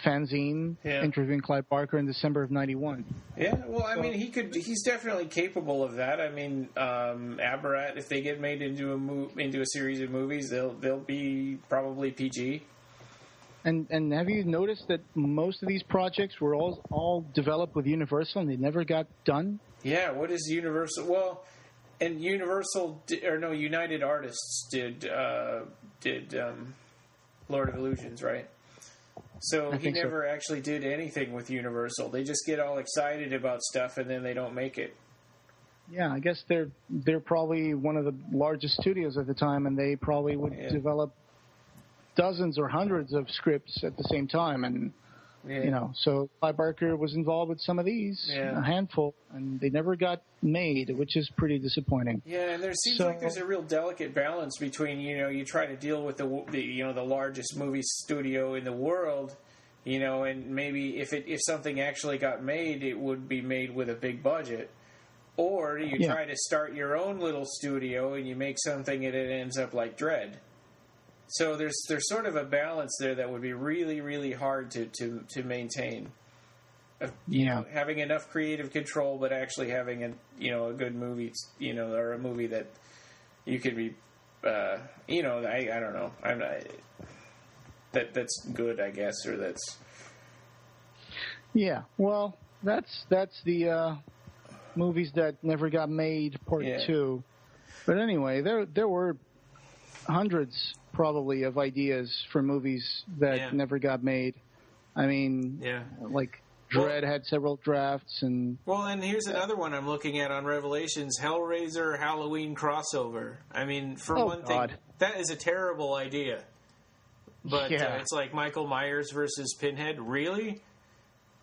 Fanzine interviewing Clive Barker in December of '91. Yeah, well, I mean, he's definitely capable of that. I mean, Abarat, if they get made into a series of movies, they'll be probably PG. And have you noticed that most of these projects were all developed with Universal and they never got done? Yeah, what is Universal? Well, and United Artists did Lord of Illusions, right? So he never actually did anything with Universal. They just get all excited about stuff and then they don't make it. Yeah, I guess they're probably one of the largest studios at the time, and they probably would develop dozens or hundreds of scripts at the same time, and so Clive Barker was involved with some of these, a handful, and they never got made, which is pretty disappointing. Yeah, and there seems like there's a real delicate balance between you try to deal with the largest movie studio in the world, and maybe if something actually got made, it would be made with a big budget, or you try to start your own little studio and you make something and it ends up like Dread. So there's sort of a balance there that would be really, really hard to maintain. Having enough creative control, but actually having a good movie, or a movie that you could be, I don't know, I'm not, that's good, I guess, or that's. Yeah, well, that's the movies that never got made, part 2. But anyway, there were hundreds probably of ideas for movies that never got made. I mean, like Dread had several drafts, and here's another one I'm looking at on Revelations: Hellraiser Halloween crossover. I mean, for one thing, that is a terrible idea. But it's like Michael Myers versus Pinhead. Really?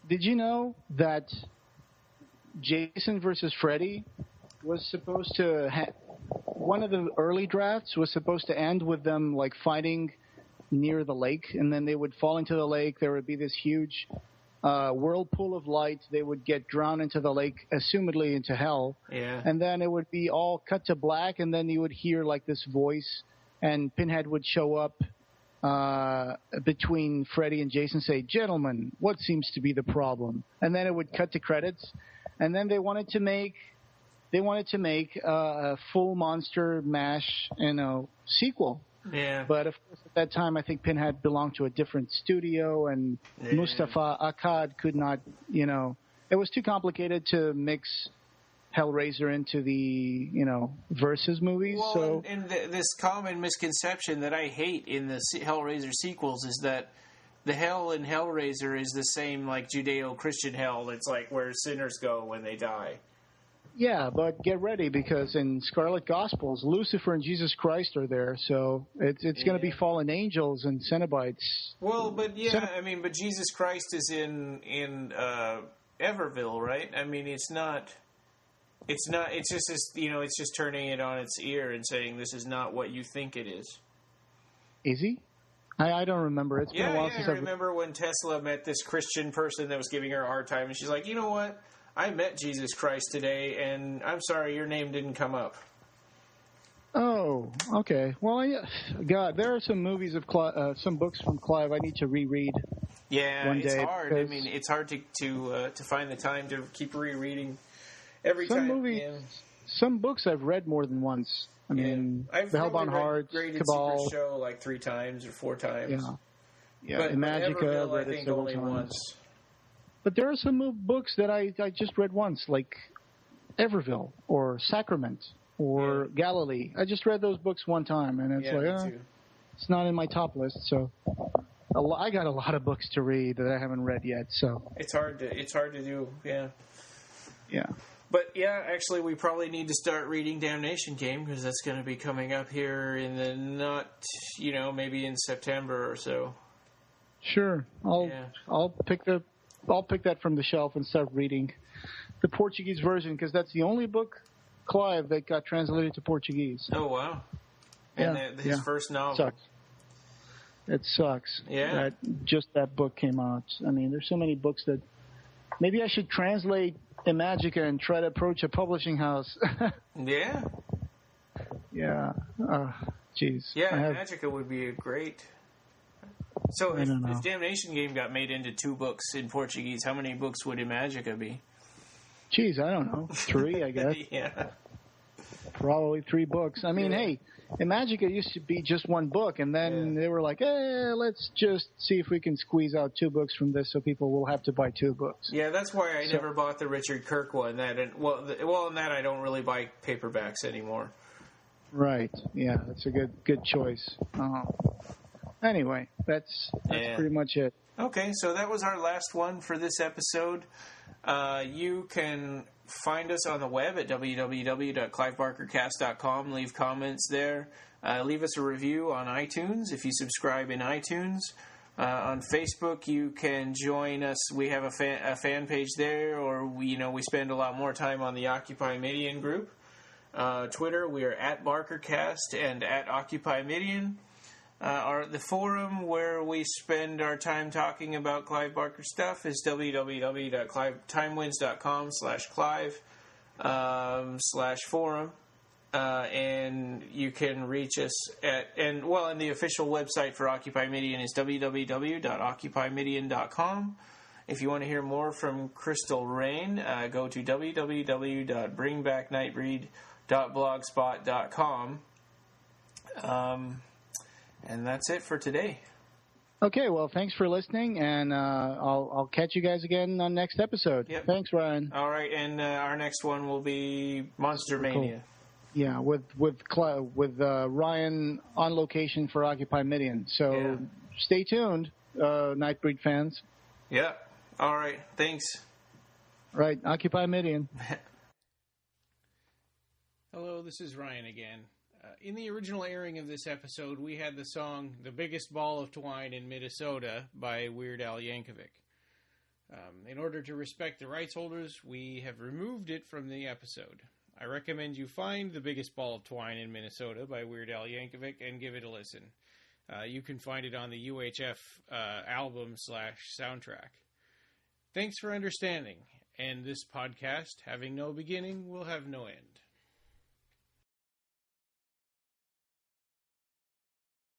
Did you know that Jason versus Freddy was supposed to one of the early drafts was supposed to end with them like fighting near the lake, and then they would fall into the lake. There would be this huge whirlpool of light. They would get drowned into the lake, assumedly into hell. Yeah. And then it would be all cut to black, and then you would hear like this voice, and Pinhead would show up between Freddy and Jason, say, "Gentlemen, what seems to be the problem?" And then it would cut to credits. And then they wanted to make they wanted to make a full Monster Mash, sequel. Yeah. But of course, at that time, I think Pinhead belonged to a different studio, and Mustafa Akkad could not, it was too complicated to mix Hellraiser into the, Versus movies. Well, so and this common misconception that I hate in the Hellraiser sequels is that the hell in Hellraiser is the same like Judeo-Christian hell. It's like where sinners go when they die. yeah, but get ready, because in Scarlet Gospels, Lucifer and Jesus Christ are there, so it's going to be fallen angels and Cenobites. Well, but but Jesus Christ is in Everville, right? I mean, it's just turning it on its ear and saying this is not what you think it is. Is he? I don't remember. It's been a while since I remember when Tesla met this Christian person that was giving her a hard time, and she's like, you know what? I met Jesus Christ today, and I'm sorry your name didn't come up. Oh, okay. Well, God, there are some movies of some books from Clive I need to reread. Yeah, one it's day, hard. I mean, it's hard to find the time to keep rereading every some time. Movies, some books I've read more than once. I mean, I've The Hellbound Hearts, Cabal. Secret Show like 3 times or 4 times. Yeah. But Magica, I think only once. But there are some books that I just read once, like Everville or Sacrament or Galilee. I just read those books one time, and it's it's not in my top list. So I got a lot of books to read that I haven't read yet. So it's hard to do. Yeah. Yeah. But actually, we probably need to start reading Damnation Game, because that's going to be coming up here in the maybe in September or so. Sure, I'll pick that from the shelf and start reading the Portuguese version, because that's the only book, Clive, that got translated to Portuguese. Oh wow! And his first novel. It sucks. Yeah. That book came out. I mean, there's so many books that maybe I should translate Imagica and try to approach a publishing house. Yeah. Yeah. Jeez. Yeah, Imagica would be a great. So if Damnation Game got made into 2 books in Portuguese, how many books would Imagica be? Jeez, I don't know. 3, I guess. Yeah. Probably 3 books. I mean, hey, Imagica used to be just 1 book, and then they were like, let's just see if we can squeeze out 2 books from this, so people will have to buy 2 books. Yeah, that's why I never bought the Richard Kirk one. In that I don't really buy paperbacks anymore. Right. Yeah, that's a good choice. Anyway, that's pretty much it. Okay, so that was our last one for this episode. You can find us on the web at www.clivebarkercast.com. Leave comments there. Leave us a review on iTunes if you subscribe in iTunes. On Facebook, you can join us. We have a fan page there, or we spend a lot more time on the Occupy Midian group. Twitter, we are at BarkerCast and at Occupy Midian. The forum where we spend our time talking about Clive Barker stuff is www.timewinds.com/Clive/forum. And you can reach us and the official website for Occupy Midian is www.occupymidian.com. If you want to hear more from Crystal Raen, go to www.bringbacknightread.blogspot.com. And that's it for today. Okay, well, thanks for listening, and I'll catch you guys again on next episode. Yep. Thanks, Ryan. All right, and our next one will be Monster Mania. Cool. Yeah, with Ryan on location for Occupy Midian. So stay tuned, Nightbreed fans. Yeah. All right. Thanks. Right. Occupy Midian. Hello, this is Ryan again. In the original airing of this episode, we had the song "The Biggest Ball of Twine in Minnesota" by Weird Al Yankovic. In order to respect the rights holders, we have removed it from the episode. I recommend you find "The Biggest Ball of Twine in Minnesota" by Weird Al Yankovic and give it a listen. You can find it on the UHF album/soundtrack. Thanks for understanding, and this podcast, having no beginning, will have no end.